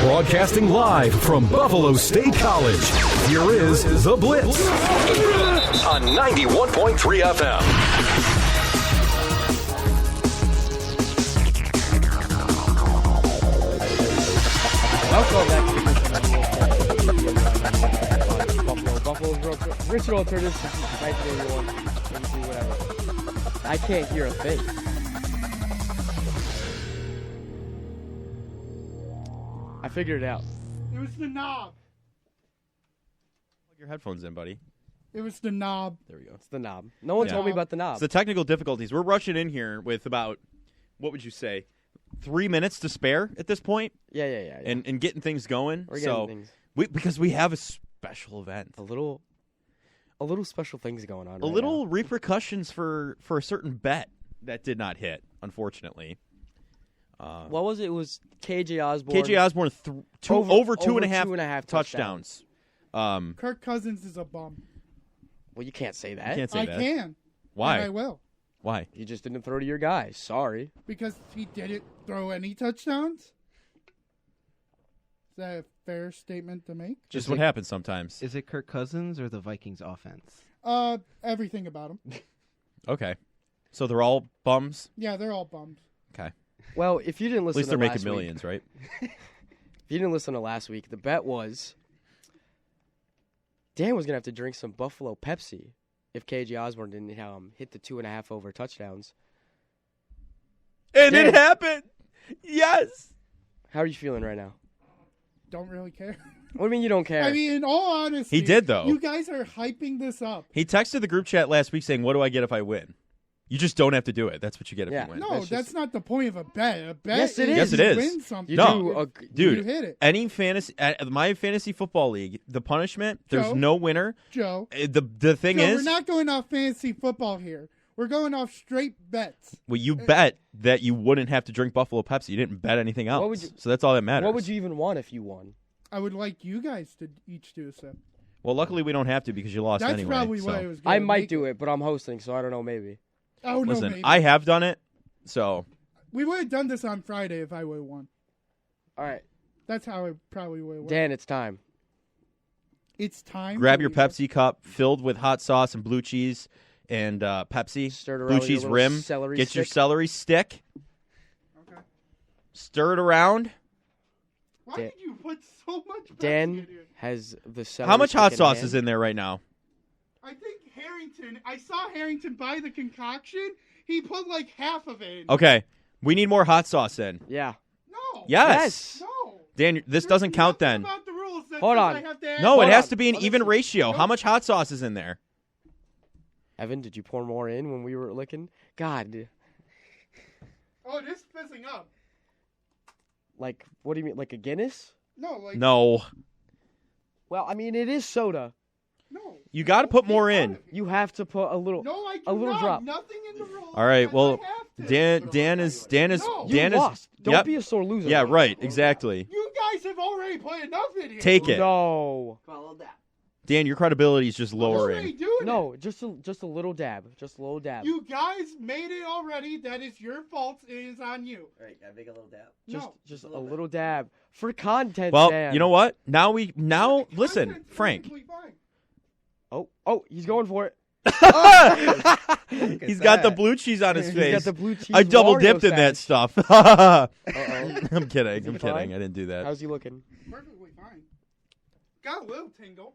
Broadcasting live from Buffalo State College, here is The Blitz on 91.3 FM. Welcome back to Buffalo's original alternative since 1981. Whatever. I can't hear a thing. I figured it out. It was the knob. Plug your headphones in, buddy. It was the knob. There we go. It's the knob. No one told me about the knob. It's the technical difficulties. We're rushing in here with about, what would you say, 3 minutes to spare at this point? Yeah. And getting things going. We're getting things. Because we have a special event. A little special things going on. A little repercussions for a certain bet that did not hit, unfortunately. What was it? It was KJ Osborne. KJ Osborne over two and a half touchdowns. Kirk Cousins is a bum. Well, you can't say that. You can't say that. I can. Why? And I will. Why? You just didn't throw to your guys. Sorry. Because he didn't throw any touchdowns? Is that a fair statement to make? Just what happens sometimes. Is it Kirk Cousins or the Vikings offense? Everything about him. Okay. So they're all bums? Yeah, they're all bums. Okay. Well, if you didn't listen At least to they're last making millions, right? If you didn't listen to last week, the bet was Dan was going to have to drink some Buffalo Pepsi if KJ Osborne didn't hit the 2.5 over touchdowns. And Dan, it happened! Yes! How are you feeling right now? Don't really care. What do you mean you don't care? I mean, in all honesty, He did, though. You guys are hyping this up. He texted the group chat last week saying, what do I get if I win? You just don't have to do it. That's what you get if you win. No, that's not the point of a bet. A bet Yes, it is. Yes, it you is. win something. Dude, you hit it. Any fantasy at my fantasy football league, the punishment, there's Joe? no winner. Joe. The thing Joe, is, we're not going off fantasy football here. We're going off straight bets. well, you bet that you wouldn't have to drink Buffalo Pepsi. You didn't bet anything else. What would you- so that's all that matters. What would you even want if you won? I would like you guys to each do a sip. Well, luckily we don't have to because you lost That's anyway. probably so. what I was going I to might do it, but I'm hosting, so I don't know, maybe. Oh, no, Listen, maybe. I have done it, so We would have done this on Friday if I would have won. All right. That's how I probably would have won. Dan, it's time. It's time. grab your Pepsi cup filled with hot sauce and blue cheese and Pepsi. Stir it around blue with your cheese little rim. celery Get your stick. celery stick. Okay. Stir it around. Why Dan- did you put so much Pepsi Dan in here? has the celery How much stick hot in sauce hand. is in there right now? I think I saw Harrington buy the concoction. He put like half of it in. Okay, we need more hot sauce in. Yeah. No. Yes. No. Dan, this There's doesn't count nothing then. About the rules that Hold says on. I have to add No, it Hold has on. to be an Let me even see. ratio. Nope. How much hot sauce is in there? Evan, did you pour more in when we were licking? God. Oh, it is fizzing up. Like, what do you mean? Like a Guinness? No, like No. Well, I mean, it is soda. no. You got to put more Take in. out of it. You have to put a little. No, I do a little not. drop. Nothing in the rules. All right. says Well, I have to. Dan is No. You Dan is. lost. Don't Yep. be a sore loser. Yeah, right. Exactly. You guys have already put enough in here. Take it. No. Dan, your credibility is just I'm already lowering. doing No, just a little dab. Just a little dab. it. You guys made it already. That is your fault. It is on you. All right, gotta make a little dab. just a a little little dab for content. Well, Dan. you know what? Now The listen, content's Frank. perfectly fine. Oh, he's going for it. He's got the blue cheese on his He's face. got the blue cheese. I double Wario dipped in that stash. stuff. Uh-oh. I'm kidding. Is he I'm fine? kidding. I didn't do that. How's he looking? Perfectly fine. Got a little tingle.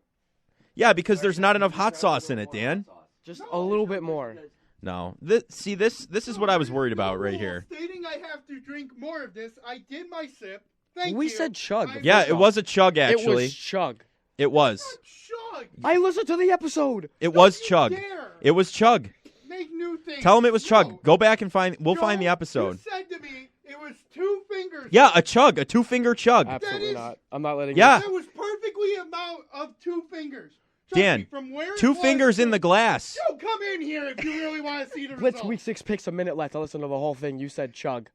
Yeah, because there's not enough hot sauce in it, Dan. Just a little bit more. No. This is what I was worried about No right rule here. Stating I have to drink more of this. I did my sip. Thank you. We said chug. I- Yeah, it was a chug It actually. was chug. It was. Chug. I listened to the episode. It was Don't you chug. dare. It was chug. Make new things. Tell him it was chug. No. Go back and we'll Joe, find the episode. You said to me it was 2 fingers. Yeah, a chug, a 2-finger chug. Absolutely is- not. I'm not letting. Yeah. That was perfectly amount of 2 fingers. Trust Dan, me, from where it 2 was fingers in to- the glass. Joe, come in here if you really want to see the Blitz results. week 6 picks a minute left. I listened to the whole thing. You said chug.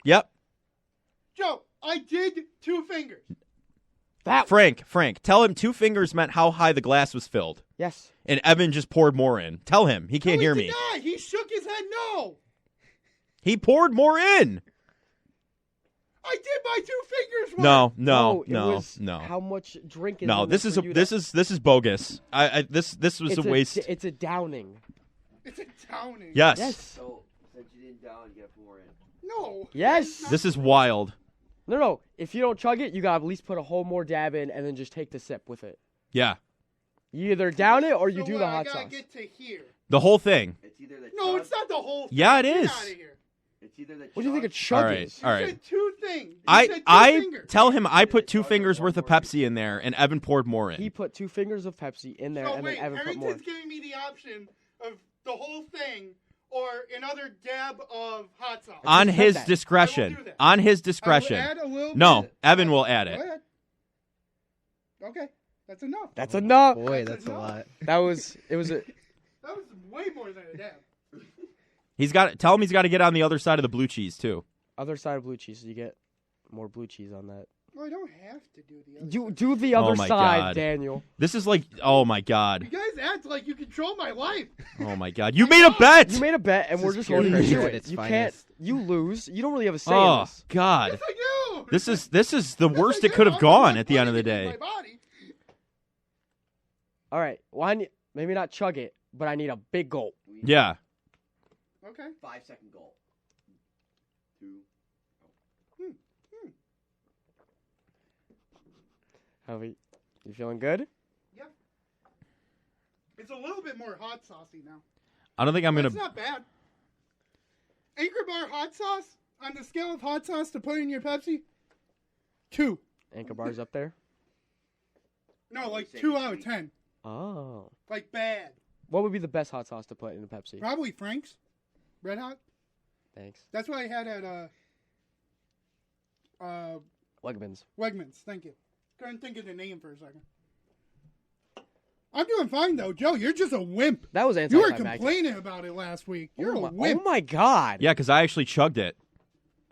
Yep. Joe, I did 2 fingers. That Frank, tell him 2 fingers meant how high the glass was filled. Yes. And Evan just poured more in. Tell him. He can't No, hear he me. did not. He shook his head no. He poured more in. I did my 2 fingers smart. No. it was how much drink is No, in this it is for you this is bogus. This was a waste. It's a downing. It's a downing. Yes. Yes. So since you didn't down, you got 4 in. No. Yes. This is wild. No. If you don't chug it, you gotta at least put a whole more dab in and then just take the sip with it. Yeah. You either down it or you So do what, the I hot gotta sauce. get to here. The whole thing. It's either the No, chug, it's not the whole thing. Yeah, it Get is. outta here. It's either the What do you think a chug- chug All right. is? All You right. said two things. You said two I fingers. tell him I put 2 fingers worth of Pepsi in there, and Evan poured more in. He put 2 fingers of Pepsi in there, So and wait, then Evan put more. Harrington's giving me the option of the whole thing or another dab of hot sauce. On just said his that. discretion. I will do that. On his I will discretion. add a little No, bit. Evan will add it. Go ahead. Okay, that's enough. That's enough. Boy, That's that's a enough. lot. That was. It was a. That was way more than a dab. Tell him he's got to get on the other side of the blue cheese too. Other side of blue cheese, so you get more blue cheese on that. Well, I don't have to do the other. Do the other my side, God. Daniel. This is like, oh my You god. guys act like you control my life. Oh my god. You made a bet. You made a bet, and This we're is just pure holding you pressure to at it. its You finest. can't. You lose. You don't really have a say in Oh this. god. Yes, I do. This is the Yes, worst I it do. could have I'm gone not at the end of the putting it day. in my body. All right. Well, maybe not chug it, but I need a big gulp. Yeah. Okay. 5-second goal. 2. You feeling good? Yep. It's a little bit more hot saucy now. I don't think I'm gonna. That's not bad. Anchor Bar hot sauce on the scale of hot sauce to put in your Pepsi. 2. Anchor bar's up there. No, like 2 out of 10. Oh. Like bad. What would be the best hot sauce to put in a Pepsi? Probably Frank's. Red Hot. Thanks. That's what I had at Wegmans. Wegmans. Thank you. Couldn't think of the name for a second. I'm doing fine though, Joe. You're just a wimp. That was You were anticlimactic. complaining about it last week. You're oh a wimp. my god. Yeah, because I actually chugged it.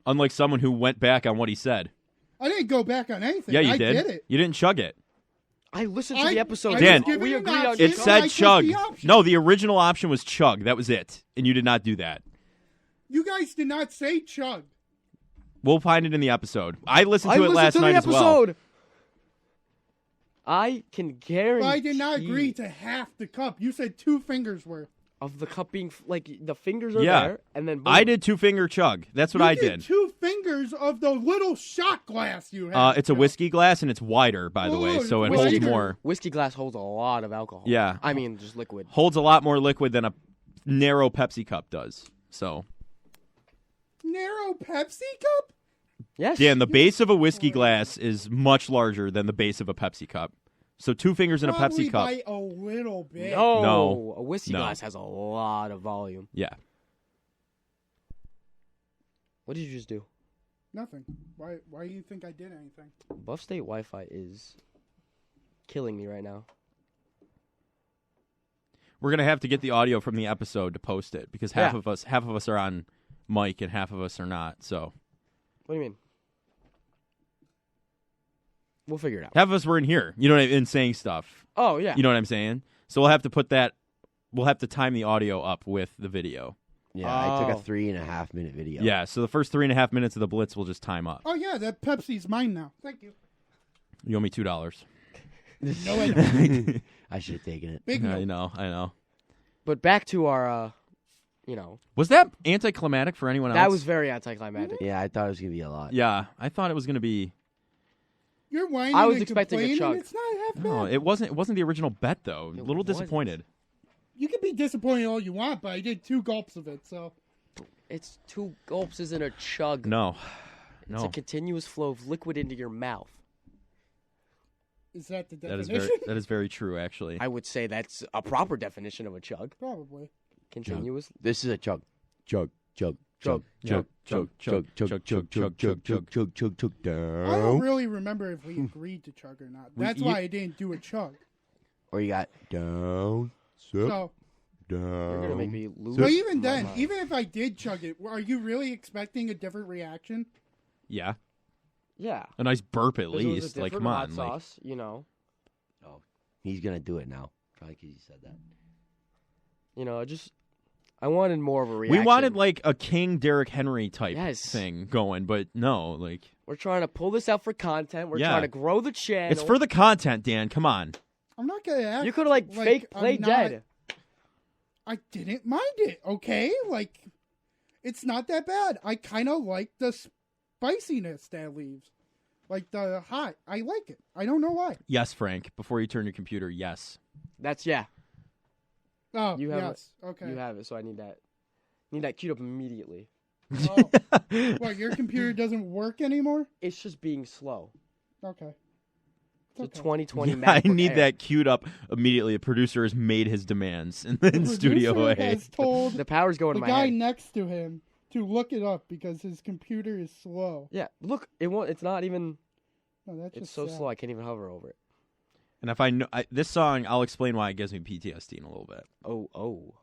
Unlike someone who went back on what he said. I didn't go back on anything. Yeah, you I did. did it. You didn't chug it. I listened to the episode. I Dan, was given we an agreed on option, It so I said took chug. the option. No, the original option was chug. That was it. And you did not do that. You guys did not say chug. We'll find it in the episode. I listened to it last to night the as well. episode. I can guarantee. But I did not agree to half the cup. You said 2 fingers worth. of the cup being like the fingers are Yeah. there, and then boom. I did 2-finger chug. That's what You I did. 2 fingers of the little shot glass you have. It's a whiskey glass and it's wider, by the way, Oh, so it whiskey holds glass. more. Whiskey glass holds a lot of alcohol. Yeah. I mean just liquid. Holds a lot more liquid than a narrow Pepsi cup does. So, Narrow Pepsi cup? Yes. Dan, the base of a whiskey glass is much larger than the base of a Pepsi cup. So 2 fingers in a Probably Pepsi cup. by a little bit. No, a whiskey No. glass has a lot of volume. Yeah. What did you just do? Nothing. Why do you think I did anything? Buff State Wi-Fi is killing me right now. We're gonna have to get the audio from the episode to post it because half Yeah. of us are on mic and half of us are not. So What do you mean? We'll figure it out. half of us were in here. You know what I mean? And saying stuff. Oh yeah. You know what I'm saying? So we'll have to put that. We'll have to time the audio up with the video. Yeah, I took Oh. a 3.5 minute video. Yeah. So the first 3.5 minutes of the blitz will just time up. Oh yeah, that Pepsi's mine now. Thank you. You owe me $2. No, I don't. I should have taken it. Big no. I know. But back to our, Was that anticlimactic for anyone else? that was very anticlimactic. Yeah, I thought it was gonna be a lot. Yeah, I thought it was gonna be. You're whining I was and expecting a complaining. chug. It's not half bad. No, it wasn't. It wasn't the original bet though. It A little wasn't. disappointed. You can be disappointed all you want, but I did 2 gulps of it, so. It's 2 gulps isn't a chug. No. It's a continuous flow of liquid into your mouth. Is that the That is definition? very. That is very true, actually. I would say that's a proper definition of a chug. Probably. Continuous. This is a chug. Chug. Chug. Chug. Yeah. Chug. Chug. Chug. Chug. Chug. Chug. Chug. Chug. Chug. Chug. Chug. I don't Down. really remember if we agreed to chug or not. That's why I didn't do a chug. Or you got down. Sip. So, You're gonna make Down. me lose. but even my then, mind. even if I did chug it, are you really expecting a different reaction? Yeah. Yeah. A nice burp at 'Cause it was a least. Like, different come hot on. Like, sauce, you know. Oh, he's gonna do it now. Probably because you said that. You know, just I wanted more of a We reaction. wanted like a King Derrick Henry type Yes. thing going, but no, like We're trying to pull this out for content. We're Yeah. trying to grow the channel. it's for the content, Dan. Come on. I'm not gonna act. You could have like fake I'm played not- dead. I didn't mind it. Okay, like it's not that bad. I kind of like the spiciness that it leaves, like the hot. I like it. I don't know why. Yes, Frank. Before you turn your computer, yes. That's yeah. Oh, You have yes. Okay. You have it, so I need that. Need that queued up immediately. Oh. What? Your computer doesn't work anymore? It's just being slow. Okay. The It's okay. 2020 I MacBook need Air. that queued up immediately. The producer has made his demands in Studio Producer A. has told The power's going the to my guy head. next to him to look it up because his computer is slow. Yeah, look, it won't. It's not even. No, that's It's just so sad. slow. I can't even hover over it. And if I know this song, I'll explain why it gives me PTSD in a little bit. Oh,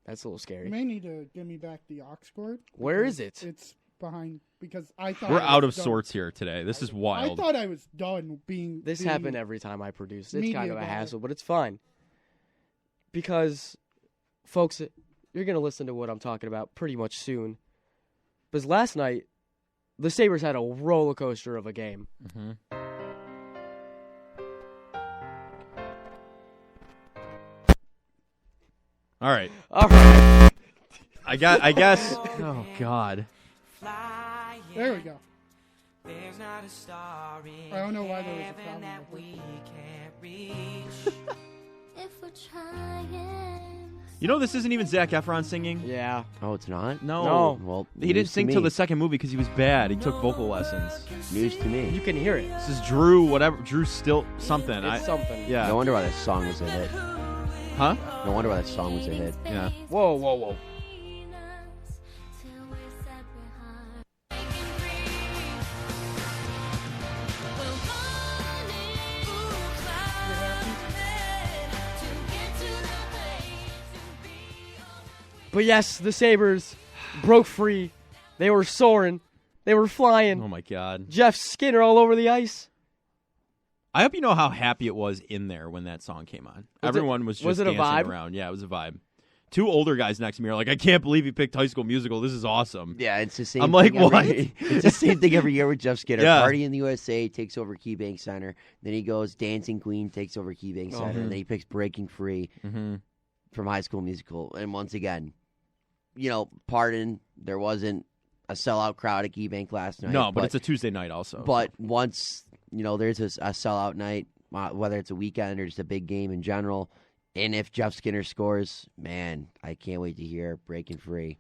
that's a little You scary. may need to give me back the aux cord. Where because is it? It's behind because I thought We're I out of was done. sorts here today. This is I wild. thought I was done being. This being- happened every time I produce. It's media kind of a guy. hassle, but it's fine. Because, folks, you're going to listen to what I'm talking about pretty much soon. Because last night, the Sabres had a roller coaster of a game. Mhm. All right. All right. I guess. Oh God. There we go. There's not a star in I don't know why there was a heaven problem that with we can't reach. If we're trying. You know this isn't even Zac Efron singing. Yeah. Oh, it's not? No. No. Well, He didn't news to sing me. till the second movie because he was bad. He took vocal lessons. News to You me. can hear it. This is Drew. Whatever. Drew still something. It's something. Yeah. No wonder why that song was a hit. Huh? No wonder why that song was a hit. Yeah. Whoa. But yes, the Sabres broke free. They were soaring. They were flying. Oh my God. Jeff Skinner all over the ice. I hope you know how happy it was in there when that song came on. Everyone was just was it a dancing vibe? around. Yeah, it was a vibe. Two older guys next to me are like, I can't believe he picked High School Musical. This is awesome. Yeah, it's the same. I'm like, thing every- it's the same thing every year with Jeff Skinner. Yeah. Party in the USA takes over KeyBank Center. Then he goes Dancing Queen takes over KeyBank Center. And then he picks Breaking Free Mm-hmm. from High School Musical. And once again, pardon, there wasn't a sellout crowd at KeyBank last night. No, but it's a Tuesday night also. But once there's a sellout night, whether it's a weekend or just a big game in general. And if Jeff Skinner scores, man, I can't wait to hear Breaking Free.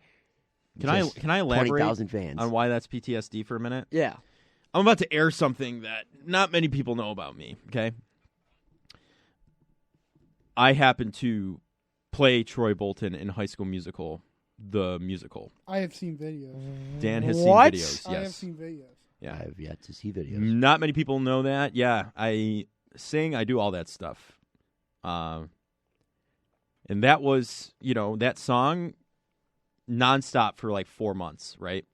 Can I elaborate 20,000 fans. on why that's PTSD for a minute? Yeah. I'm about to air something that not many people know about me, okay? I happen to play Troy Bolton in High School Musical, the musical. I have seen videos. Dan has What? seen videos. I have Yes. seen videos. Yeah. I have yet to see videos. Not many people know that. Yeah, I sing, I do all that stuff. And that was, that song nonstop for like 4 months, right?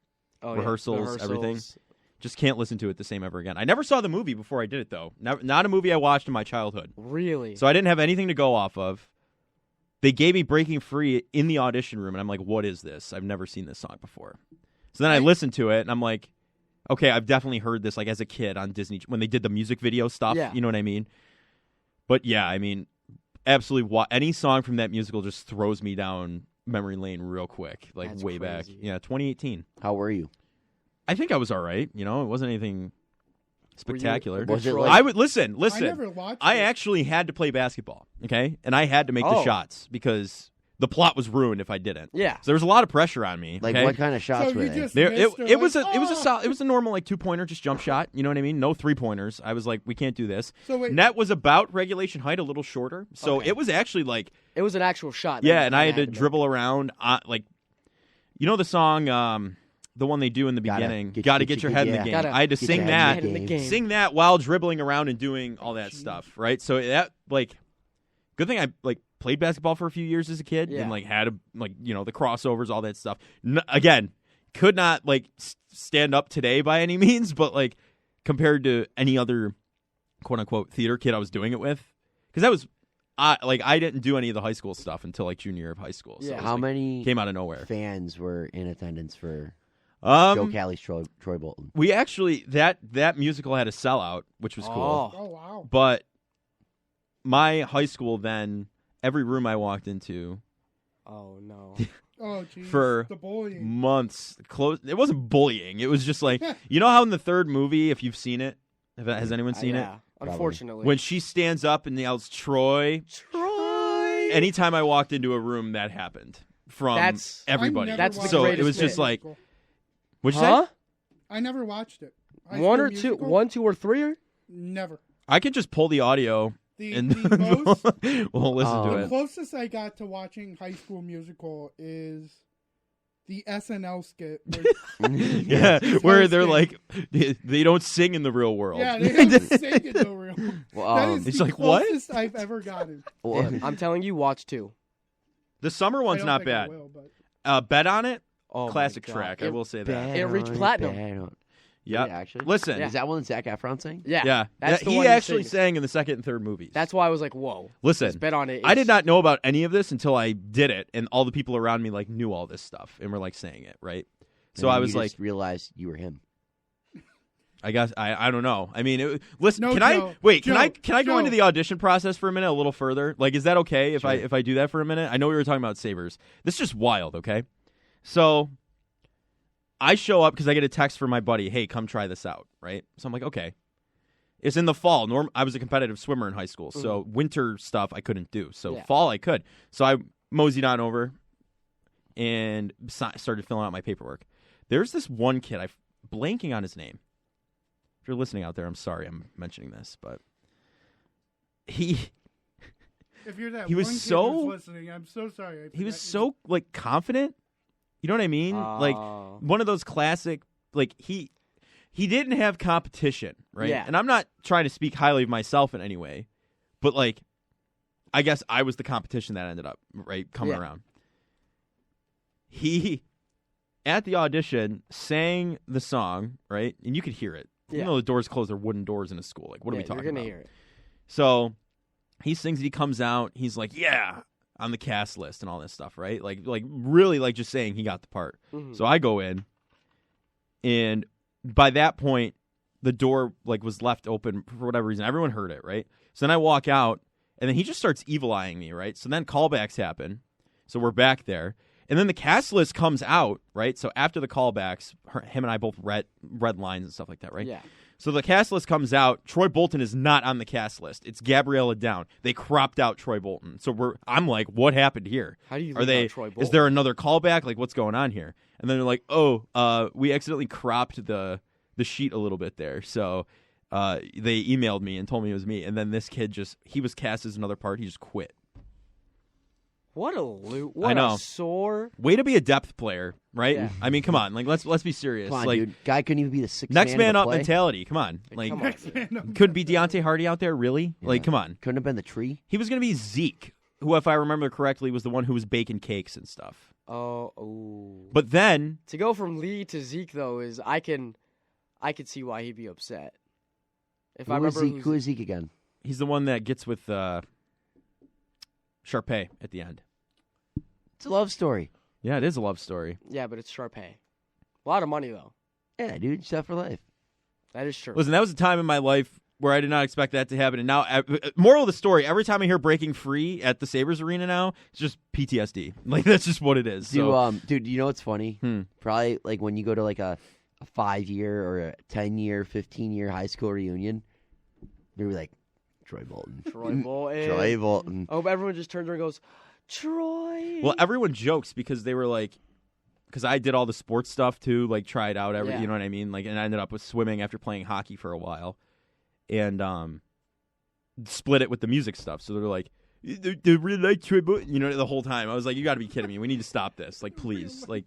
Oh, yeah. Rehearsals, everything. Just can't listen to it the same ever again. I never saw the movie before I did it, though. Not a movie I watched in my childhood. Really? So I didn't have anything to go off of. They gave me Breaking Free in the audition room, and I'm like, what is this? I've never seen this song before. So then I listened to it, and I'm like, okay, I've definitely heard this like as a kid on Disney when they did the music video stuff. Yeah. You know what I mean? But yeah, I mean, absolutely. Any song from that musical just throws me down memory lane real quick, like That's way back. crazy. Yeah, 2018. How were you? I think I was all right. It wasn't anything spectacular. Was it Detroit? like- I would listen. I never watched I it. actually had to play basketball, okay, and I had to make the Oh. shots because the plot was ruined if I didn't. Yeah. So there was a lot of pressure on me. Like okay? what kind of shots So were you they? just There, missed it was like, it was a normal like 2-pointer, just jump shot. You know what I mean? No 3-pointers. I was like, we can't do this. So wait, Net was about regulation height, a little shorter. So Okay. it was actually like It was an actual shot. yeah, and I had to be. dribble around like, the song, the one they do in the Gotta beginning. get- Got to get get your- your head in yeah. the game. Gotta I had to get sing your that. head in the game. Sing that while dribbling around and doing all that stuff, right? So that good thing I played basketball for a few years as a kid Yeah. and had the crossovers, all that stuff. Again, could not stand up today by any means, but compared to any other quote unquote theater kid I was doing it with, because I didn't do any of the high school stuff until like junior year of high school. So Yeah. it was, How like, many came out of nowhere? fans were in attendance for Joe Callie's Troy Bolton? We actually that musical had a sellout, which was cool. Oh wow. But my high school then, every room I walked into Oh no. Oh jeez. for the bullying. months close. It wasn't bullying. It was just like you know how in the third movie, if you've seen it, has anyone seen it? Yeah. Unfortunately. When she stands up and yells Troy. Troy. Anytime I walked into a room, that happened from That's- everybody. I never That's the watched so greatest it was bit. just like, Musical. what'd you Huh? say? I never watched it. High One School or two, Musical? 1, 2, or 3? Or? Never. I could just pull the audio The, and the most we'll listen to the it. closest I got to watching High School Musical is the SNL skit. Where, Yeah, It's where hosting. they're like, they don't sing in the real world. yeah, they don't sing it no real. Well, That is It's the like, what? closest I've ever gotten. I'm telling you, watch 2. The summer one's I don't not think I bad. will, but Bet on it. Oh, my Classic God. track. I will say that. It reached platinum. Yeah. Actually, Listen. is that one that Zac Efron sang? Yeah. Yeah. That's the he one that actually sings. sang in the second and third movies. That's why I was like, whoa. Listen. Just bet on it. I did not know about any of this until I did it, and all the people around me like knew all this stuff and were like saying it, right? So And I you was like, just realized you were him. I guess I don't know. I mean, listen. No, can Joe. I wait? Can Joe. I go Joe. into the audition process for a minute, a little further? Like, is that okay if I do that for a minute? I know we were talking about Sabres. This is just wild. Okay, so I show up because I get a text from my buddy. Hey, come try this out. Right. So I'm like, okay. It's in the fall. I was a competitive swimmer in high school, so winter stuff I couldn't do. So Yeah. fall I could. So I moseyed on over and started filling out my paperwork. There's this one kid. I'm blanking on his name. If you're listening out there, I'm sorry I'm mentioning this, but he if you're that He was one kid so- who's listening, I'm so sorry. I was forgot so like confident. You know what I mean? Like one of those classic. Like he didn't have competition, right? Yeah. And I'm not trying to speak highly of myself in any way, but like I guess I was the competition that ended up coming Yeah. around. He at the audition sang the song, right? And you could hear it. Yeah. Even though the doors closed, they're wooden doors in a school. Like, what are we Yeah, talking You're going about? to hear it. So he sings it. He comes out. He's like, yeah, on the cast list and all this stuff, right? Like really like just saying he got the part. Mhm. So I go in, and by that point, the door like was left open for whatever reason. Everyone heard it, right? So then I walk out, and then he just starts evil-eyeing me, right? So then callbacks happen. So we're back there. And then the cast list comes out, right? So after the callbacks, him and I both read lines and stuff like that, right? Yeah. So the cast list comes out. Troy Bolton is not on the cast list. It's Gabriella Down. They cropped out Troy Bolton. So I'm like, what happened here? How do you Are leave they? out Troy Is Bolton? there another callback? Like, what's going on here? And then they're like, oh, we accidentally cropped the sheet a little bit there. So they emailed me and told me it was me. And then this kid he was cast as another part. He just quit. What a loot. What I know. a sore. Way to be a depth player, right? Yeah. I mean, come on. Like, let's be serious. Come on, like, dude. Guy couldn't even be the sixth next man man of up the play. mentality. Come on. Like, Come on. couldn't be Deontay Hardy out there, really? Like, come on. Couldn't have been the tree. He was going to be Zeke, who, if I remember correctly, was the one who was baking cakes and stuff. Oh. But then, To go from Lee to Zeke, though, is I can see why he'd be upset. If I Who is remember Zeke? Who is Zeke again? he's the one that gets with Sharpay at the end. It's a love story. Yeah, it is a love story. Yeah, but it's Sharpay. A lot of money, though. Yeah, dude. Set for life. That is true. Listen, that was a time in my life where I did not expect that to happen. And now, moral of the story, every time I hear Breaking Free at the Sabres Arena now, it's just PTSD. Like, that's just what it is. So, Dude, you know what's funny? Probably like when you go to like a 5-year or a 10-year, 15-year high school reunion, they're like, Troy Bolton. Troy Bolton. Troy Bolton. Oh, but everyone just turns around and goes, Troy. well, everyone jokes because they were like, because I did all the sports stuff too, like tried out Yeah. you know what I mean? Like, and I ended up with swimming after playing hockey for a while, and split it with the music stuff. So they're like, they really like Troy Bolton, you know, the whole time. I was like, you got to be kidding me. We need to stop this, like, please. Like,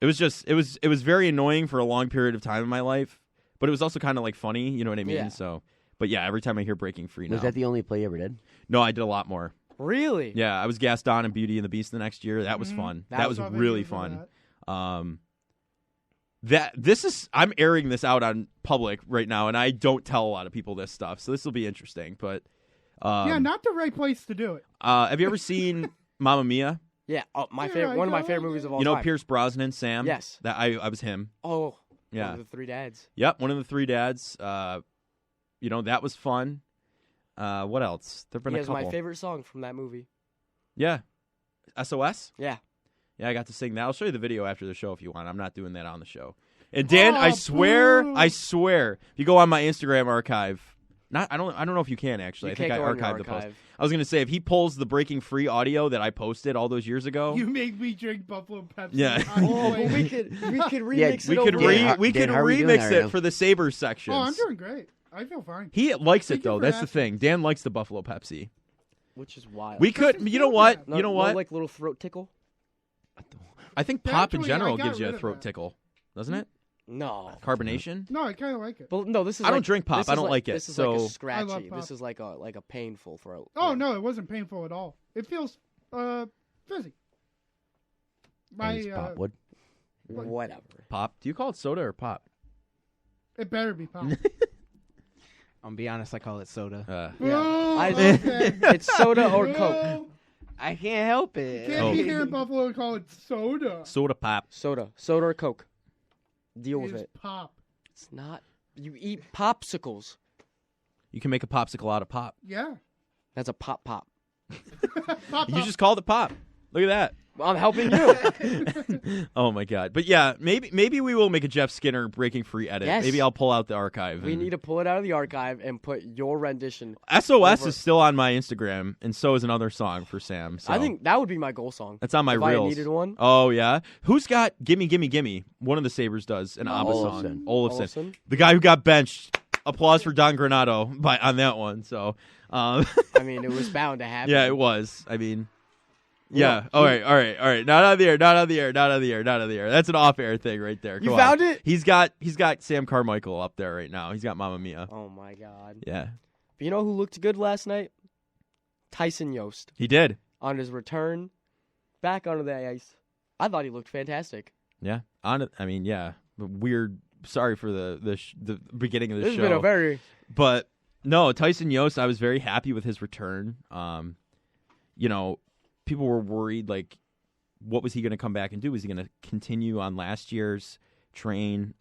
it was very annoying for a long period of time in my life, but it was also kind of like funny, you know what I mean? Yeah. So, but yeah, every time I hear Breaking Free now, Was that the only play you ever did? no, I did a lot more. Really? Yeah, I was Gaston in Beauty and the Beast the next year. That was fun. That was Saw really videos of fun. that. I'm airing this out on public right now, and I don't tell a lot of people this stuff, so this will be interesting. But Yeah, not the right place to do it. Have you ever seen Mamma Mia? Yeah. Oh, my Yeah, favorite. One of I my favorite know. movies of all You know time. Pierce Brosnan, Sam? Yes. That I was him. Oh. Yeah. One of the three dads. Yep, one of the three dads. That was fun. What else? There've been He a has couple. my favorite song from that movie. Yeah. SOS? Yeah. Yeah, I got to sing that. I'll show you the video after the show if you want. I'm not doing that on the show. And Dan, Oh, I swear, boo. if you go on my Instagram archive, I don't know if you can actually. You I think can't I go on your archived the post. archive. I was gonna say if he pulls the Breaking Free audio that I posted all those years ago, You made me drink Buffalo Pepsi. Yeah. Oh, but we could remix we it could over. Dan, could how are we doing remix there, it now? for the Sabres sections. Oh, I'm doing great. I feel fine. He likes Thank it you though. for That's the asking. thing. Dan likes the Buffalo Pepsi. Which is wild. We could. Because You know it's what? not You know No, what? like little throat tickle. I think pop in Actually, general I got gives you rid a of throat that. tickle, doesn't it? No. Carbonation. No, I kind of like it. But no, this is. I don't like- drink pop. this I is don't like it, This is so- like a I love scratchy. pop. This is like a painful throat. Oh Yeah. no, it wasn't painful at all. It feels fizzy. My Thanks, Pop Wood. Whatever. Pop. Do you call it soda or pop? it better be pop. I'll be honest, I call it soda. Yeah. Oh, I- okay. It's soda or Coke. Oh, I can't help it. Can't Oh. be here in Buffalo and call it soda. Soda pop. Soda or Coke. Deal with It's it. pop. It's not. You eat popsicles. You can make a popsicle out of pop. Yeah. That's a pop. Pop, You pop. just called it pop. Look at that. I'm helping you. Oh my god. But yeah, maybe we will make a Jeff Skinner Breaking Free edit. Yes. Maybe I'll pull out the archive. We and- need to pull it out of the archive and put your rendition. SOS over- is still on my Instagram, and so is another song for Sam. So I think that would be my goal song. that's on my if I reels. needed one. Oh yeah. Who's got Gimme Gimme Gimme? One of the Sabres does an ABBA Olafson. song. Olafson. Olafson? The guy who got benched. Applause for Don Granato on that one. So I mean, it was bound to happen. yeah, it was. I mean, Yeah. yeah. All right. Not on the air. That's an off-air thing right there. You Come found on. it? He's got Sam Carmichael up there right now. He's got Mamma Mia. Oh my god. Yeah, But you know who looked good last night? Tyson Yost he did. on his return back onto the ice. I thought he looked fantastic. Yeah. Yeah. Weird. Sorry for the beginning of the This show. has been a very But no, Tyson Yost, I was very happy with his return. People were worried, like, what was he going to come back and do? Was he going to continue on last year's train?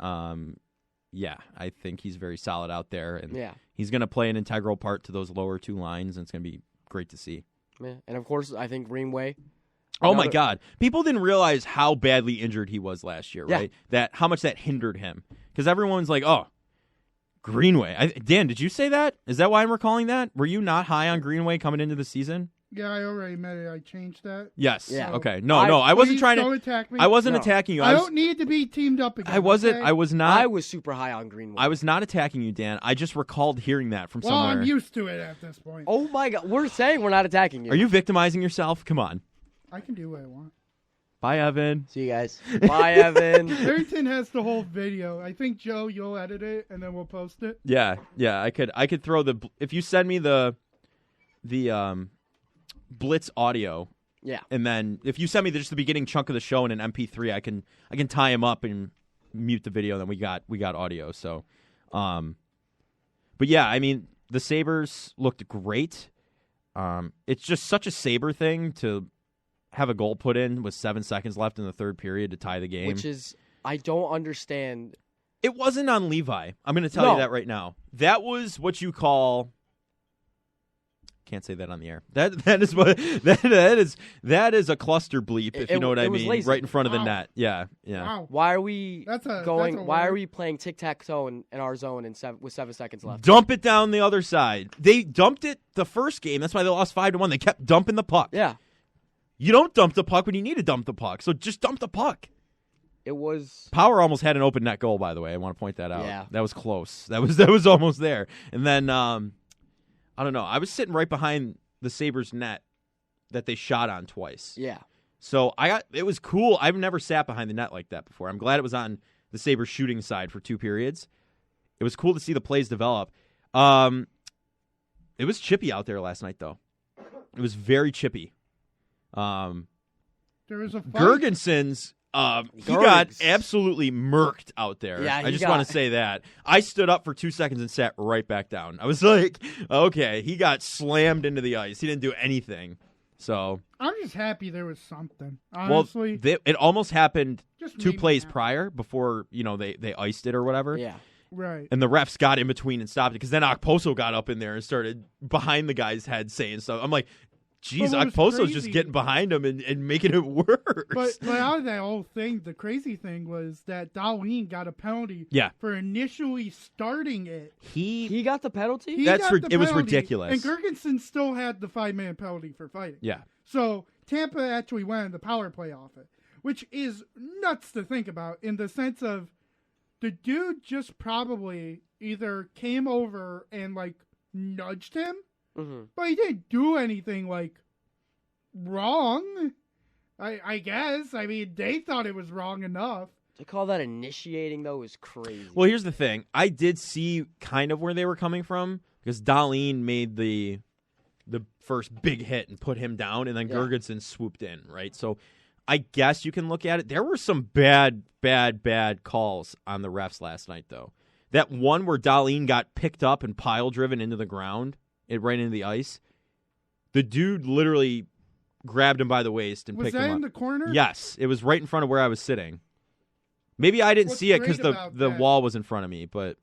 Yeah, I think he's very solid out there, and yeah. he's going to play an integral part to those lower two lines, and it's going to be great to see. Yeah. And of course, I think Greenway. Oh my Another- God! People didn't realize how badly injured he was last year, Yeah. right? How much that hindered him, because everyone's like, "Oh, Greenway." Dan, did you say that? Is that why I'm recalling that? Were you not high on Greenway coming into the season? Yeah, I already met it. I changed that. Yes. Yeah. Okay. No, I wasn't Please trying don't to. attack me. I wasn't No. attacking you. I was, don't need to be teamed up again. I wasn't. okay? I was not. I was super high on Greenway. I was not attacking you, Dan. I just recalled hearing that from Well, somewhere. I'm used to it at this point. Oh my god. We're saying we're not attacking you. Are you victimizing yourself? Come on. I can do what I want. Bye, Evan. See you guys. Bye, Evan. Harrington has the whole video. I think, Joe, you'll edit it and then we'll post it. Yeah. I could throw if you send me the Blitz audio. Yeah. And then if you send me just the beginning chunk of the show in an MP3, I can tie him up and mute the video. Then we got audio. So, but yeah, I mean the Sabres looked great. It's just such a Sabre thing to have a goal put in with 7 seconds left in the third period to tie the game. Which is, I don't understand. It wasn't on Levi. I'm going to tell No. you that right now. That was what you call. Can't say that on the air. That is a cluster bleep, if you know what I it was mean. lazy. Right in front of the Wow. net. Yeah. Wow. Why are we That's a Why are word. we playing tic tac toe in our zone with 7 seconds left? Dump it down the other side. They dumped it the first game. That's why they lost 5-1. They kept dumping the puck. Yeah. You don't dump the puck when you need to dump the puck. So just dump the puck. It was. Power almost had an open net goal, by the way. I want to point that out. Yeah. That was close. That was almost there. And then I don't know. I was sitting right behind the Sabres net that they shot on twice. Yeah. So it was cool. I've never sat behind the net like that before. I'm glad it was on the Sabres shooting side for 2 periods. It was cool to see the plays develop. It was chippy out there last night, though. It was very chippy. There was a fight. Gergensons, He got Garbs. absolutely murked out there. Yeah, I he just want got- to say that. I stood up for 2 seconds and sat right back down. I was like, okay, he got slammed into the ice. He didn't do anything. So, I'm just happy there was something. Honestly, it almost happened just 2 made me plays happy. prior before, they iced it or whatever. Yeah. Right. And the refs got in between and stopped it because then Okposo got up in there and started behind the guy's head saying stuff. I'm like, geez, But what was Okposo's just crazy- getting behind him and making it worse. But out of that whole thing, the crazy thing was that Darlene got a penalty Yeah. for initially starting it. He got the penalty? He That's got rid- the it was penalty, ridiculous. And Gergensen still had the 5-minute penalty for fighting. Yeah. So Tampa actually won the power play off it, which is nuts to think about in the sense of the dude just probably either came over and like nudged him, but he didn't do anything like wrong. I guess. I mean, they thought it was wrong enough. To call that initiating, though, is crazy. Well, here's the thing. I did see kind of where they were coming from because Darlene made the first big hit and put him down, and then Yeah. Gergensen swooped in, right? So I guess you can look at it. There were some bad calls on the refs last night, though. That one where Darlene got picked up and pile driven into the ground, right into the ice. The dude literally grabbed him by the waist and Was picked that him up. in the corner? Yes, it was right in front of where I was sitting. Maybe I didn't What's see it great because about the that- wall was in front of me, but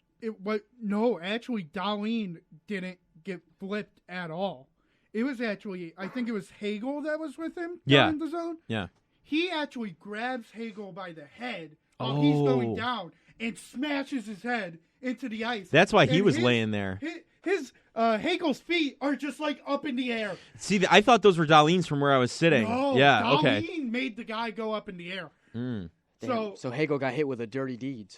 No, actually, Darlene didn't get flipped at all. It was actually, I think it was Hagel that was with him Yeah. down in the zone. yeah. He actually grabs Hagel by the head while he's going Oh. down and smashes his head into the ice. That's why he And was his- laying there. His Hagel's feet are just like up in the air. See, I thought those were Darlene's from where I was sitting. No, yeah, Darlene okay. made the guy go up in the air. Mm. Damn, so Hagel got hit with a dirty deed.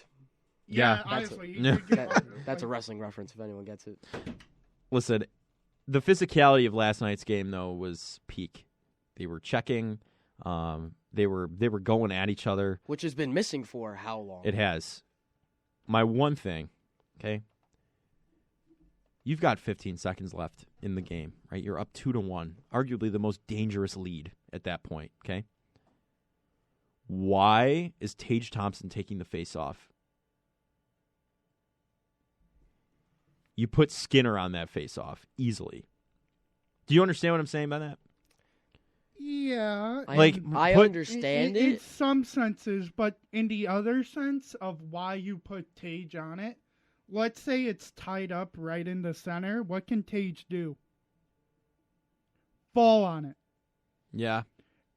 Yeah. honestly. he Yeah. did get That, up. that's a wrestling reference if anyone gets it. Listen, the physicality of last night's game though was peak. They were checking. They were going at each other. Which has been missing for how long? It has. My one thing, okay? You've got 15 seconds left in the game, right? You're up 2-1, arguably the most dangerous lead at that point, okay? Why is Tage Thompson taking the face off? You put Skinner on that face off easily. Do you understand what I'm saying by that? Yeah. I put- understand in it. some senses, but in the other sense of why you put Tage on it, let's say it's tied up right in the center. What can Tage do? Fall on it. Yeah.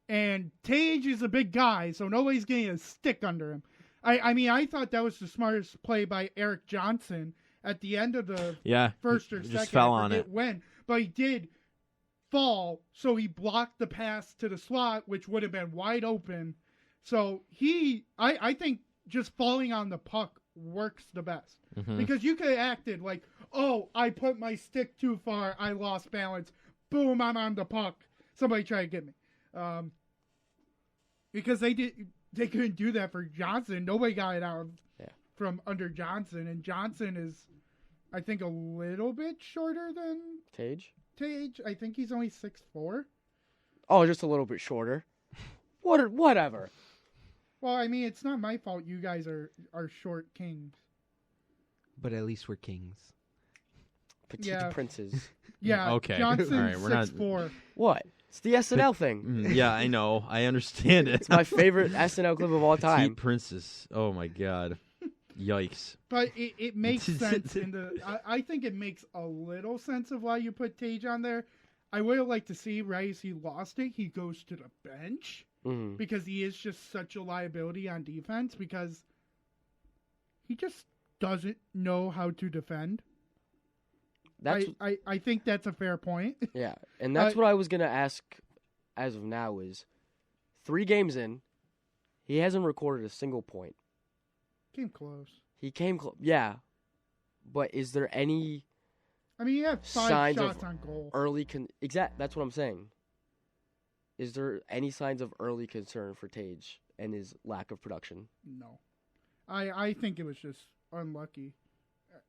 And Tage is a big guy, so nobody's getting a stick under him. I mean, I thought that was the smartest play by Eric Johnson at the end of the Yeah. first or He second. just fell I on forget it. when, but he did fall, so he blocked the pass to the slot, which would have been wide open. So I think just falling on the puck works the best. Mhm. Because you could have acted like, oh, I put my stick too far, I lost balance, boom, I'm on the puck. Somebody try to get me. Because they couldn't do that for Johnson. Nobody got it out from under Johnson, and Johnson is, I think, a little bit shorter than Tage? Tage. I think he's only 6'4". Oh, just a little bit shorter. Whatever. Well, I mean, it's not my fault you guys are short kings. But at least we're kings. Petite Yeah. princes. Yeah, Okay. Johnson's All right, we're not- 6'4". What? It's the SNL thing. Yeah, I know. I understand it. It's my favorite SNL clip of all time. Petite Princess. Oh my god. Yikes. But it makes sense in the. I think it makes a little sense of why you put Tage on there. I would have liked to see, right, as he lost it, he goes to the bench because he is just such a liability on defense because he just doesn't know how to defend. That's I think that's a fair point. yeah, and that's what I was gonna ask. As of now, is 3 games in, he hasn't recorded a single point. Came close. He came close, yeah, but is there any I mean, he had 5 signs shots of on goal. early That's what I'm saying. Is there any signs of early concern for Tage and his lack of production? No. I think it was just unlucky.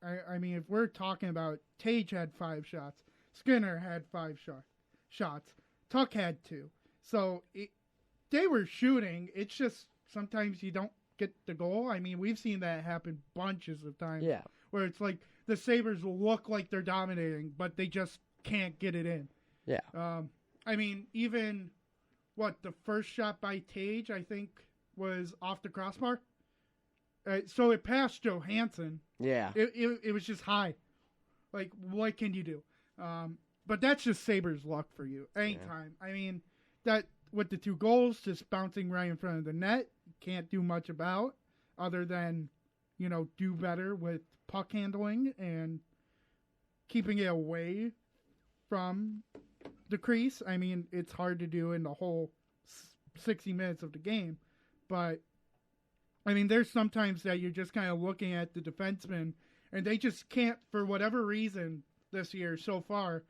I mean, if we're talking about Tage had 5 shots, Skinner had 5 shots, Tuck had 2. So they were shooting. It's just sometimes you don't get the goal. I mean, we've seen that happen bunches of times. Yeah. Where it's like the Sabres look like they're dominating, but they just can't get it in. Yeah. I mean, even the first shot by Tage, I think, was off the crossbar. So it passed Johansson. Yeah. It was just high. Like, what can you do? But that's just Sabres luck for you anytime. Yeah. I mean, that with the 2 goals just bouncing right in front of the net, you can't do much about other than, do better with puck handling and keeping it away from the crease. I mean, it's hard to do in the whole 60 minutes of the game, but I mean, there's sometimes that you're just kind of looking at the defensemen and they just can't, for whatever reason this year so far,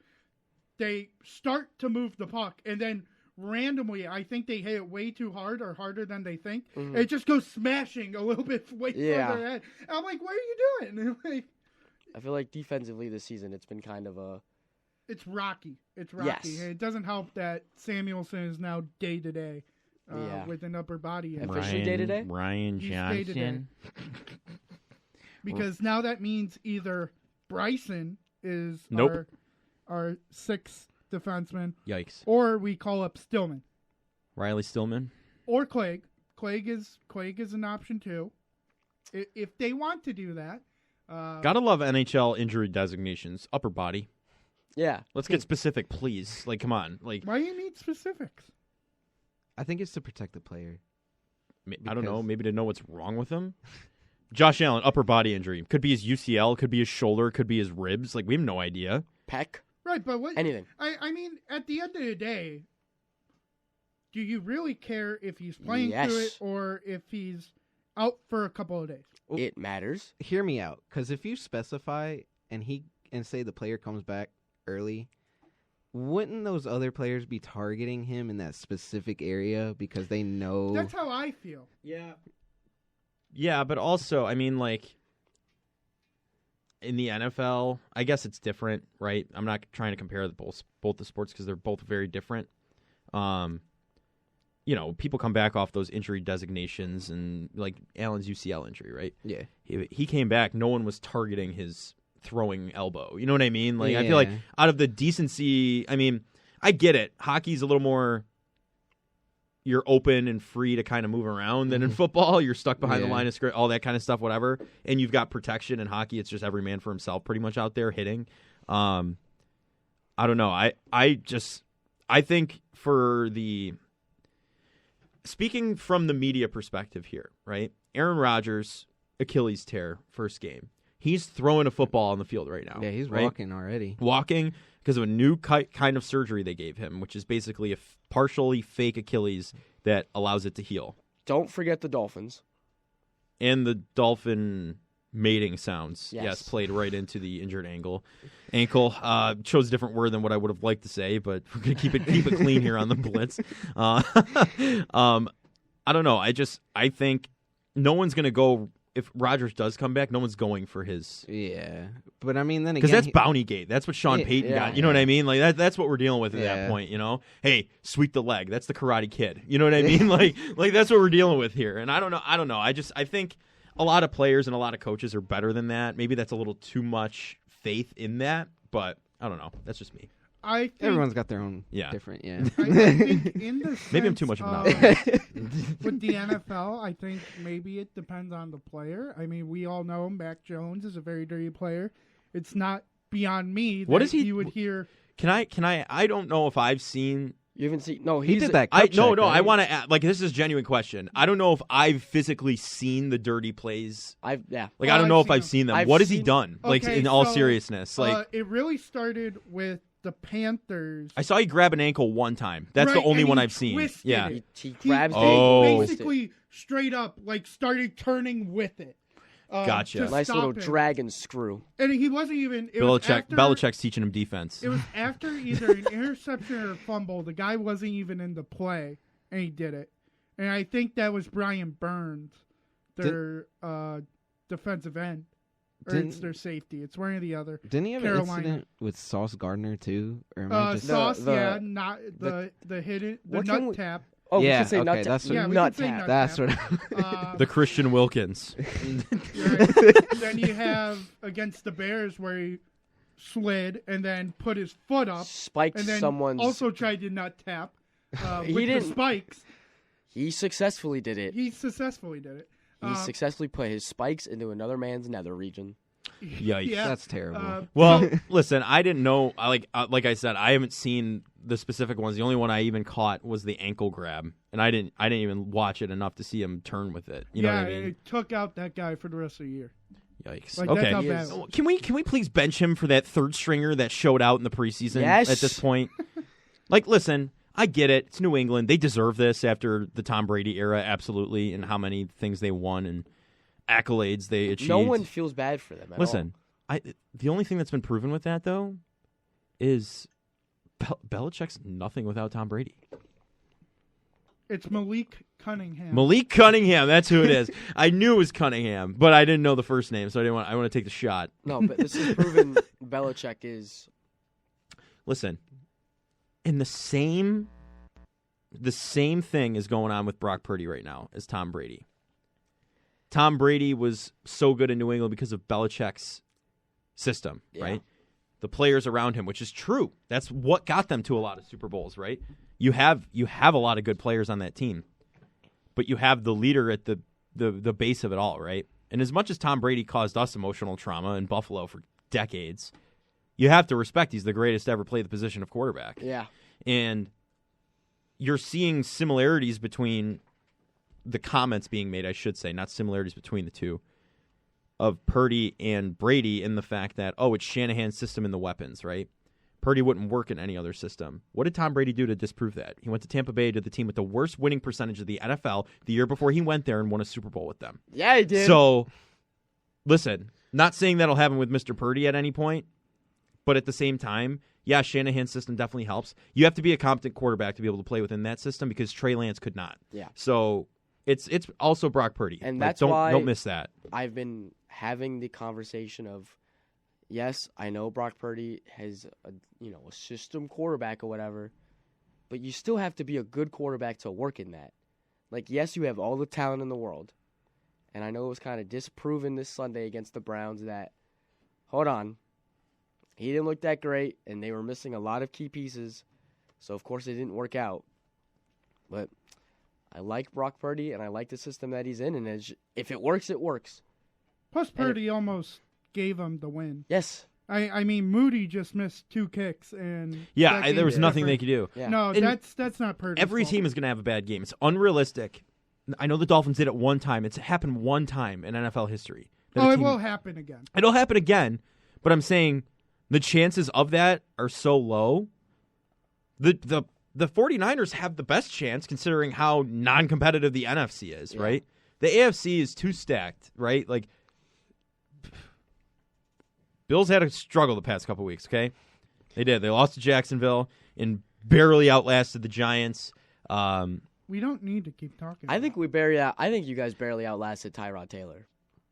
they start to move the puck and then randomly, I think they hit it way too hard or harder than they think. Mm-hmm. It just goes smashing a little bit way further ahead. And I'm like, what are you doing? Like, I feel like defensively this season, it's been kind of a... It's rocky. It's rocky. Yes. It doesn't help that Samuelson is now day-to-day with an upper body. Officially day-to-day? Ryan Johnson. Day-to-day. Because now that means either Bryson is our 6th defenseman. Yikes. Or we call up Stillman. Riley Stillman. Or Clegg. Clegg is an option too. If they want to do that. Gotta love NHL injury designations. Upper body. Yeah. Let's get specific, please. Like, come on. Like, why do you need specifics? I think it's to protect the player. I don't know. Maybe to know what's wrong with him. Josh Allen, upper body injury. Could be his UCL. Could be his shoulder. Could be his ribs. Like, we have no idea. Pec. Right, but what? Anything. I mean, at the end of the day, do you really care if he's playing through it or if he's out for a couple of days? It matters. Hear me out, because if you specify and say the player comes back early, wouldn't those other players be targeting him in that specific area because they know? That's how I feel. Yeah. Yeah, but also, I mean, like, in the NFL, I guess it's different, right? I'm not trying to compare both the sports because they're both very different. People come back off those injury designations and, like, Allen's UCL injury, right? Yeah. He came back. No one was targeting his throwing elbow. You know what I mean? Like, I feel like out of the decency, I mean, I get it. Hockey's a little more... You're open and free to kind of move around than in football. You're stuck behind the line of scrimmage, all that kind of stuff, whatever. And you've got protection. In hockey, it's just every man for himself pretty much out there hitting. I don't know. I think for the... Speaking from the media perspective here, right? Aaron Rodgers, Achilles tear, first game. He's throwing a football on the field right now. Yeah, he's right? walking already. Walking because of a new kind of surgery they gave him, which is basically a partially fake Achilles that allows it to heal. Don't forget the Dolphins. And the dolphin mating sounds, yes played right into the injured ankle. Chose a different word than what I would have liked to say, but we're going to keep it clean here on the Blitz. I don't know. I think no one's going to go. If Rodgers does come back, no one's going for his. Yeah, but I mean, then again, because that's Bountygate. That's what Sean Payton got. You know what I mean? Like that's what we're dealing with at that point. You know, hey, sweep the leg. That's the Karate Kid. You know what I mean? like that's what we're dealing with here. And I don't know. I think a lot of players and a lot of coaches are better than that. Maybe that's a little too much faith in that, but I don't know. That's just me. I think everyone's got their own different. Yeah, I think in the maybe I'm too much of an outlier. With the NFL, I think maybe it depends on the player. I mean, we all know Mac Jones is a very dirty player. It's not beyond me that what is he? You would hear. Can I? I don't know if I've seen. You haven't seen? No, he did that. No. Right? I want to like this is a genuine question. I don't know if I've physically seen the dirty plays. I don't know if I've seen them. What has he done? Like in all seriousness, like it really started with the Panthers. I saw you grab an ankle one time. That's the only one I've seen. Yeah, he grabs. Basically straight up like started turning with it. Gotcha. Nice little dragon screw. And he wasn't even. Belichick's teaching him defense. It was after either an interception or a fumble. The guy wasn't even in the play, and he did it. And I think that was Brian Burns, their defensive end. Or it's their safety. It's one or the other. Didn't he have an incident with Sauce Gardner too? Or Sauce, not the nut tap. Oh, Yeah, we should say okay, nut tap. that's what- Yeah, we nut can say tap. nut That's tap. what. The Christian Wilkins. Right. Then you have against the Bears where he slid and then put his foot up Spiked and then someone's. also tried to nut tap He with didn't. the spikes. He successfully did it. He successfully did it. He successfully put his spikes into another man's nether region. Yikes. Yeah. That's terrible. Well, listen, I didn't know. Like I said, I haven't seen the specific ones. The only one I even caught was the ankle grab, and I didn't even watch it enough to see him turn with it. You know what I mean? It took out that guy for the rest of the year. Yikes. Like, Okay. that's how He bad is- it was. Can we please bench him for that third stringer that showed out in the preseason Yes. at this point? Like, listen, I get it. It's New England. They deserve this after the Tom Brady era, absolutely, and how many things they won and accolades they achieved. No one feels bad for them at Listen, the only thing that's been proven with that, though, is Belichick's nothing without Tom Brady. It's Malik Cunningham. Malik Cunningham, that's who it is. I knew it was Cunningham, but I didn't know the first name, so I want to take the shot. all. No, but this is proven Belichick is. Listen, and the same thing is going on with Brock Purdy right now as Tom Brady. Tom Brady was so good in New England because of Belichick's system, Yeah. right? The players around him, which is true. That's what got them to a lot of Super Bowls, right? You have a lot of good players on that team, but you have the leader at the base of it all, right? And as much as Tom Brady caused us emotional trauma in Buffalo for decades, you have to respect he's the greatest to ever play the position of quarterback. Yeah. And you're seeing similarities between the comments being made, I should say, not similarities between the two, of Purdy and Brady in the fact that, it's Shanahan's system and the weapons, right? Purdy wouldn't work in any other system. What did Tom Brady do to disprove that? He went to Tampa Bay to the team with the worst winning percentage of the NFL the year before he went there and won a Super Bowl with them. Yeah, he did. So, listen, not saying that'll happen with Mr. Purdy at any point, but at the same time, yeah, Shanahan's system definitely helps. You have to be a competent quarterback to be able to play within that system because Trey Lance could not. Yeah. So it's also Brock Purdy. And Like, that's why don't miss that. I've been having the conversation of, yes, I know Brock Purdy has a system quarterback or whatever, but you still have to be a good quarterback to work in that. Like, yes, you have all the talent in the world, and I know it was kind of disproven this Sunday against the Browns that, hold on, he didn't look that great, and they were missing a lot of key pieces, so of course it didn't work out. But I like Brock Purdy, and I like the system that he's in, and if it works, it works. Plus, Purdy almost gave him the win. Yes. I mean, Moody just missed 2 kicks, and Yeah, that game there was nothing they different. could do. Yeah. No, And that's not Purdy. Every team is going to have a bad game. It's unrealistic. I know the Dolphins did it one time. It's happened one time in NFL history. that a Oh, it team- will happen again. It'll happen again, but I'm saying the chances of that are so low. The 49ers have the best chance considering how non-competitive the NFC is, Yeah. right? The AFC is too stacked, right? Like, Bills had a struggle the past couple weeks, okay? They did. They lost to Jacksonville and barely outlasted the Giants. We don't need to keep talking. I think I think you guys barely outlasted Tyrod Taylor.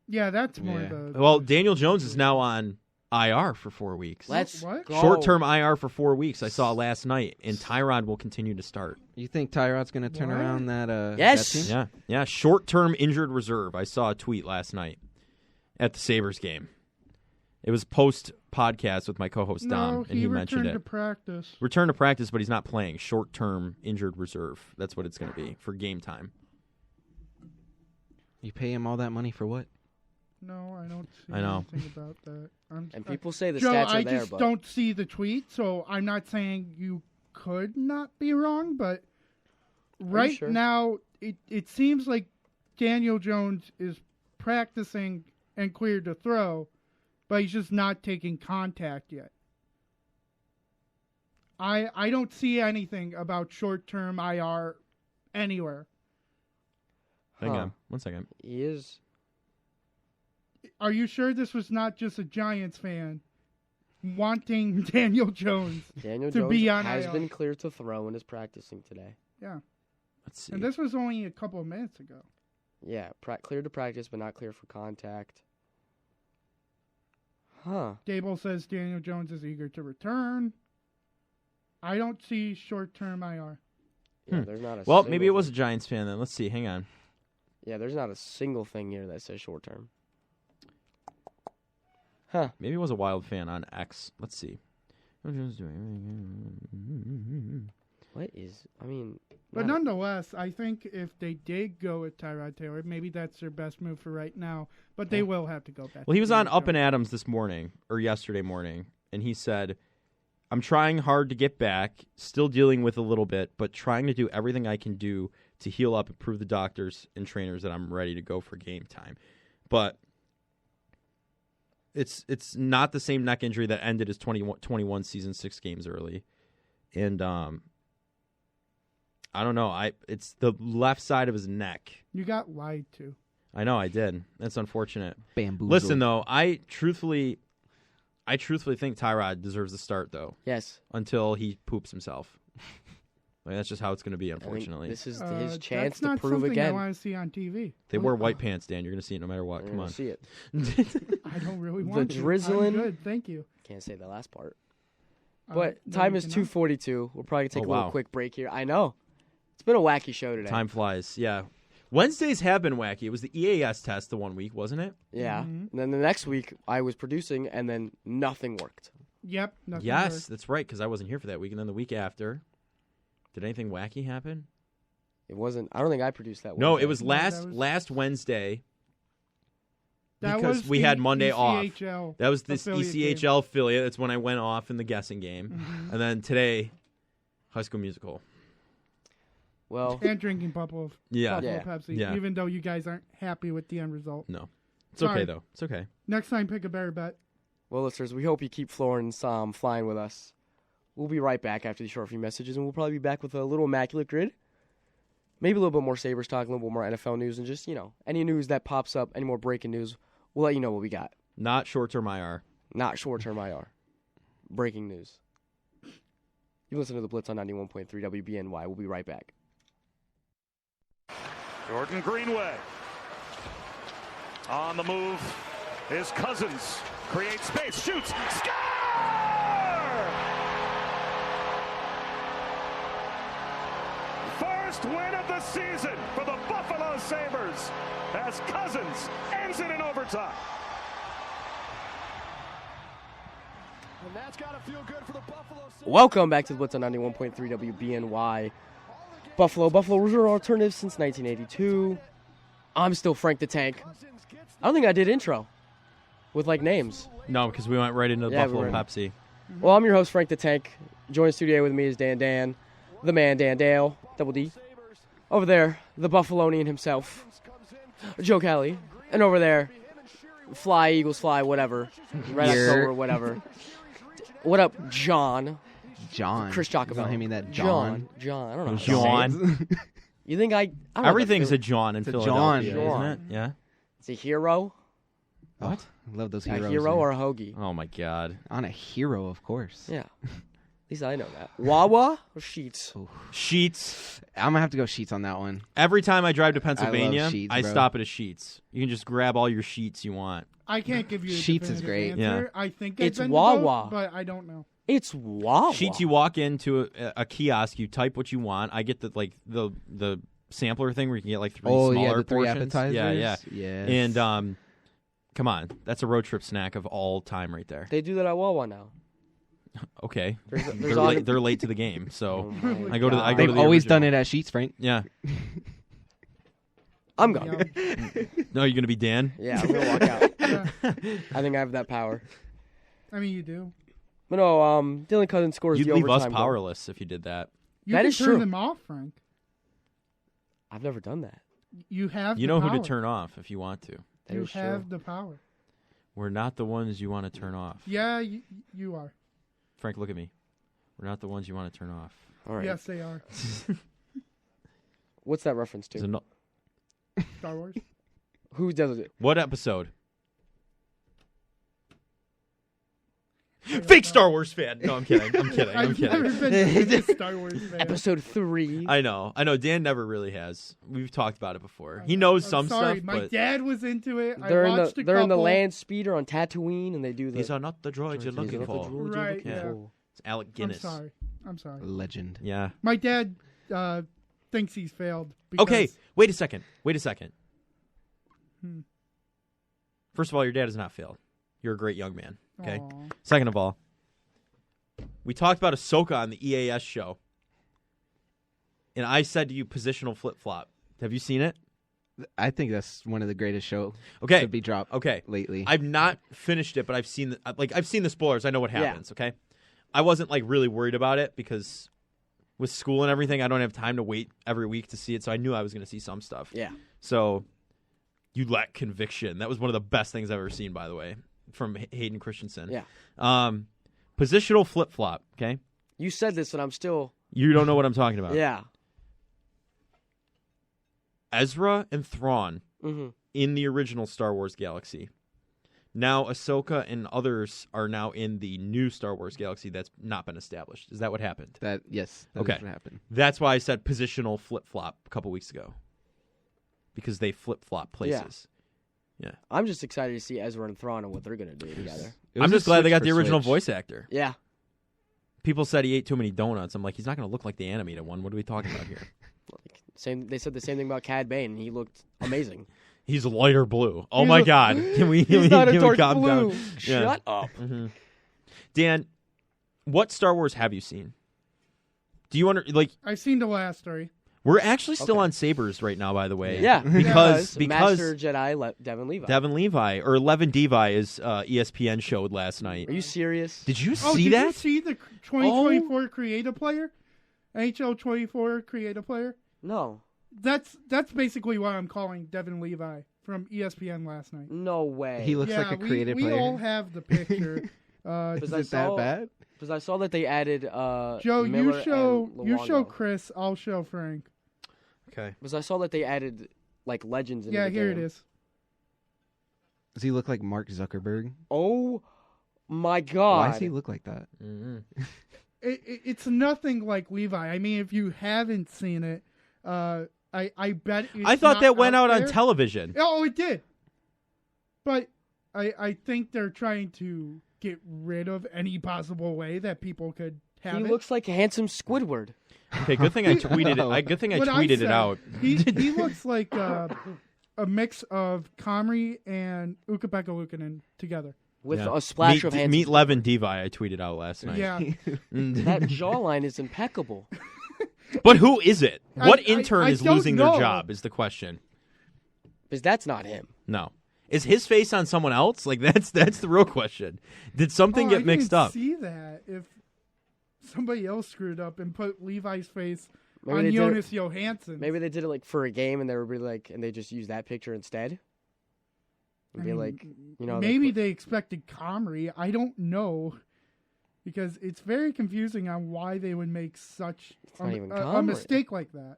Yeah, that's more Yeah. the. Well, Daniel Jones is now on IR for 4 weeks. Let's What? go. Short-term IR for 4 weeks. I saw last night, and Tyrod will continue to start. You think Tyrod's going to turn What? around that? Yes. That team? Yeah. Short-term injured reserve. I saw a tweet last night at the Sabres game. It was post-podcast with my co-host Dom, No, and he he mentioned returned to it. practice. Return to practice, but he's not playing. Short-term injured reserve. That's what it's going to be for game time. You pay him all that money for what? No, I don't see I know. anything about that. And people say the Joe, stats are I there, just but don't see the tweet, so I'm not saying you could not be wrong, but right sure? now it seems like Daniel Jones is practicing and cleared to throw, but he's just not taking contact yet. I don't see anything about short-term IR anywhere. Hang Huh. on. 1 second. he is. Are you sure this was not just a Giants fan wanting Daniel Jones Daniel to Jones be on has IR? been cleared to throw and is practicing today. Yeah, Let's see. and this was only a couple of minutes ago. Yeah, cleared to practice, but not clear for contact. Huh. Dable says Daniel Jones is eager to return. I don't see short-term IR. Yeah, there's not a Well, single maybe it was a thing. Giants fan then. Let's see. Hang on. Yeah, there's not a single thing here that says short term. Huh. Maybe it was a Wild fan on X. Let's see. What is? I mean, But not- nonetheless, I think if they did go with Tyrod Taylor, maybe that's their best move for right now. But they will have to go back. Well, he was to on Jerry Up and Jones. Adams this morning or yesterday morning, and he said, "I'm trying hard to get back, still dealing with a little bit, but trying to do everything I can do to heal up and prove the doctors and trainers that I'm ready to go for game time." But it's not the same neck injury that ended his 21 season 6 games early, and I don't know. It's the left side of his neck. You got lied to. I know I did. That's unfortunate. Bamboozled. Listen though, I truthfully think Tyrod deserves the start though yes. until he poops himself. Like, that's just how it's going to be, I think unfortunately. this is his chance that's to not prove something I again. want to see on TV. They wear white pants, Dan. You're going to see it no matter what. We're Come gonna on. see it. I don't really The want to. drizzling- I'm good, thank you. Can't say the last part. Uh, But no, time you is cannot. 2:42. We'll probably take Oh, a little wow. quick break here. I know. It's been a wacky show today. Time flies. Yeah. Wednesdays have been wacky. It was the EAS test the one week, wasn't it? Yeah. Mhm. And then the next week I was producing, and then nothing worked. Yep. Nothing Yes, worked. that's right, because I wasn't here for that week. And then the week after, did anything wacky happen? It wasn't. I don't think I produced that. No, Wednesday. it was No, last that was- last Wednesday. That because was we the had Monday off. ECHL That was this affiliate game. ECHL affiliate. That's when I went off in the guessing game. Mhm. And then today, High School Musical. Well, And drinking Buffalo Yeah. Yeah. Pepsi, Yeah. even though you guys aren't happy with the end result. No. It's Sorry. okay, though. It's okay. Next time, pick a better bet. well, listeners, we hope you keep Florence flying with us. We'll be right back after these short few messages, and we'll probably be back with a little immaculate grid. Maybe a little bit more Sabres talk, a little bit more NFL news, and just, any news that pops up, any more breaking news, we'll let you know what we got. Not short-term IR. Not short-term IR. Breaking news. You listen to the Blitz on 91.3 WBNY. We'll be right back. Jordan Greenway. On the move is Cousins. Creates space, shoots, score! First win of the season for the Buffalo Sabres as Cousins ends it in overtime. And that's got to feel good for the Buffalo Sabres. Welcome back to the Blitz on 91.3 WBNY. Buffalo was our alternative since 1982. I'm still Frank the Tank. I don't think I did intro with names. No, because we went right into the Yeah, we Buffalo were- Pepsi. Well, I'm your host, Frank the Tank. Joined in studio with me is Dan, the man Dan Dale, Double D. Over there, the Buffalonian himself, Joe Kelly. And over there, Fly, Eagles Fly, whatever. Red Here. October, whatever. What up, John? John. Chris Jacobello. Don't hand me that John. John. I don't know. how to John. say it. You think I don't know Everything's that a John in It's a Philadelphia, John. isn't it? Yeah. It's a hero? What? I love those A heroes. hero man. or a hoagie? Oh, my God. On a hero, of course. Yeah. At least I know that. Wawa or Sheets? Sheets. I'm gonna have to go Sheets on that one. Every time I drive to Pennsylvania, Sheets, I bro. stop at a Sheets. You can just grab all your sheets you want. I can't give you a Sheets is definitive great. answer. I think I've It's been to Wawa. both, but I don't know. It's Wawa. Sheets, you walk into a kiosk, you type what you want. I get the sampler thing where you can get three Oh, smaller yeah, the three portions. appetizers. Yeah. Yes. And come on, that's a road trip snack of all time right there. They do that at Wawa now. Okay, There's they're all- late. They're late to the game, so Oh my I go to the. I God. go They've to the always original. done it at Sheets, Frank. Yeah. I'm gone. No, you're gonna be Dan. Yeah, I'm gonna walk out. Yeah. I think I have that power. I mean, you do. But no, Dylan Cousins scores You'd the leave us overtime goal. powerless if you did that. You That can is turn true. them off, Frank. I've never done that. You have. You the know power. who to turn off if you want to. That You is true. have the power. We're not the ones you want to turn off. Yeah, you are. Frank, look at me. We're not the ones you want to turn off. All right. Yes, they are. What's that reference There's to? no- Star Wars. Who does it? What episode? I don't Fake know. Star Wars fan. No, I'm kidding. I'm kidding. I'm I've never kidding. been the biggest Star Wars fan. Episode 3. I know. Dan never really has. We've talked about it before. He knows I'm some sorry, stuff, my but dad was into it. They're I in watched the a they're in the couple. land speeder on Tatooine, and they do the. these are not the droids you're These looking are not the for. droids you're Right, looking yeah. for. It's Alec I'm Guinness. sorry. I'm sorry. Legend. Yeah. My dad thinks he's failed. Because, Okay, wait a second. Hmm. First of all, your dad has not failed. You're a great young man. Okay. Aw. Second of all, we talked about Ahsoka on the EAS show, and I said to you, positional flip flop. Have you seen it? I think that's one of the greatest shows Okay. to be dropped. Okay. Lately. I've not finished it, but I've seen the spoilers. I know what happens. Okay. I wasn't really worried about it because with school and everything, I don't have time to wait every week to see it. So I knew I was going to see some stuff. Yeah. So you lack conviction. That was one of the best things I've ever seen, by the way, from Hayden Christensen. Yeah. Positional flip flop. Okay. You said this, and I'm still. You don't know what I'm talking about. Yeah. Ezra and Thrawn Mm-hmm. in the original Star Wars galaxy. Now Ahsoka and others are now in the new Star Wars galaxy that's not been established. Is that what happened? Yes. That Okay. is what happened. That's why I said positional flip-flop a couple weeks ago. Because they flip-flop places. Yeah. I'm just excited to see Ezra and Thrawn and what they're going to do together. It was I'm a just glad they switch got the for original switch. voice actor. Yeah. People said he ate too many donuts. I'm like, he's not going to look like the animated one. What are we talking about here? They said the same thing about Cad Bane, and he looked amazing. He's lighter blue. Oh He's my a- God! Can we? He's not a can we dark calm blue. down? Shut up. Mm-hmm. Dan, what Star Wars have you seen? Do you I've seen the last three. We're actually still Okay. on Sabers right now, by the way. Yeah. because Master Jedi Devin Levi. Devin Levi or Levin Devi is ESPN showed last night. Are you serious? Did you Oh, see did that? you see the 2024 creative player? NHL 24 creative player? No. That's basically what I'm calling Devin Levi from ESPN last night. No way. He looks yeah, like a creative we player. all have the picture. Because Is it that bad? Because I saw that they added Joe, Miller you show and Chris, I'll show Frank. Okay. Because I saw that they added legends in Yeah, the here game. it is. Does he look like Mark Zuckerberg? Oh my God. Why does he look like that? Mm-hmm. It's nothing like Levi. I mean, if you haven't seen it, I bet it's I thought not that went out on there. television. Oh, it did. But I think they're trying to get rid of any possible way that people could have He it. looks like a handsome Squidward. Okay, good thing I tweeted it. Good thing I What tweeted it said, out. He looks like a mix of Comrie and Ukapeka Lukanen together. With Yeah. a splash of handsome. Meet Levin Devi. I tweeted out last night. Yeah. That jawline is impeccable. But who is it? What I intern is don't losing know. their job? Is the question. Because that's not him. No. Is his face on someone else? That's the real question. Did something Oh, get I mixed didn't up? See that if somebody else screwed up and put Levi's face Maybe on they did Jonas Johansson. Maybe they did it for a game, and they were really and they just used that picture instead. And be maybe they expected Comrie. I don't know, because it's very confusing on why they would make such not even a Comrie. mistake like that.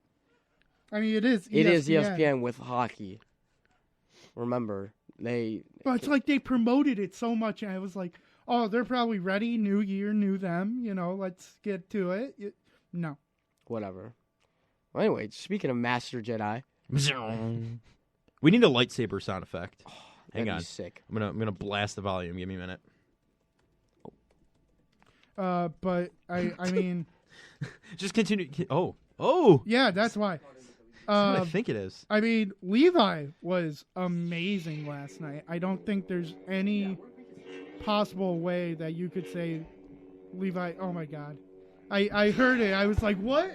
I mean, it is. It is E ESPN. ESPN with hockey. Remember, But it's like they promoted it so much, and I was like, "Oh, they're probably ready. New year, new them. Let's get to it." No. Whatever. Well, anyway, speaking of Master Jedi, We need a lightsaber sound effect. Hang that'd on. be sick. I'm gonna blast the volume. Give me a minute. But I mean, Just continue. Oh. yeah, that's why. That's what I think it is. I mean, Levi was amazing last night. I don't think there's any possible way that you could say Levi. Oh my God, I heard it. I was like, what?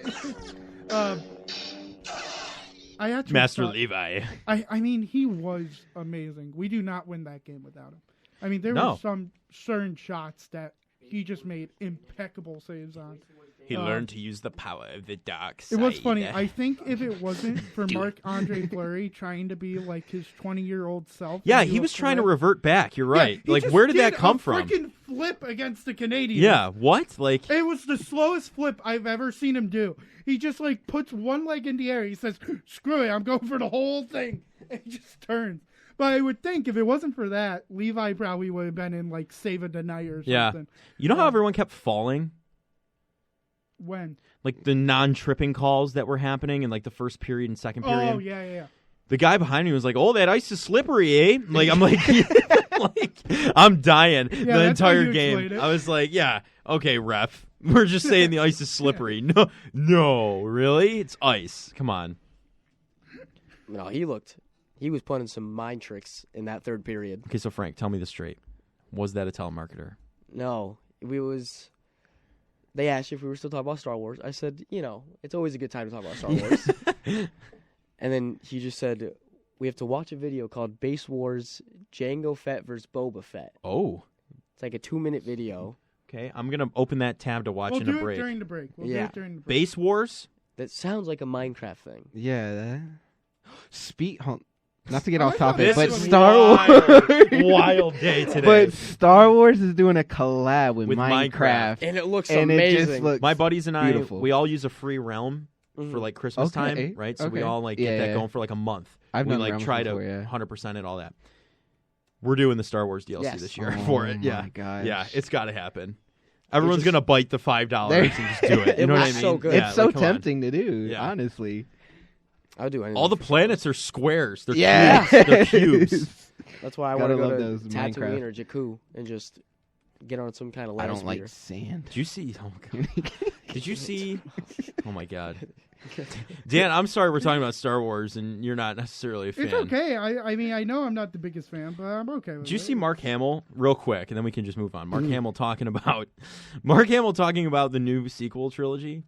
I actually Master thought- Levi. I mean, he was amazing. We do not win that game without him. I mean, there No. were some certain shots that he just made impeccable saves on. He learned to use the power of the dark It side. was funny. I think if it wasn't for Marc-Andre Fleury trying to be like his 20-year-old self. Yeah, and do he a was trying to flip- revert back. You're Yeah, right. he Like, just where did that a come from? Freaking flip against the Canadians. Yeah, what? Like, It was the slowest flip I've ever seen him do. He just like puts one leg in the air. He says, "Screw it, I'm going for the whole thing," and he just turns. But I would think if it wasn't for that, Levi probably would have been in like Save a Night or yeah. something. You know how everyone kept falling? When? Like the non-tripping calls that were happening in like the first period and second period. Oh yeah. The guy behind me was like, "Oh, that ice is slippery, eh?" Like I'm like, Like, I'm dying the that's how entire you game. explain it. I was like, yeah, okay, ref. We're just saying the ice is slippery. No, really? It's ice. Come on. No, he was putting some mind tricks in that third period. Okay, so Frank, tell me this straight. Was that a telemarketer? No, they asked if we were still talking about Star Wars. I said, it's always a good time to talk about Star Wars. And then he just said, we have to watch a video called Base Wars Jango Fett versus Boba Fett. Oh. It's like a 2-minute video. Okay, I'm going to open that tab to watch We'll in do a break. it during the break. We'll do Yeah. it during the break. Base Wars? That sounds like a Minecraft thing. Yeah. Not to get I off like topic, how but this is Star wild, Wars. wild day today. But Star Wars is doing a collab with Minecraft. Minecraft. And it looks and amazing. it just looks My buddies and I, beautiful. we all use a free realm Mhm. for like Christmas Okay, time, right? So we okay. all like Yeah, get that yeah. going for like a month. I've we done like realms try before, to yeah. 100% it, all that. We're doing the Star Wars DLC Yes. this year Oh for it. my Yeah, gosh. yeah, it's got to happen. Everyone's just- gonna bite the $5 and just do it. You It know what I looks mean? so good. Yeah, It's so like, come on. tempting to do, Yeah. honestly. I'll do anything. All the for Star planets are squares. They're Yeah. cubes. They're cubes. Wars. That's why I want Gotta to go love to those Tatooine Minecraft. or Jakku and just get on some kind of I land don't speeder. like sand. Did you see? Oh my god! Did you see? Oh my god! Dan, I'm sorry we're talking about Star Wars and you're not necessarily a fan. It's okay. I mean, I know I'm not the biggest fan, but I'm okay with it. Did you see Mark Hamill real quick, and then we can just move on? Mark Hamill talking about the new sequel trilogy.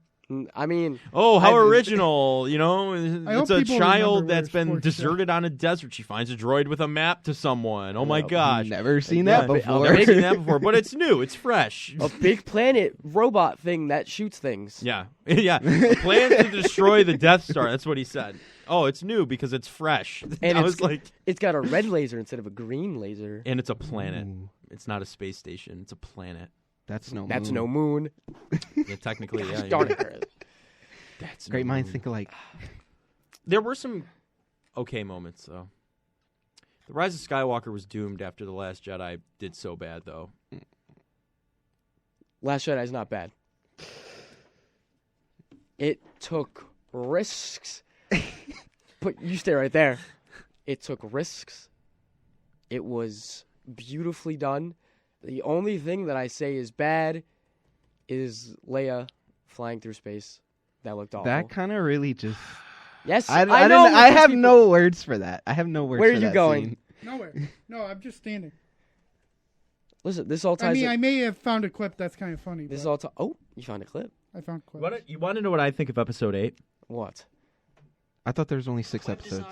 I mean, Oh, how I've- original! You know, hope it's a people child remember that's where been sports deserted on a desert. She finds a droid with a map to someone. Oh my gosh! Never seen Yeah, that before. I've never seen that before, but it's new. It's fresh. a big planet robot thing that shoots things. Yeah, yeah. Plans to destroy the Death Star. That's what he said. Oh, it's new because it's fresh. And I it's- was like, It's got a red laser instead of a green laser. and it's a planet. Ooh. It's not a space station. It's a planet. That's no That's moon. no moon. Yeah, technically, yeah. Darn yeah. it. That's Great no minds moon. think alike. There were some okay moments though. The Rise of Skywalker was doomed after The Last Jedi did so bad though. Last Jedi's not bad. It took risks. But you stay right there. It took risks. It was beautifully done. The only thing that I say is bad is Leia flying through space. That looked awful. That kind of really just. Yes, I know. didn't- I because have people- no words for that. I have no words Where for are you that going? scene. Nowhere. No, I'm just standing. Listen, this all ties. I mean, in- I may have found a clip that's kind of funny. this but all. Oh, you found a clip. I found clips. You want to know what I think of Episode 8? What? I thought there was only 6 episodes.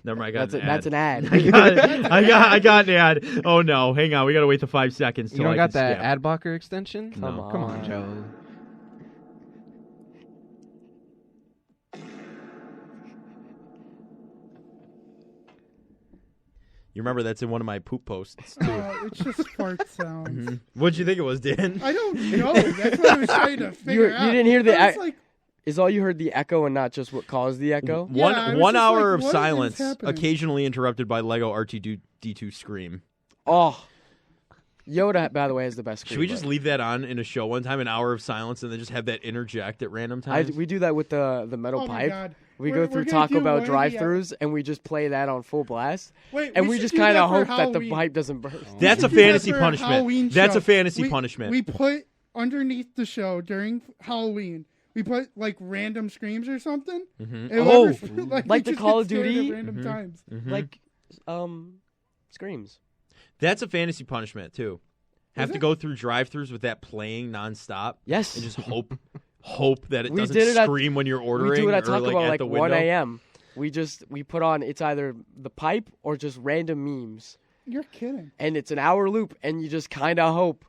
Never mind, I got That's an an ad. ad. I got it. I got an ad. Oh no, hang on. We got to wait the 5 seconds. You till don't I got can that skip. ad blocker extension? Come No. Come on. on, Joe. You remember that's in one of my poop posts too. It's just fart sounds. What'd you think it was, Dan? I don't know. That's what I was trying to figure out. you didn't hear the I was ac- like, Is all you heard the echo and not just what caused the echo? Yeah, I was One just hour like, of what is silence, happening? occasionally interrupted by Lego R2D2 scream. Oh, Yoda, by the way, is the best. Should we just leave that on in a show one time, an hour of silence, and then just have that interject at random times? We do that with the metal oh my pipe. god. We We're- go through we're gonna Taco do Bell one of the drive-throughs and we just play that on full blast. Wait, and we should just do kind that of for hope that the Halloween. pipe doesn't burst. That's We a should do that fantasy for a punishment. Halloween That's show. a fantasy punishment. We put underneath the show during Halloween. We put like random screams or something. Mhm. And Oh, whoever- like we the just Call get of scared at Duty? random times. Like, screams. That's a fantasy punishment too. Have Is to it? go through drive-throughs with that playing nonstop. Yes. And just hope that it We doesn't did it at- scream when you're ordering. We do it at or Taco like Bell at like the 1 window. a.m. We put on, it's either the pipe or just random memes. You're kidding. And it's an hour loop and you just kind of hope.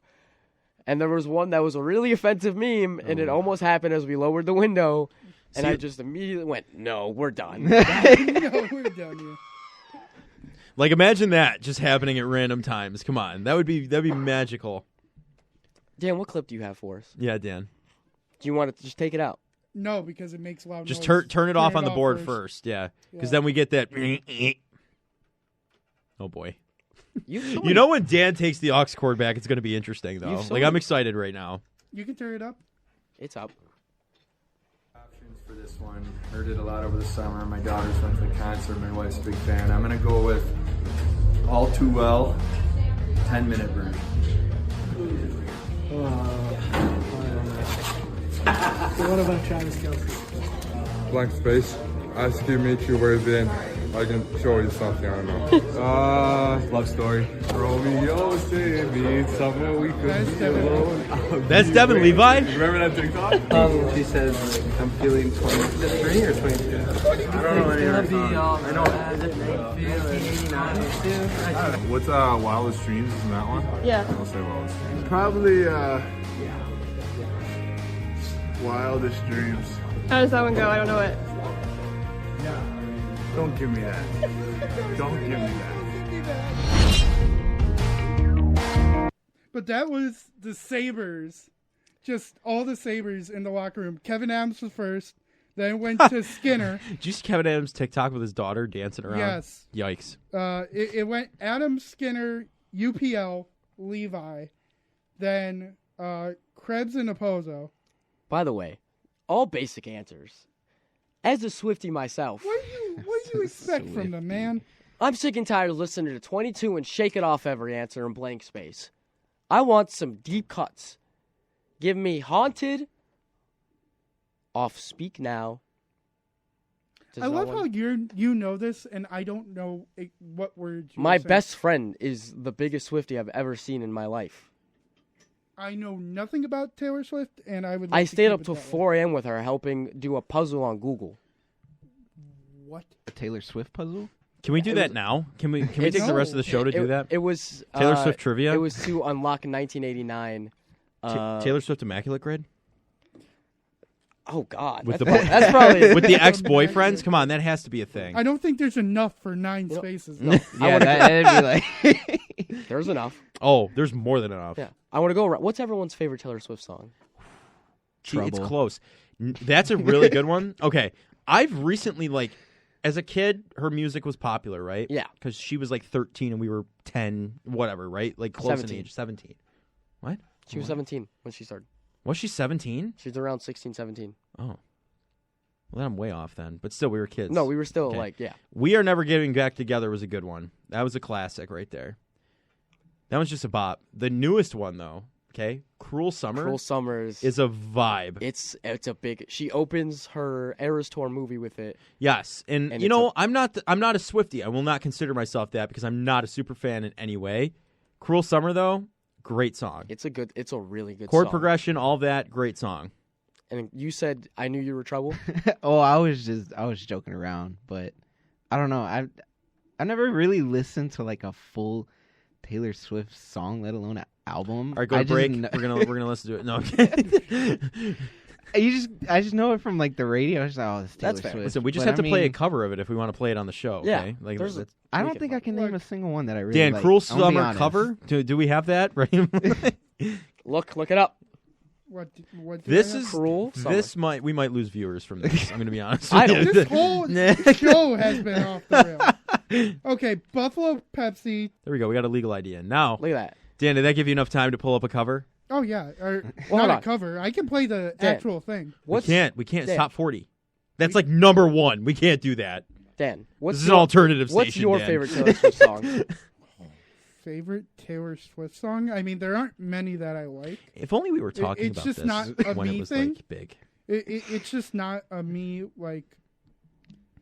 And there was one that was a really offensive meme and it almost happened as we lowered the window. And See- I just immediately went, no, we're done. No, we're done here. Like imagine that just happening at random times. Come on, that'd be magical. Dan, what clip do you have for us? Yeah, Dan. Do you want to just take it out? No, because it makes loud Just noise. turn it off on the board first. Yeah, because Yeah. then we get that. Oh boy. You know when Dan takes the aux cord back, it's going to be interesting though. You've Like sold I'm it. excited right now. You can turn it up. It's up. Options for this one. Heard it a lot over the summer. My daughters went to the concert. My wife's a big fan. I'm gonna go with All Too Well, 10-minute version. What about Travis Kelce? Blank space. Ask you, meet you, where you been. I can show you something, I don't know. Love Story. Romeo, say me, somewhere we could be alone. That's Devin Levi? Remember that TikTok? She says, I'm feeling 23 or 22. I don't know any of her songs. I know. What's Wildest Dreams? Isn't that one? Yeah. I'll say Wildest Dreams. Probably Wildest Dreams. How does that one go? I don't know it. Don't give me that. Don't give me that. But that was the Sabres. Just all the Sabres in the locker room. Kevin Adams was first. Then went to Skinner. Did you see Kevin Adams' TikTok with his daughter dancing around? Yes. Yikes. It went Adams, Skinner, UPL, Levi. Then Krebs and Opozo. By the way, all basic answers. As a Swiftie myself, What do you expect from them, man? I'm sick and tired of listening to 22 and shake it off every answer in blank space. I want some deep cuts. Give me Haunted off Speak Now. I love how you know this, and I don't know what words you're My saying. best friend is the biggest Swiftie I've ever seen in my life. I know nothing about Taylor Swift, and I would. I like to stayed keep up it till that way. 4 a.m. with her helping do a puzzle on Google. What? A Taylor Swift puzzle? Can we do that now? Can we take the rest of the show to do that? It was Taylor Swift trivia? It was to unlock 1989. Taylor Swift Immaculate Grid? Oh God, With that's probably with the ex-boyfriends? Come on, that has to be a thing. I don't think there's enough for 9 spaces. No, Yeah, that'd be like... There's enough. Oh, there's more than enough. Yeah, I want to go around. What's everyone's favorite Taylor Swift song? Gee, it's Trouble. close. That's a really good one. Okay, I've recently, like, as a kid, her music was popular, right? Yeah. Because she was like 13 and we were 10, whatever, right? Like close 17. in age. 17. What? She was 17 when she started. Was she 17? She's around 16, 17. Oh. Well, then I'm way off then. But still, we were kids. No, we were still Okay. like, yeah. We Are Never Getting Back Together was a good one. That was a classic right there. That was just a bop. The newest one, though, okay, Cruel Summer. Cruel Summers is a vibe. It's a big. She opens her Eras Tour movie with it. Yes, and you it's know, I'm not a Swiftie. I will not consider myself that because I'm not a super fan in any way. Cruel Summer, though, great song. It's a really good chord song. progression, all that, great song. And you said I Knew You Were Trouble. Oh, I was joking around, but I don't know. I never really listened to like a full Taylor Swift song, let alone an album. All right, go to break. We're gonna listen to it. No, okay. I just know it from like the radio. I was like, oh, it's Taylor That's fair. Swift. Listen, we just But have to I play a mean, cover of it if we want to play it on the show. Yeah, Okay? Like, there's that's- I we don't can think I can name a single one that I really Dan, like. Cruel I'm gonna be Summer honest. cover. Do we have that? Right. Look it up. What This do I is have? Cruel Summer. we might lose viewers from this. I'm going to be honest. I with don't- you. This whole show has been off the rails. Okay, Buffalo Pepsi. There we go. We got a legal idea now. Look at that. Dan, did that give you enough time to pull up a cover? Oh yeah, or Well, hold not a on. cover. I can play the Dan. actual thing. What's We can't. It's Dan, top 40. That's like number one. We can't do that. Dan, what's This is an alternative What's station, your Dan. favorite Taylor Swift song? Favorite Taylor Swift song? I mean, there aren't many that I like. If only we were talking it's about just this not a when me it was thing. like big. It's just not a me like.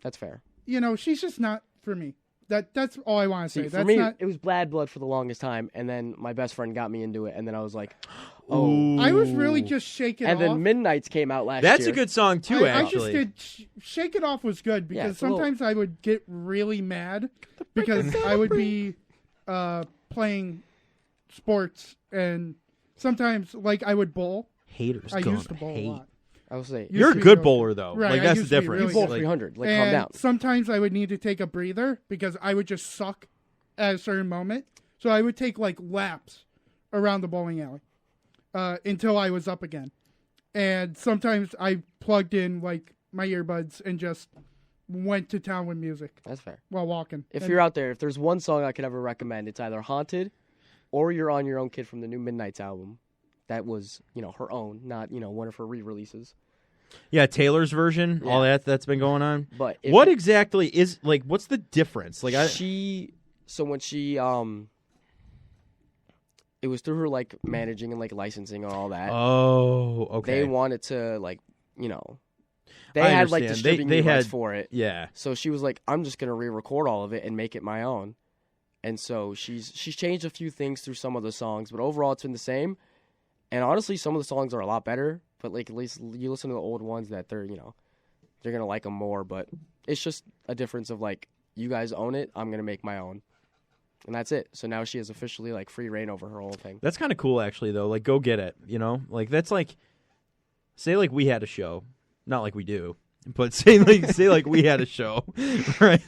That's fair. You know, she's just not for me. That's all I want to See, say. for That's me, not. it was Bad Blood for the longest time, and then my best friend got me into it, and then I was like, oh. I was really just Shake It And Off. then Midnight's came out last year. That's a good song too. I just Actually, did Shake It Off was good because it's a little- sometimes I would get really mad because I would be playing sports and sometimes like I would bowl. haters I gonna used to bowl hate. a lot. I would say. Used You're a to be good really bowler though. Right, Like I that's the used to be difference. You really bowl good. 300. Like, and calm down. sometimes I would need to take a breather because I would just suck at a certain moment. So I would take like laps around the bowling alley until I was up again. And sometimes I plugged in like my earbuds and just went to town with music That's fair. while walking. If And you're out there, if there's one song I could ever recommend, it's either Haunted or You're On Your Own Kid from the new Midnight's album. That was, her own, not, one of her re-releases. Yeah, Taylor's version, all that's been going on. But if what exactly is like? What's the difference? Like, she So when she it was through her like managing and like licensing and all that. Oh, okay. They wanted to like, you know, they I had like understand. distributing They rights had- for it. Yeah. So she was like, I'm just gonna re-record all of it and make it my own. And so she's changed a few things through some of the songs, but overall it's been the same. And honestly, some of the songs are a lot better. But like at least you listen to the old ones that they're gonna like them more. But it's just a difference of like, you guys own it, I'm gonna make my own. And that's it. So now she has officially like free reign over her whole thing. That's kind of cool, actually, though. Like, go get it. You know, like that's like, say like we had a show, not like we do, but say like we had a show, right?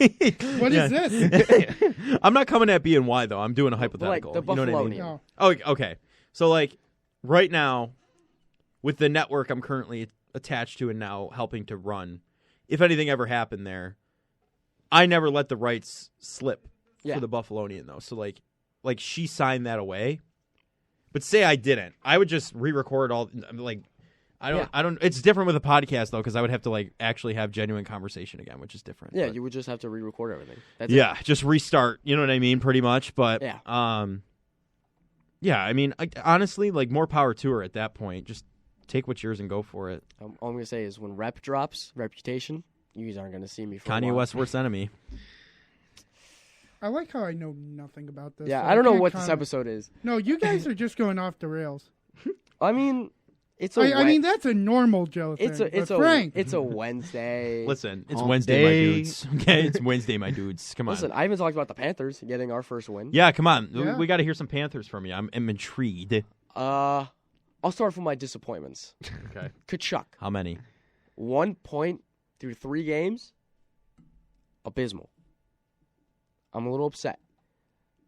What is this? I'm not coming at B&Y though. I'm doing a hypothetical. Like the you know what I mean? Buffalonian. Oh, okay. So like, right now, with the network I'm currently attached to and now helping to run, if anything ever happened there, I never let the rights slip. Yeah. For the Buffalonian, though. So, like she signed that away. But say I didn't. I would just re-record all, like, I don't, it's different with a podcast, though, because I would have to, like, actually have genuine conversation again, which is different. Yeah, but, you would just have to re-record everything. That's yeah, it. just restart, you know what I mean, pretty much. But, Yeah. Yeah, I mean, honestly, like, more power to her at that point. Just take what's yours and go for it. All I'm going to say is when Rep drops, Reputation, you guys aren't going to see me for a Kanye while. West's worst enemy. I like how I know nothing about this. Yeah, so I don't know can't what this comment. episode is. No, you guys are just going off the rails. I mean, it's a I mean, that's a normal Joe thing. it's but Frank. it's a Wednesday. Listen, it's Hump Wednesday, day. my dudes. Okay, it's Wednesday, my dudes. Come on. Listen, I even talked about the Panthers getting our first win. Yeah, come on. Yeah. We got to hear some Panthers from you. I'm intrigued. I'll start with my disappointments. Okay. Kachuk, How many? 1 point through 3 games. Abysmal. I'm a little upset.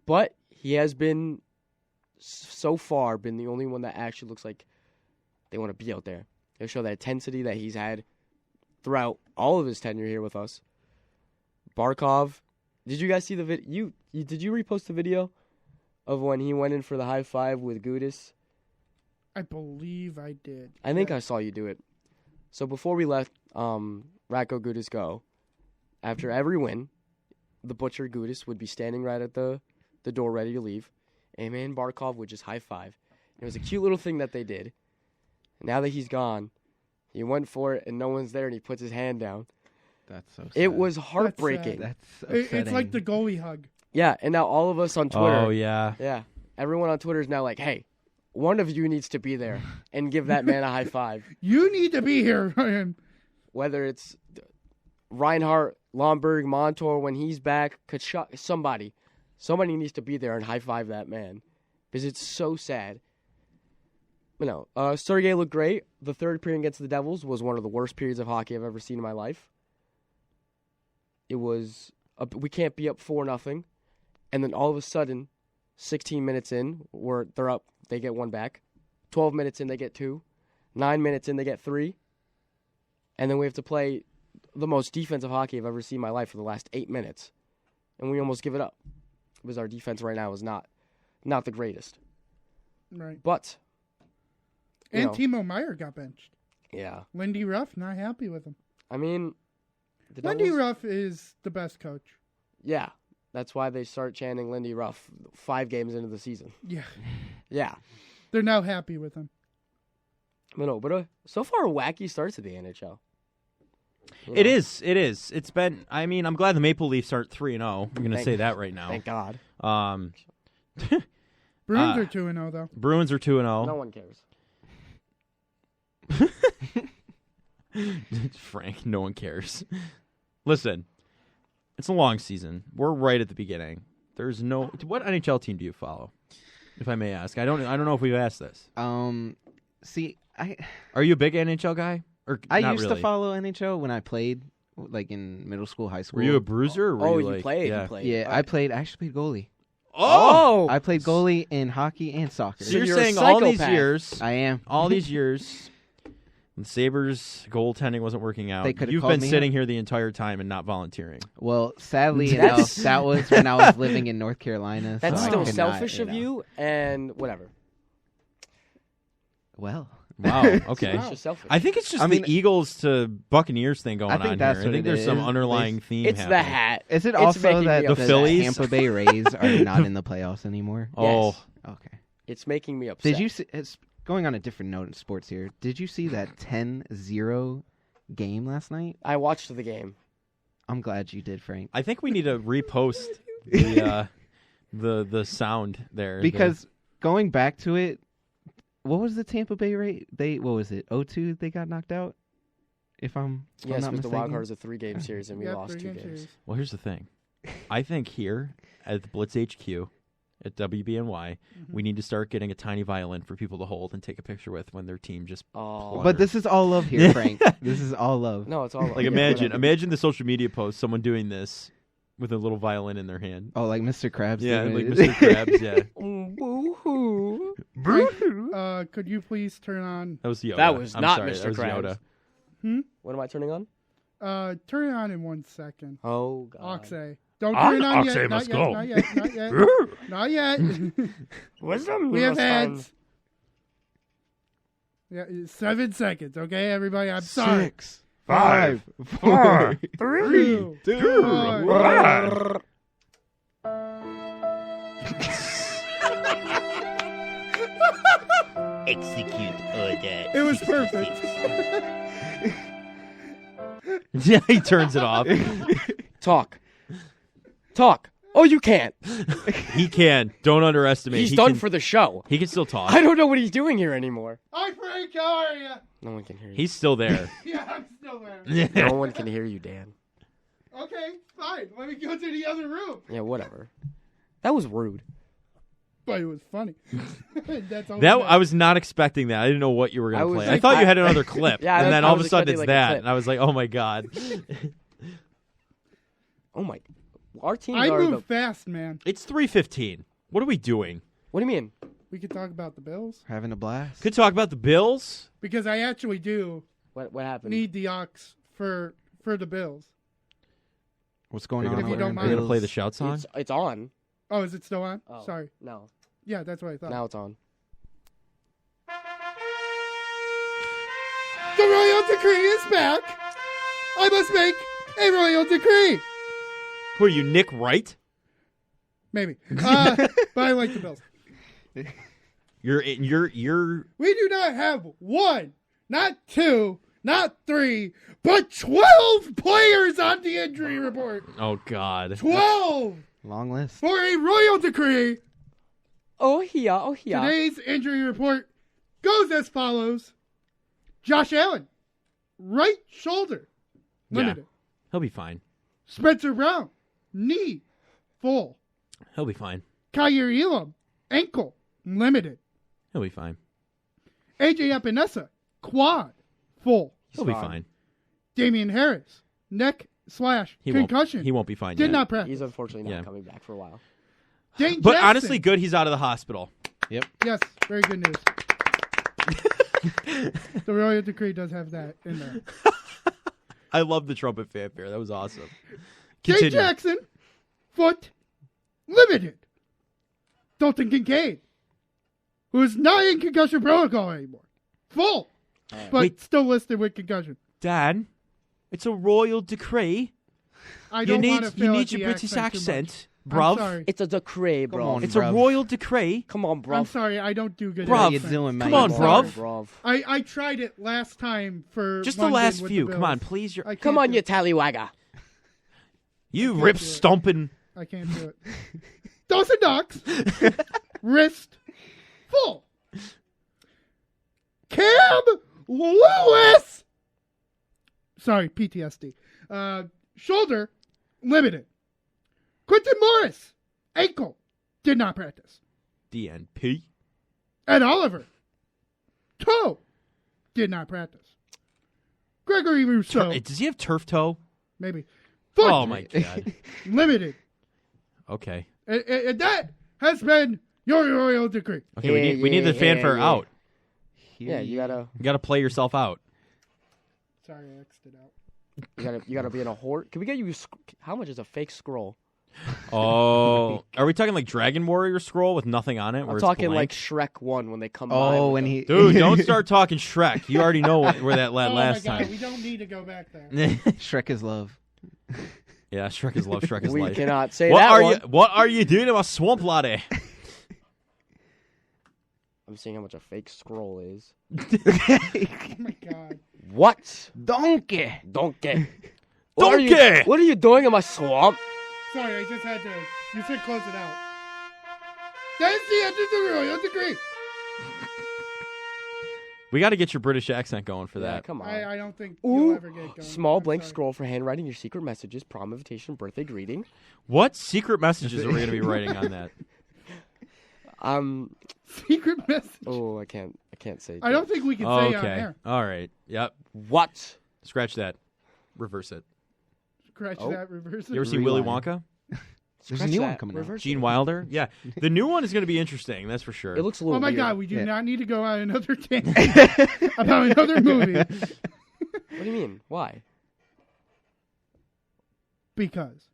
But he has been, so far, been the only one that actually looks like they want to be out there. They show that intensity that he's had throughout all of his tenure here with us. Barkov, did you guys see the video? Did you repost the video of when he went in for the high five with Gudis? I believe I did. I think I saw you do it. So before we let Ratko Gudis go, after every win, the Butcher Gudis would be standing right at the door ready to leave, and man Barkov would just high five. It was a cute little thing that they did. Now that he's gone, he went for it and no one's there and he puts his hand down. That's so sad. It was heartbreaking. That's It's like the goalie hug. Yeah, and now all of us on Twitter. Oh, yeah. Yeah. Everyone on Twitter is now like, hey, one of you needs to be there and give that man a high five. You need to be here, Ryan. Whether it's Reinhardt, Lomberg, Montour, when he's back, Kachuk, somebody needs to be there and high five that man because it's so sad. You know, Sergei looked great. The third period against the Devils was one of the worst periods of hockey I've ever seen in my life. It was we can't be up 4-0, and then all of a sudden, 16 minutes in, they're up, they get one back. 12 minutes in, they get 2. 9 minutes in, they get 3. And then we have to play the most defensive hockey I've ever seen in my life for the last 8 minutes. And we almost give it up. Because our defense right now is not the greatest. Right. But, And know, Timo Meyer got benched. Yeah. Lindy Ruff, not happy with him. I mean, Lindy Ruff is the best coach. Yeah. That's why they start chanting Lindy Ruff 5 games into the season. Yeah. Yeah. They're now happy with him. But so far, wacky starts at the NHL. It is. It's been. I mean, I'm glad the Maple Leafs aren't 3-0. I'm going to say that right now. Thank God. Bruins are 2-0 though. Bruins are 2-0. No one cares. Frank, no one cares. Listen, it's a long season. We're right at the beginning. There's no. What NHL team do you follow, if I may ask? I don't know if we've asked this. See, Are you a big NHL guy? Or I not used really? to follow NHL when I played, like in middle school, high school. Were you a bruiser? Or were you played. Yeah. You played. Yeah, All right. I actually played goalie. Oh! I played goalie in hockey and soccer. So you're you're a saying all these psychopath. years, I am. all these years, the Sabres goaltending wasn't working out. They could've You've called been me sitting up. here the entire time and not volunteering. Well, sadly enough, that was when I was living in North Carolina. That's so I still could selfish not, of you, and whatever. Well. Wow. Okay. It's just selfish. I think it's just I mean, the Eagles to Buccaneers thing going I think on that's here. I what think it there's some is. underlying theme It's happening. the hat. Is it It's also making that me The upset. Phillies? Tampa Bay Rays are not in the playoffs anymore? Oh. Okay. It's making me upset. Did you see? It's going on a different note in sports here. Did you see that 10-0 game last night? I watched the game. I'm glad you did, Frank. I think we need to repost the sound there. Because going back to it, what was the Tampa Bay rate? What was it? 0-2 they got knocked out? If I'm Yes, not because the Wild mistaken? Card is a 3-game series and we Yep, lost 2 3-game games. series. Well, here's the thing. I think here at the Blitz HQ at WBNY, we need to start getting a tiny violin for people to hold and take a picture with when their team just. Oh. But this is all love here, Frank. This is all love. No, it's all Like imagine the social media post, someone doing this with a little violin in their hand. Oh, like Mr. Krabs. Yeah, did like it. Mr. Krabs. Yeah, Frank, could you please turn on? that was Yoda. That was I'm not sorry, Mr. That was Krabs. Yoda. What am I turning on? Turn it on in 1 second. Oh, God. Oxay. Don't turn it on yet. Not yet. Not yet. Not yet. Not yet. Wisdom. We have ads. Yeah, 7 seconds. Okay, everybody. I'm sorry. 6, 5, 4, 3, 2, 1. Execute order. It was perfect. Yeah, he turns it off. Talk. Oh, you can't. He can. Don't underestimate. He's He done can- for the show. He can still talk. I don't know what he's doing here anymore. Hi, Frank. How are you? No one can hear you. He's still there. Yeah, I'm still there. No one can hear you, Dan. Okay, fine. Let me go to the other room. Yeah, whatever. That was rude. But it was funny. That's all. That I was not expecting that. I didn't know what you were going to play. I thought you had another clip, Yeah, and then I all of was a sudden expecting, it's like, a that, clip. and I was like, "Oh my god!" Oh my. Our teams I are move fast, man. It's 3:15. What are we doing? What do you mean? We could talk about the Bills Having a blast. Could talk about the Bills. because I actually do What happened? need the ox for the Bills. What's going Are on? you If you over don't in mind. We're gonna play the Bills? shout song. It's on. Oh, is it still on? Oh, Sorry. No. Yeah, that's what I thought. Now it's on. The royal decree is back. I must make a royal decree. Who are you, Nick Wright? Maybe. But I like the Bills. You're. We do not have 1, not 2, not 3, but 12 players on the injury report. Oh God. 12 Long list. for a royal decree. Oh yeah. Today's injury report goes as follows. Josh Allen, right shoulder, limited. He'll be fine. Spencer Brown, knee, full. He'll be fine. Kyer Elam, ankle, limited. He'll be fine. AJ Epinesa, quad, full. He'll be fine. Damian Harris, neck / He concussion. He won't be fine. Did yet. not practice. He's unfortunately not Yeah. coming back for a while. Dane But Jackson. honestly, good. He's out of the hospital. Yep. Yes, very good news. The royal decree does have that in there. I love the trumpet fanfare. That was awesome. Dane Continue. Jackson, foot, limited. Dalton Kincaid, who is not in concussion protocol anymore, full, but Wait. still listed with concussion. Dan, it's a royal decree. I You don't need want to you fail need at your the British too much. accent, I'm bruv. sorry. It's a decree, bro. on, It's bruv. a royal decree. Come on, bro. I'm sorry, I don't do good. Bruv. How at you accents. doing, man? Come on, bruv. Bruv. I tried it last time for Just London the last with few. the Come on, Bills. please. I can't Come on, do you it. tallywagger. You can't rip do it. stomping. I can't do it. Dawson Knox, wrist, full. Cam Lewis. Sorry, PTSD. Shoulder, limited. Quentin Morris, ankle, did not practice. DNP. Ed Oliver, toe, did not practice. Gregory Rousseau, Does he have turf toe? maybe. Foot, Oh my god. limited. Okay. And that has been your royal decree. Okay. We need the fanfare out. Yeah, you gotta You got to play yourself out. Sorry, I X'd it out. you gotta be in a horde. Can we get you? How much is a fake scroll? Oh, are we talking like Dragon Warrior scroll with nothing on it? Where I'm it's talking blank? like Shrek 1 when they come by. Oh, with when the- he Dude, don't start talking Shrek. You already know where that led Oh last my God, time. we don't need to go back there. Shrek is love. Yeah, Shrek is love. Shrek is We life. cannot say what that are one. you? What are you doing to my swamp laddie? I'm seeing how much a fake scroll is. Oh my God. What? Donkey. Donkey. Donkey! What are you doing in my swamp? Sorry, I just had to. You said close it out. That's the end of the royal decree. We got to get your British accent going for Yeah, that. come on. I don't think Ooh, you'll ever get going. small I'm blank sorry. scroll for handwriting your secret messages, prom invitation, birthday greeting. What secret messages are we going to be writing on that? Secret message. Oh, I can't say. I don't think we can say on Okay. air. All right. Yep. What? Scratch that. Reverse it. Scratch Oh. that, reverse it. You ever seen Willy Rewind. Wonka? There's Scratch a new that, one coming out. reverse Gene it. Wilder? Yeah. The new one is going to be interesting, that's for sure. It looks a little Oh my weird. God, we do Yeah. not need to go on another tangent about another movie What do you mean? Why? because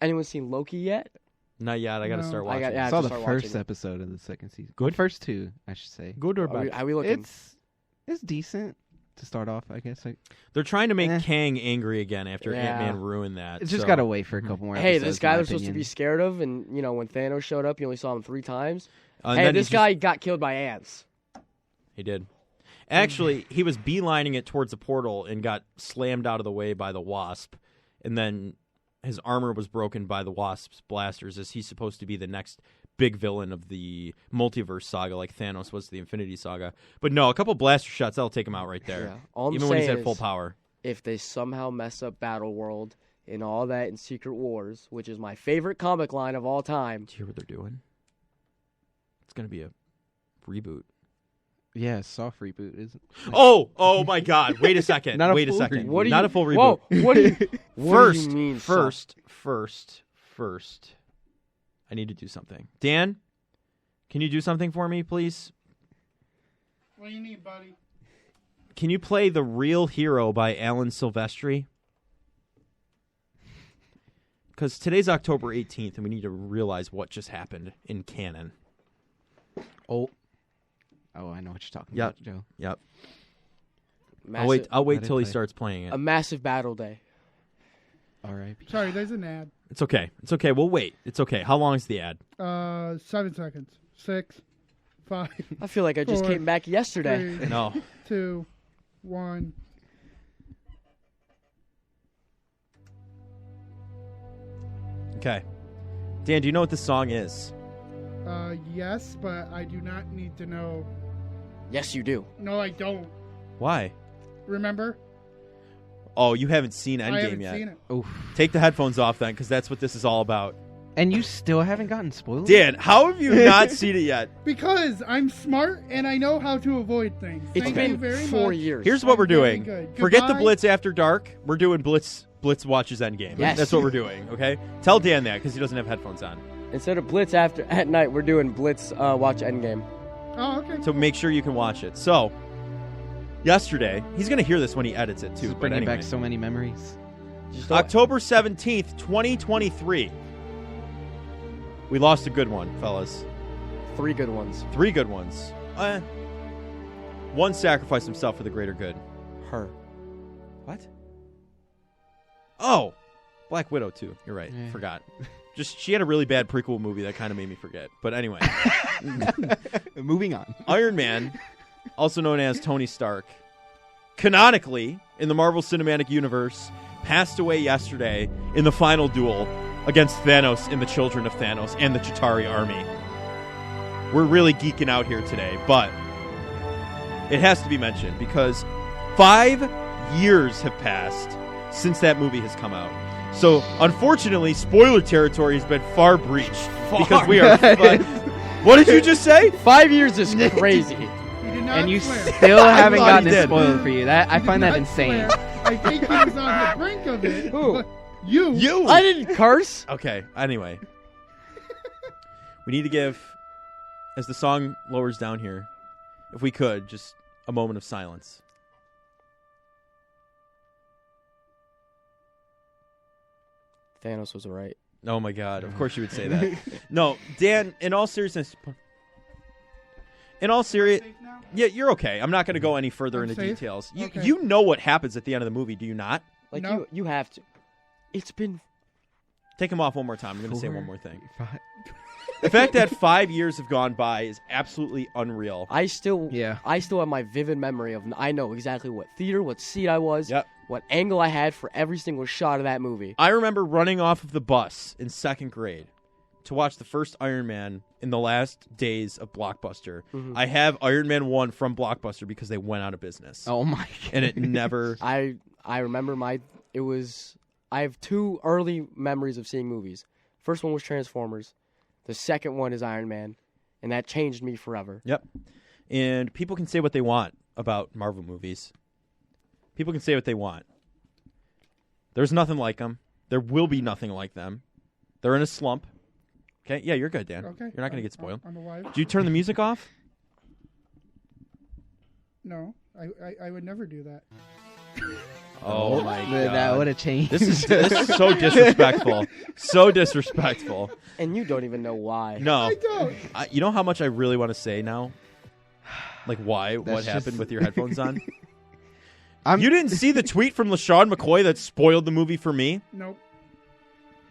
Anyone seen Loki yet? Not yet. I got to No. start I watching. got- yeah, I saw just the start first watching it. episode of the second season. Good? The first two, I should say. Good or Are we looking? It's decent to start off, I guess. They're trying to make Eh. Kang angry again after Yeah. Ant-Man ruined that. It's just so- got to wait for a couple more Hey, episodes. this guy in my they're supposed to be opinion. scared of, and when Thanos showed up, you only saw him 3 times. And Hey, then this he's guy got killed by ants. He did. Actually, he was beelining it towards the portal and got slammed out of the way by the Wasp. And then his armor was broken by the Wasp's blasters, as he's supposed to be the next big villain of the multiverse saga, like Thanos was the Infinity Saga. But no, a couple blaster shots, that'll take him out right there. Yeah. All I'm Even when he's saying at full is, power. If they somehow mess up Battle World and all that in Secret Wars, which is my favorite comic line of all time. Do you hear what they're doing? It's going to be a reboot. Yeah, soft reboot isn't. Oh my God! Wait a second. Not a Wait a full second. reboot. Not a full reboot. Whoa! What do you? What do you mean? First. I need to do something. Dan, can you do something for me, please? what do you need, buddy? Can you play The Real Hero by Alan Silvestri? Because today's October 18th, and we need to realize what just happened in canon. Oh, I know what you're talking Yep. about, Joe. Yep. Massive, I'll wait Let it till he play. starts playing it. a massive battle day. All right. Sorry, there's an ad. It's okay. It's okay. We'll wait. It's okay. How long is the ad? 7 seconds. 6, 5, I feel like I just 4, came back yesterday. 3, No. 2, 1. Okay. Dan, do you know what this song is? Yes, but I do not need to know. Yes, you do. No, I don't. Why? Remember? Oh, you haven't seen I Endgame haven't yet. seen it. Oof. Take the headphones off then, because that's what this is all about. And you still haven't gotten spoiled? Dan, how have you not seen it yet? Because I'm smart and I know how to avoid things. It's Thank been you very 4 much. years. Here's what we're Very doing. good. Forget the Goodbye. Blitz after dark. We're doing Blitz watches Endgame. Yes. That's what we're doing, okay? Tell Dan that, because he doesn't have headphones on. Instead of Blitz at night, we're doing Blitz watch Endgame. Oh, okay. So make sure you can watch it. So, yesterday, he's going to hear this when he edits it, This too. is But bringing anyway. back so many memories. Just don't- October 17th, 2023. We lost a good one, fellas. 3 good ones. 3 good ones. One sacrificed himself for the greater good. Her. What? Oh, Black Widow too. You're right. Yeah. Forgot. Just she had a really bad prequel movie that kind of made me forget. But anyway, Moving on. Iron Man, also known as Tony Stark, canonically in the Marvel Cinematic Universe, passed away yesterday in the final duel against Thanos and the Children of Thanos and the Chitauri army. We're really geeking out here today, but it has to be mentioned because 5 years have passed since that movie has come out. So, unfortunately, spoiler territory has been far breached because we are. What did you just say? 5 years is crazy. You did not And you swear. still haven't thought gotten he it did. spoiled for you. That I You find did that not insane. swear. I think he was on the brink of it. Who? but You. You. I didn't curse. Okay. Anyway, we need to give, as the song lowers down here, if we could, just a moment of silence. Thanos was right. Oh my God! Of course you would say that. No, Dan. In all seriousness, yeah, you're okay. I'm not going to go any further into details. You know what happens at the end of the movie, do you not? Like No. you have to. It's been. Take him off one more time. I'm going to say one more thing. The fact that 5 years have gone by is absolutely unreal. I still have my vivid memory of. I know exactly what theater, what seat I was, what angle I had for every single shot of that movie. I remember running off of the bus in 2nd grade to watch the first Iron Man in the last days of Blockbuster. Mhm. I have Iron Man 1 from Blockbuster because they went out of business. Oh my! And it never. I remember I have 2 early memories of seeing movies. First one was Transformers. The second one is Iron Man, and that changed me forever. Yep. And people can say what they want about Marvel movies. People can say what they want. There's nothing like them. There will be nothing like them. They're in a slump. Okay? Yeah, you're good, Dan. Okay. You're not going to get spoiled. I'm alive. Did you turn the music off? No, I would never do that. Oh my God. That would have changed. This is so disrespectful. So disrespectful. And you don't even know why. No. I don't. You know how much I really want to say now? Like why? What happened with your headphones on? You didn't see the tweet from LaShawn McCoy that spoiled the movie for me? Nope.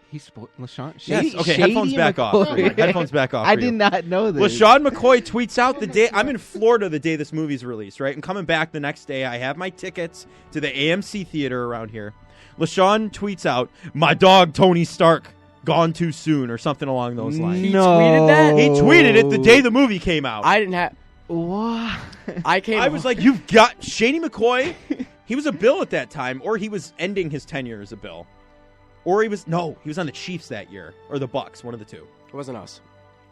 He spoiled LaShawn. Yes. Okay, headphones back off. Headphones back off. I did not know this. LaShawn McCoy tweets out the day I'm in Florida the day this movie's released, right? And coming back the next day, I have my tickets to the AMC theater around here. LaShawn tweets out, "My dog Tony Stark gone too soon," or something along those lines. He tweeted that? He tweeted it the day the movie came out. I didn't have. What? I was like, "You've got Shady McCoy." He was a Bill at that time, or he was ending his tenure as a Bill. Or he was on the Chiefs that year, or the Bucks, one of the two. It wasn't us.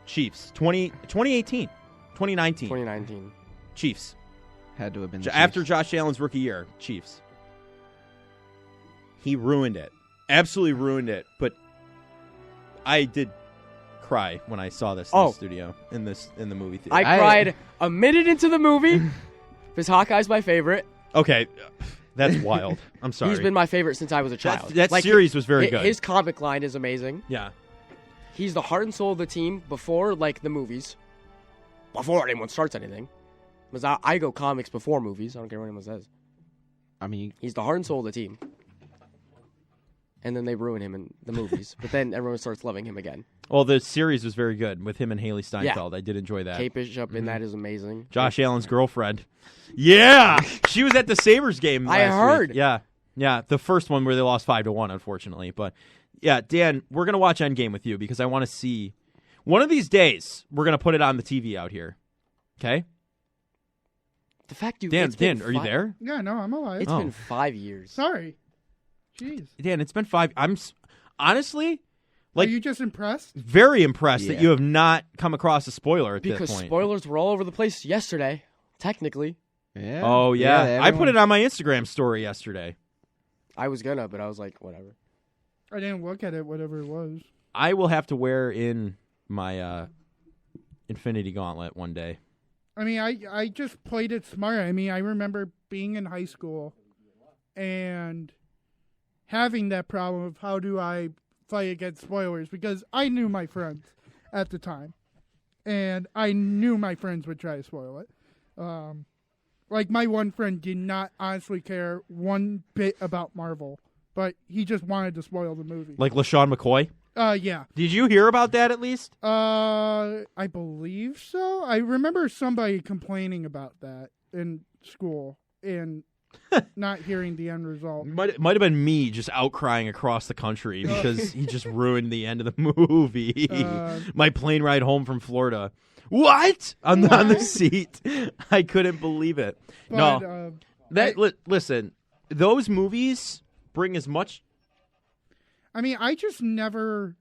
Chiefs, 2018, 2019. 2019. Chiefs. Had to have been the After Chiefs. Josh Allen's rookie year, Chiefs. He ruined it. Absolutely ruined it. But I did cry when I saw this in the studio, in the movie theater. I cried a minute into the movie because Hawkeye's my favorite. Okay. That's wild. I'm sorry. He's been my favorite since I was a child. That series was very good. His comic line is amazing. Yeah. He's the heart and soul of the team before, the movies. Before anyone starts anything. Because I go comics before movies. I don't care what anyone says. I mean... He's the heart and soul of the team. And then they ruin him in the movies. But then everyone starts loving him again. Well, the series was very good with him and Haley Steinfeld. I did enjoy that. Kate Bishop in that is amazing. Josh Allen's girlfriend. Yeah! She was at the Sabres game last I heard. week. Yeah. Yeah, the first one where they lost 5-1, unfortunately. But, yeah, Dan, we're going to watch Endgame with you because I want to see. One of these days, we're going to put it on the TV out here. Okay? The fact you... Dan, are you there? Yeah, no, I'm alive. It's been 5 years. Sorry. Jeez. Dan, it's been 5... I'm honestly... Are you just impressed? Very impressed that you have not come across a spoiler at this point. Because spoilers were all over the place yesterday, technically. Yeah. Oh, yeah. I put it on my Instagram story yesterday. I was gonna, but I was like, whatever. I didn't look at it, whatever it was. I will have to wear in my Infinity Gauntlet one day. I mean, I just played it smart. I mean, I remember being in high school and having that problem of how do I fight against spoilers, because I knew my friends at the time, and I knew my friends would try to spoil it. Like, my one friend did not honestly care one bit about Marvel, but he just wanted to spoil the movie. Like LaShawn McCoy? Yeah. Did you hear about that at least? I believe so. I remember somebody complaining about that in school and not hearing the end result. Might have been me just outcrying across the country because he just ruined the end of the movie. My plane ride home from Florida. What? On the seat. I couldn't believe it. But, listen, those movies bring as much... I mean, I just never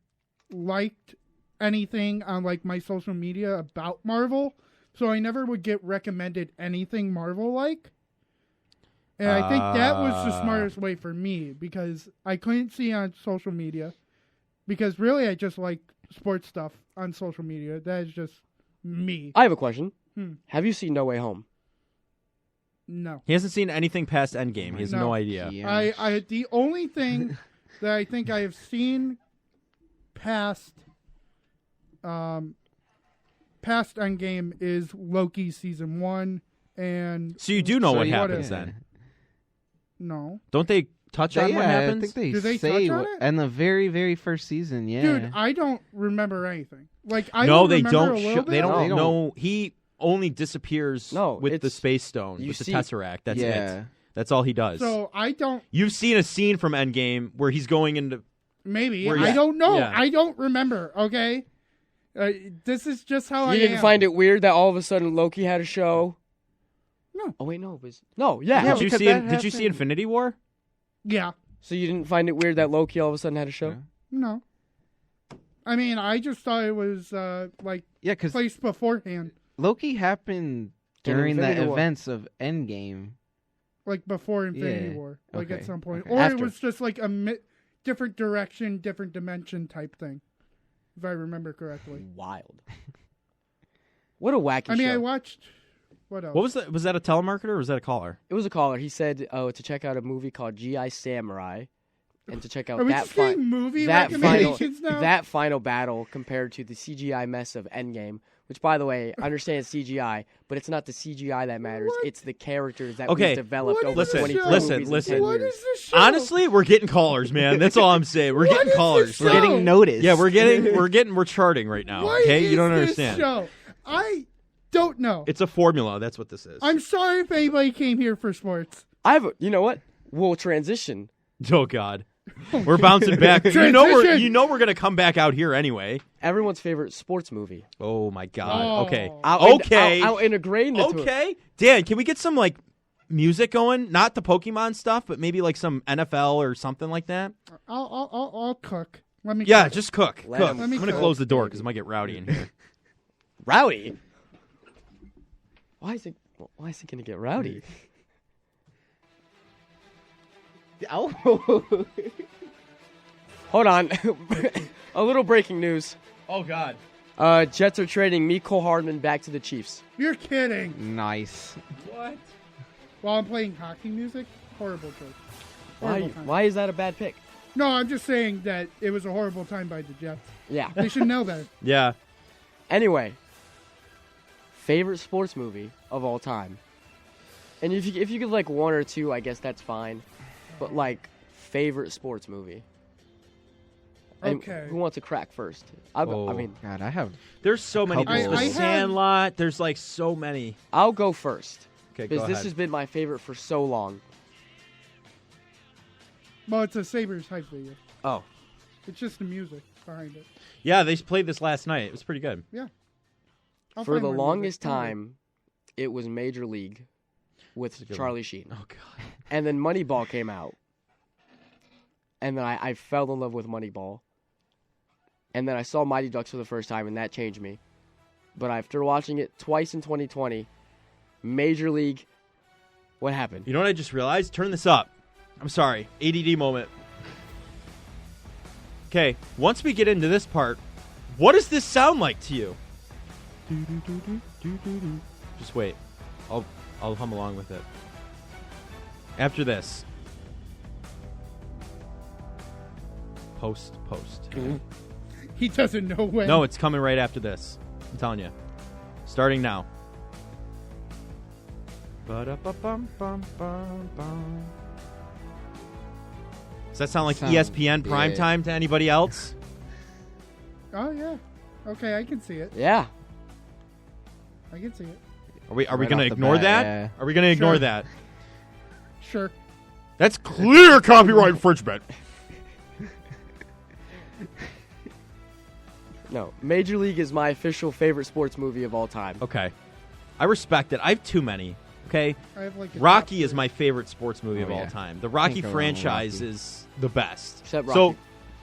liked anything on, like, my social media about Marvel, so I never would get recommended anything Marvel-like. And I think that was the smartest way for me, because I couldn't see on social media. Because really, I just like sports stuff on social media. That is just me. I have a question. Have you seen No Way Home? No. He hasn't seen anything past Endgame. He has no idea. I the only thing that I think I have seen past Endgame is Loki season 1, and So you do know what happens then? No. Don't they touch on what happens? I think they Do they say touch on it? in the very, very first season. Yeah, Dude, I don't remember anything. Like I no, don't they remember don't. a little bit. They don't know. He only disappears with the space stone, with the Tesseract. That's it. That's all he does. So I don't. You've seen a scene from Endgame where he's going into. Maybe where I don't know. Yeah. I don't remember. Okay, this is just how I You am. didn't find it weird that all of a sudden Loki had a show? No. Oh wait, no, it was no. Yeah. Did you see Infinity War? Yeah. So you didn't find it weird that Loki all of a sudden had a show? No. I mean, I just thought it was because placed beforehand, Loki happened during the Infinity War. events of Endgame. like before Infinity Yeah. War, like Okay. at some point, Okay. or After. it was just like a different direction, different dimension type thing, if I remember correctly. Wild. What a wacky I mean, show. I watched. What else? What was that? Was that a telemarketer or was that a caller? It was a caller. He said to check out a movie called G.I. Samurai and to check out Are we that just getting movie final recommendations now? that final battle compared to the CGI mess of Endgame, which by the way, I understand it's CGI, but it's not the CGI that matters. It's the characters that we've developed over 24 movies in 10 What years. is this show? Honestly, we're getting callers, man. That's all I'm saying. We're getting callers. We're getting noticed. Yeah, we're charting right now. What Okay, is you don't this understand. show? I don't know. It's a formula. That's what this is. I'm sorry if anybody came here for sports. You know what? We'll transition. Oh God, we're bouncing back. You know we're gonna come back out here anyway. Everyone's favorite sports movie. Oh my God. Okay. Okay. I'll integrate into it. Okay. Dan, can we get some like music going? Not the Pokemon stuff, but maybe like some NFL or something like that. I'll cook. Let me. Yeah, cook. just cook. Let Cook. him I'm gonna cook. close the door because it might get rowdy in here. Rowdy? Why is it gonna get rowdy? Oh. Hold on. A little breaking news. Oh God. Jets are trading Mecole Hardman back to the Chiefs. You're kidding. Nice. What? While I'm playing hockey music, horrible choice. Why? Horrible time. Why is that a bad pick? No, I'm just saying that it was a horrible time by the Jets. Yeah. They should know better. Yeah. Anyway, favorite sports movie of all time. And if you could like one or two, I guess that's fine. But like favorite sports movie. And Okay. who wants to crack first? I'll go, I mean, God, I have. There's so many. Couple. The I have- Sandlot. There's like so many. I'll go first. Okay, Because go this ahead. has been my favorite for so long. Well, it's a Sabres hype video. Oh. It's just the music behind it. Yeah, they played this last night. It was pretty good. Yeah. I'll For find the more longest music. Don't worry. time, it was Major League with good Charlie Sheen. Oh God. And then Moneyball came out. And then I fell in love with Moneyball. And then I saw Mighty Ducks for the first time, and that changed me. But after watching it twice in 2020, Major League, what happened? You know what I just realized? Turn this up. I'm sorry. ADD moment. Okay, once we get into this part, what does this sound like to you? Just wait. I'll hum along with it. After this. Post. He doesn't know when. No, it's coming right after this. I'm telling you. Starting now. Ba-da-ba-bum-bum-bum-bum. Does that sound like ESPN primetime to anybody else? Oh, yeah. Okay, I can see it. Yeah. I can see it. Are we Right going to off the ignore bat, that? yeah. Are we going to ignore Sure. that? Sure. That's clear copyright infringement. No, Major League is my official favorite sports movie of all time. Okay. I respect it. I have too many. Okay. I have like a Rocky top is my favorite sports movie of all yeah. time. The Rocky Can't go wrong with franchise Rocky. is the best. Except So, Rocky.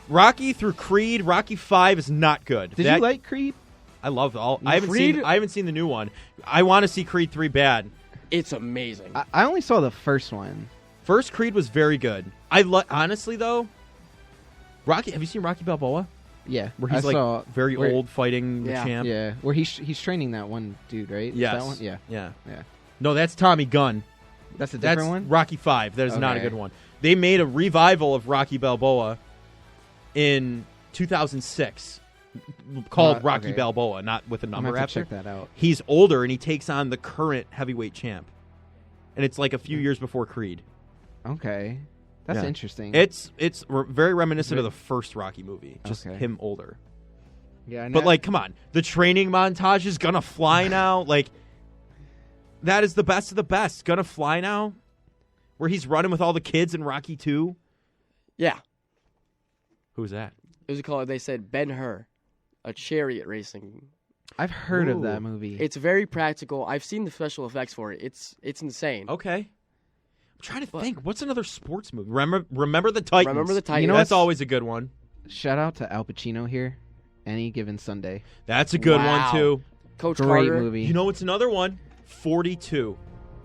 Rocky through Creed, Rocky 5 is not good. Did you like Creed? I love all. Creed? I haven't seen the new one. I want to see Creed 3 bad. It's amazing. I only saw the first one. First Creed was very good. Honestly though, Rocky. Have you seen Rocky Balboa? Yeah, Where he's I like saw very where- old fighting the Yeah. champ. Yeah, where he's training that one dude, right? Is Yes. that one? Yeah. Yeah. No, that's Tommy Gunn. That's a That's different one. Rocky 5. That is not a Okay. good one. They made a revival of Rocky Balboa in 2006, called Rocky okay. Balboa, not with a I'm number gonna have to after. check that out. He's older, and he takes on the current heavyweight champ. And it's like a few years before Creed. Okay. That's Yeah. interesting. It's very reminiscent of the first Rocky movie, just Okay. him older. Yeah, But like, come on, the training montage is gonna fly now. Like, that is the best of the best. Gonna fly now, where he's running with all the kids in Rocky 2. Yeah. Who's that? It was called. They said Ben-Hur, a chariot racing. I've heard of that movie. It's very practical. I've seen the special effects for it. It's insane. Okay. I'm trying to think. What's another sports movie? Remember the Titans. Remember the Titans. You know That's what's- always a good one. Shout out to Al Pacino here. Any Given Sunday. That's a good Wow. one too. Coach Great Carter. movie. You know what's another one? 42.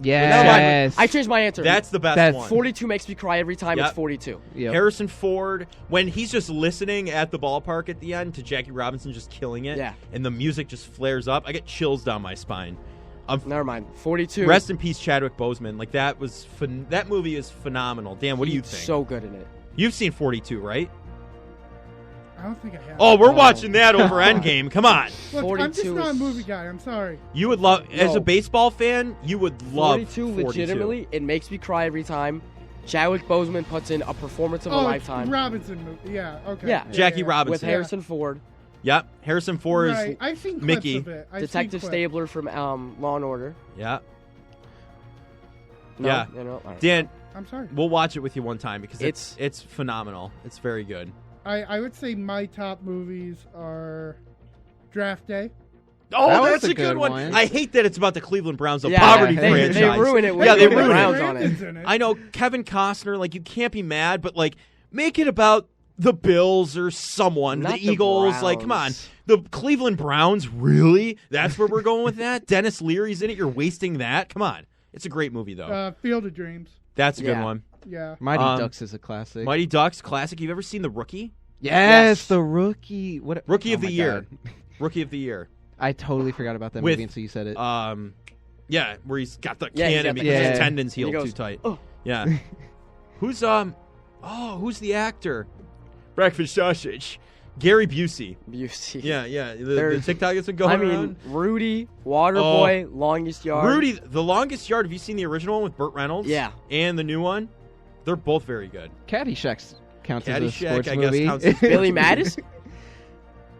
Yes. I changed my answer. That's the best That's one. 42 makes me cry every time. Yep. It's 42. Yep. Harrison Ford, when he's just listening at the ballpark at the end to Jackie Robinson just killing it, Yeah. and the music just flares up, I get chills down my spine. Never mind. 42. Rest in peace, Chadwick Boseman. Like, that was that movie is phenomenal. Dan, what do you He's think? so good in it. You've seen 42, right? I don't think I have. Oh, we're watching that over Endgame. Come on. Look, I'm just 42 not a is- movie guy. I'm sorry. You would love, as a No. baseball fan, you would love 42 legitimately, it makes me cry every time. Chadwick Boseman puts in a performance of a Oh, lifetime. Robinson movie. Yeah. Okay. Yeah. Jackie Robinson. With Harrison Ford. Yep. Harrison Ford Right. is I've seen clips Mickey. of it. I've Detective seen clips. Stabler from Law and Order. Yeah. No? Yeah. No, all right. Dan, I'm sorry. we'll watch it with you one time because it's phenomenal. It's very good. I would say my top movies are Draft Day. Oh, That was that's a a good good one. one. I hate that it's about the Cleveland Browns, a Yeah, poverty they franchise. ruin it with yeah, they the ruin Browns it. on it. Brandon's in it. I know Kevin Costner. Like, you can't be mad, but like, make it about the Bills or someone, Not the the Eagles. Like, come on, Browns. the Cleveland Browns. Really? That's where we're going with that. Dennis Leary's in it. You're wasting that. Come on, it's a great movie though. Field of Dreams. That's a good yeah. one. Yeah. Mighty Um, Ducks is a classic. Mighty Ducks, classic. You've ever seen The Rookie? Yes, the Rookie. What? Rookie oh of the my Year. God. Rookie of the Year. I totally forgot about that With, movie until you said it. Yeah, where he's got the Yeah, he's cannon got the because his cannon. tendons And he healed goes, too tight. "Oh." Yeah. Who's who's the actor? Breakfast sausage. Gary Busey. Busey. Yeah, yeah. The There's- TikTok that's been going I mean, around. Rudy, Waterboy, Longest Yard. Rudy, The Longest Yard. Have you seen the original one with Burt Reynolds? Yeah. And the new one? They're both very good. Caddyshack counts as a Caddyshack, sports I guess, movie. counts as Billy Madison?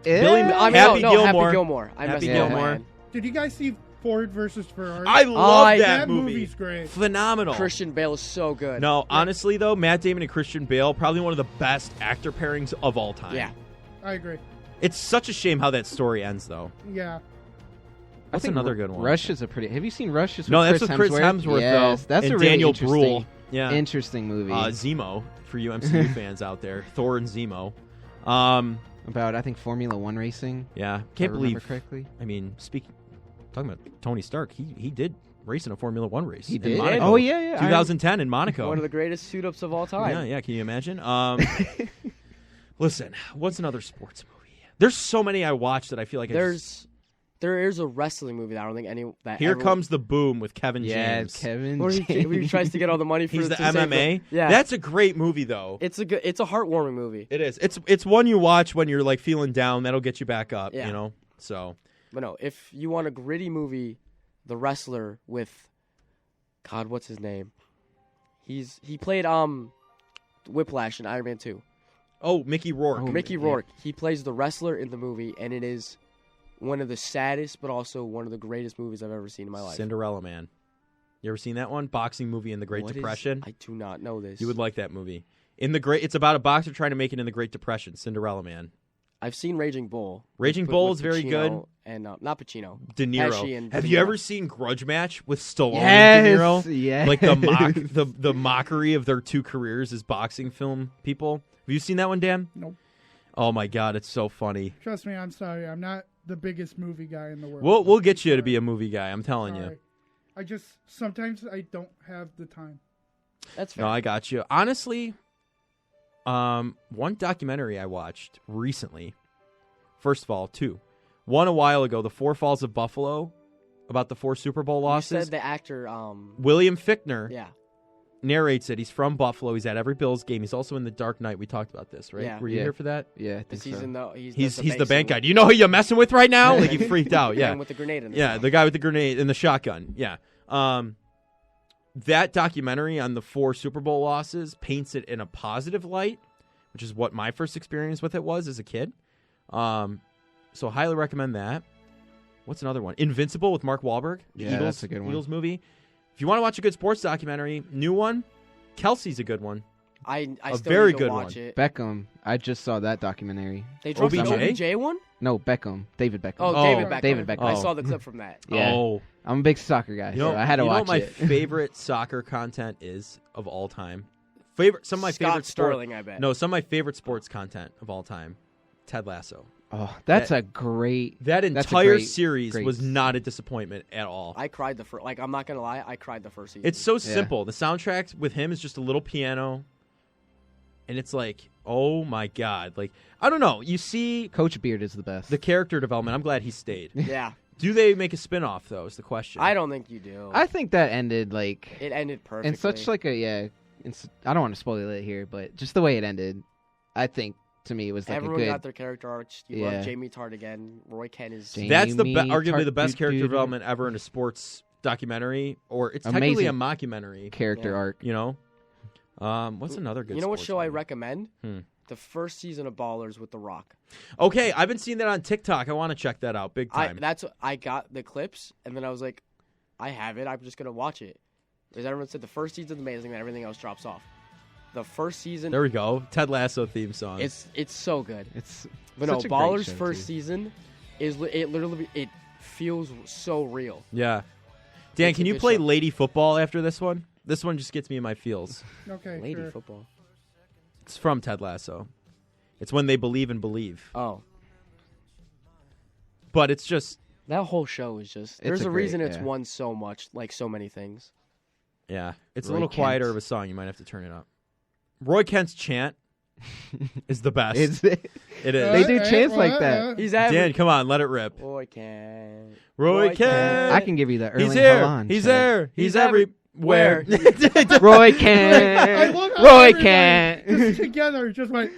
Billy, I mean, Happy no, Gilmore. Happy Gilmore. I Happy messed Gilmore. up, man. Did you guys see Ford versus Ferrari? I love I- that that movie. movie's great. Phenomenal. Christian Bale is so good. No, honestly, though, Matt Damon and Christian Bale, probably one of the best actor pairings of all time. Yeah. I agree. It's such a shame how that story ends, though. Yeah. That's another good one. Rush is a pretty. Have you seen Rush? With No, that's Chris with Chris Hemsworth, yes, though. That's and a really Daniel interesting, Bruhl. Yeah. interesting movie. Zemo, for you MCU fans out there. Thor and Zemo. About, I think, Formula One racing. Yeah. if I Can't remember believe. correctly. I mean, talking about Tony Stark, he did race in a Formula One race. He in did? Monaco. Oh, yeah. 2010 in Monaco. One of the greatest suit-ups of all time. Yeah, yeah. Can you imagine? Listen, what's another sports movie? There's so many I watch that I feel like There is a wrestling movie that I don't think any that Here everyone- Comes the Boom with Kevin Yeah, James. Kevin where James. he tries to get all the money for He's the to save MMA. Yeah, That's a great movie, though. it's a heartwarming movie. It is. It's one you watch when you're like feeling down. That'll get you back up. Yeah. You know. So But no, if you want a gritty movie, The Wrestler with, God, what's his name? He played Whiplash in Iron Man 2. oh, Mickey Rourke. Mickey Rourke. He plays the wrestler in the movie, and it is one of the saddest, but also one of the greatest movies I've ever seen in my life. Cinderella Man. You ever seen that one? Boxing movie in the Great What is- Depression. I do not know this. You would like that movie. It's about a boxer trying to make it in the Great Depression. Cinderella Man. I've seen Raging Bull. Raging with- Bull with is very Pacino good. And not Pacino. De Niro. Pesci and Have De you Niro. ever seen Grudge Match with Stallone Yes, and De Niro? yes. Like the mockery of their two careers as boxing film people. Have you seen that one, Dan? Nope. Oh my God, it's so funny. Trust me, I'm sorry. I'm not the biggest movie guy in the world. We'll get you to be a movie guy. I'm telling you. Sorry. I just sometimes I don't have the time. That's fair. No, I got you. Honestly, one documentary I watched recently. First of all, two. One a while ago, The Four Falls of Buffalo, about the 4 Super Bowl You losses. said the actor. William Fichtner. Yeah. narrates it. He's from Buffalo. He's at every Bills game. He's also in The Dark Knight. We talked about this, right? Yeah. Were you here for that? Yeah, I think so. He's the bank guy. Do you know who you're messing with right now? Like, he freaked out. Yeah. Man with the grenade in his Yeah, mouth. the guy with the grenade and the shotgun. Yeah. That documentary on the 4 Super Bowl losses paints it in a positive light, which is what my first experience with it was as a kid. So highly recommend that. What's another one? Invincible with Mark Wahlberg. The Yeah, that's a good one. Eagles movie. If you want to watch a good sports documentary, new one, Kelsey's a good one. I a still very need to good watch one. it. Beckham. I just saw that documentary. They dropped an OBJ one? No, Beckham. David Beckham. Oh, David Beckham. David Beckham. I saw the clip from that. Yeah. Oh. I'm a big soccer guy, so I had to you watch know what it. my favorite soccer content is of all time? Some of my Scott favorite Sterling, I bet. No, some of my favorite sports content of all time. Ted Lasso. Oh, that's a great. That that's a entire great- series great- was not a disappointment at all. I cried the first. Like, I'm not gonna lie, I cried the first season. It's so simple. The soundtrack with him is just a little piano, and it's like, oh my god! Like, I don't know. You see, Coach Beard is the best. The character development. I'm glad he stayed. Yeah. Do they make a spin-off though? Is the question. I don't think you do. I think that ended like It ended perfectly. in such like a I don't want to spoil it here, but just the way it ended, I think to me it was like Everyone a good. got their character arcs. You love Jamie Tart again. Roy Kent is. That's arguably the best character development ever in a sports documentary, or it's technically a mockumentary character arc. You know, what's another good? You know what sports show I movie? recommend? The first season of Ballers with The Rock. Okay, I've been seeing that on TikTok. I want to check that out big time. I got the clips, and then I was like, I have it. I'm just gonna watch it. Because everyone said the first season's amazing, then everything else drops off. The first season. There we go. Ted Lasso theme song. It's so good. It's but no, such a great Ballers show, first too. season is it feels so real. Yeah. Dan, It's a can you good play show. Lady Football after this one? This one just gets me in my feels. Okay. Lady sure. football. It's from Ted Lasso. It's when they believe and believe. Oh. But it's just That whole show is just. There's a a reason great- it's yeah. won so much, like so many things. yeah, it's a Roy little quieter Kent. of a song. You might have to turn it up. Roy Kent's chant is the best. Is it? It is. They do chants like that. He's Dan, come on, let it rip. Roy Kent. Roy Kent. I can give you the Erling He's here. Haaland He's chant. there. He's everywhere. Roy I Kent. love how Roy everybody Kent. just together just went.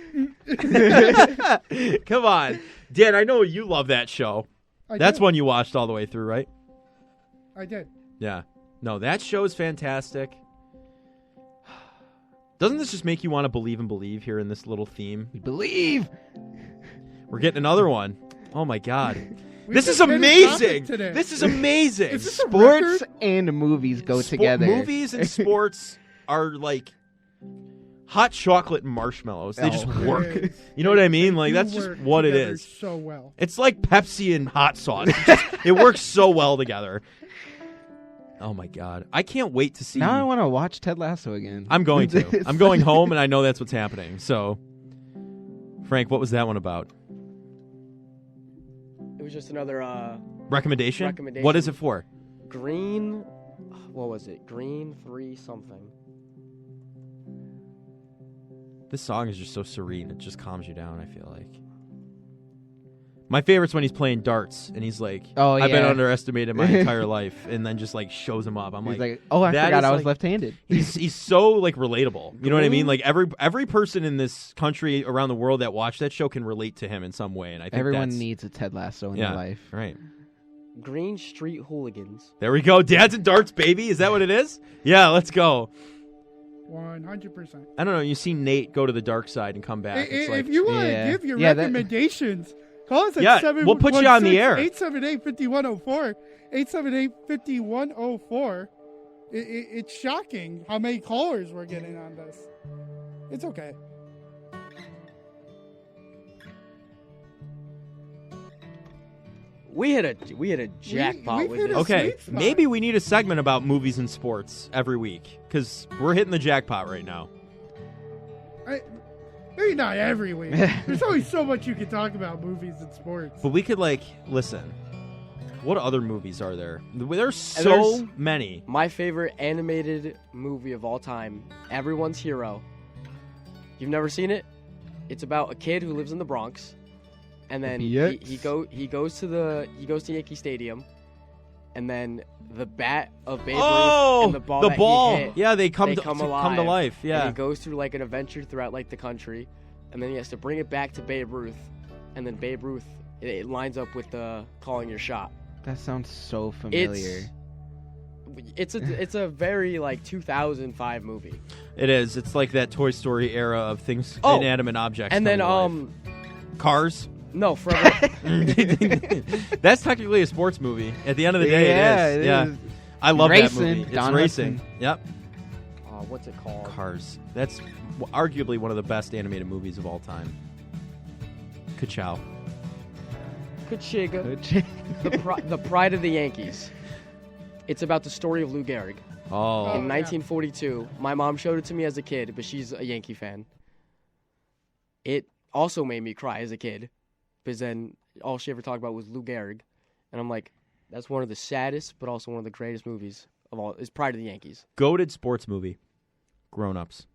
Come on, Dan. I know you love that show. That's one you watched all the way through, right? I did. Yeah. No, that show is fantastic. Doesn't this just make you want to believe and believe here in this little theme? We believe. We're getting another one. Oh my god. We This just is hit a amazing. topic today. This is amazing. Is this a Sports record? and movies go together. Movies and sports are like hot chocolate and marshmallows. They just Oh. work. It is. You know what I mean? Like They that's just work what it together is. So well. It's like Pepsi and hot sauce. It works so well together. Oh my god. I can't wait to see. Now I want to watch Ted Lasso again. I'm going to. I'm going home and I know that's what's happening. So Frank, what was that one about? It was just another Recommendation? recommendation. What is it for? Green. What was it? Green 3 something. This song is just so serene. It just calms you down, I feel like. My favorite's when he's playing darts and he's like, Oh, I've been yeah. underestimated my entire life, and then just like shows him up. I'm He's like, like, oh, I that forgot is, I was like- left-handed. He's so like relatable. You know what I mean? Like every person in this country around the world that watched that show can relate to him in some way, and I think Everyone that's, needs a Ted Lasso in yeah, their life. Right. Green Street Hooligans. There we go. Dads and darts, baby. Is that what it is? Yeah, let's go. 100%. I don't know. You see Nate go to the dark side and come back. It's like, If you want to Yeah. give your Yeah, that- recommendations, call us at Yeah, we'll put you on the air. 878-5104. 878-5104. It's shocking how many callers we're getting on this. It's okay. We hit a jackpot we've with hit this. a okay, sweet spot. maybe we need a segment about movies and sports every week because we're hitting the jackpot right now. Maybe not every week. There's only so much you can talk about movies and sports. But we could listen. What other movies are there? There's so there's- many. My favorite animated movie of all time, Everyone's Hero. You've never seen it? It's about a kid who lives in the Bronx, and then he PX? goes to Yankee Stadium, and then the bat of Babe Oh, Ruth and the ball the that ball. he hit, Yeah, they come to alive. life. Yeah. And he goes through like an adventure throughout like the country, and then he has to bring it back to Babe Ruth, and then Babe Ruth it lines up with the calling your shot. That sounds so familiar. It's a very like 2005 movie. It is. It's like that Toy Story era of things, Oh, inanimate objects. And then coming to life. Cars. No, forever. That's technically a sports movie. At the end of the day, it is. Yeah, I love Racing, that movie. It's Don racing. Hudson. Yep. What's it called? Cars. That's arguably one of the best animated movies of all time. Ka-chow. Kachiga. The Pride of the Yankees. It's about the story of Lou Gehrig. Oh. In 1942, my mom showed it to me as a kid, but she's a Yankee fan. It also made me cry as a kid, because then all she ever talked about was Lou Gehrig, and I'm like, that's one of the saddest, but also one of the greatest movies of all. Is Pride of the Yankees. Goated sports movie. Grown Ups.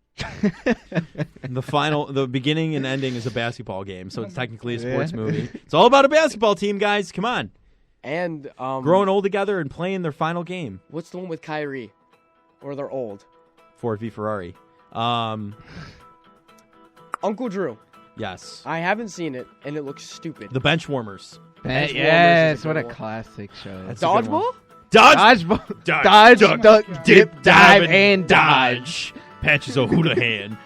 The beginning and ending is a basketball game, so it's technically a sports movie. It's all about a basketball team, guys. Come on. And growing old together and playing their final game. What's the one with Kyrie? Or they're old. Ford v Ferrari. Uncle Drew. Yes. I haven't seen it, and it looks stupid. The Benchwarmers. Yes, what a classic show. That's a good one. Dodgeball? Dodgeball. Dodge, duck, dip, dive, and dodge. Patches O'Houlihan.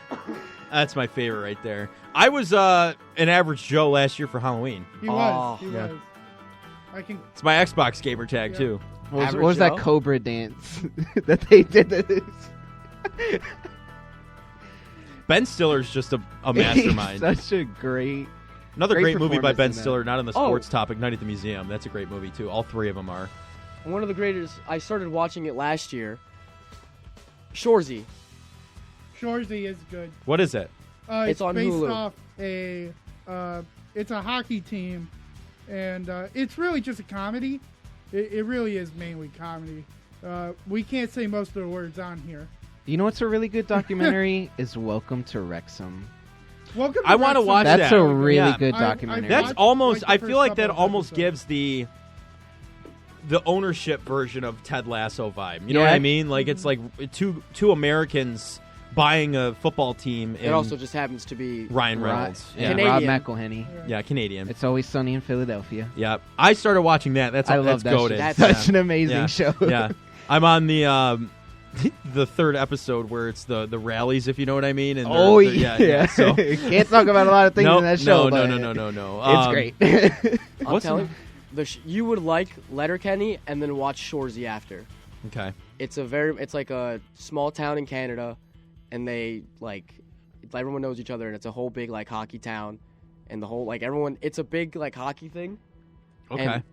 That's my favorite right there. I was an average Joe last year for Halloween. He was. He Yeah. was. I can. It's my Xbox gamer tag, too. What was that Cobra dance that they did this? Ben Stiller's just a mastermind. Such a great... Another great movie by performance Ben in that. Stiller, not on the sports topic, Night at the Museum. That's a great movie, too. All three of them are. One of the greatest. I started watching it last year. Shorzy. Shorzy is good. What is it? It's on based Hulu. off it's a hockey team, and it's really just a comedy. It really is mainly comedy. We can't say most of the words on here. You know what's a really good documentary? Is Welcome to Wrexham. Welcome to I want to Wrexham. watch That's that. a really Yeah. good documentary. That's watched, almost. like, the I feel first like that couple almost episodes. gives the ownership version of Ted Lasso vibe. You know Yeah. what I mean? Like it's like two Americans buying a football team. It also just happens to be Ryan Reynolds. Yeah, Canadian. Rob McElhenney. Yeah, Canadian. It's Always Sunny in Philadelphia. Yeah, I started watching that. I love that's that goated. shit. That's Such an amazing show. Yeah, I'm on the the third episode where it's the rallies, if you know what I mean. And yeah. So can't talk about a lot of things in that show. No. It's great. I'm telling you, you would like Letterkenny and then watch Shorzy after. Okay. It's like a small town in Canada, and everyone knows each other, and it's a whole big like hockey town, and the whole it's a big like hockey thing. Okay. And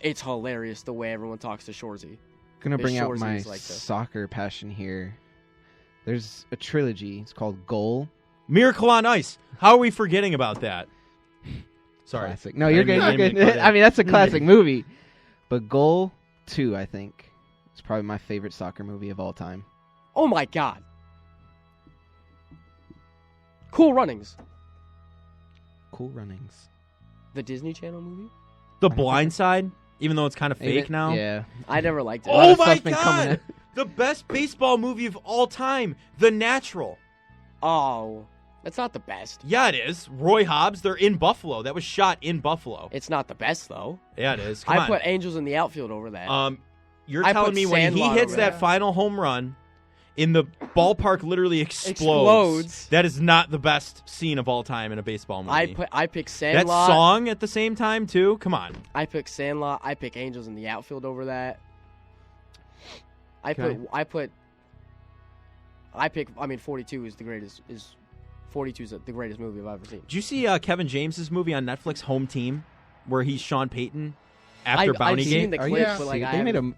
it's hilarious the way everyone talks to Shorzy. Gonna bring out Shorzy my is like the- soccer passion here. There's a trilogy. It's called Goal. Miracle on Ice. How are we forgetting about that? Sorry. Classic. No, you're good. I You're didn't good. mean to I mean, that's a classic movie. But Goal 2, I think, is probably my favorite soccer movie of all time. Oh my god. Cool Runnings. Cool Runnings. The Disney Channel movie? The Blind Side, even though it's kind of fake Even- now. Yeah. I never liked it. lot Oh of my stuff's been coming god! The best baseball movie of all time, The Natural. Oh, that's not the best. Yeah, it is. Roy Hobbs. They're in Buffalo. That was shot in Buffalo. It's not the best though. Yeah, it is. Come I on. put Angels in the outfield over that. You're I telling put me when he Sandlot hits over that that. final home run, in the ballpark literally explodes. That is not the best scene of all time in a baseball movie. I pick Sandlot. That song at the same time too. Come on. I pick Sandlot. I pick Angels in the outfield over that. I mean, 42 is the greatest. 42 is the greatest movie I've ever seen. Did you see Kevin James's movie on Netflix, Home Team, where he's Sean Payton after Bounty I've Gate? seen the clips, but They made a.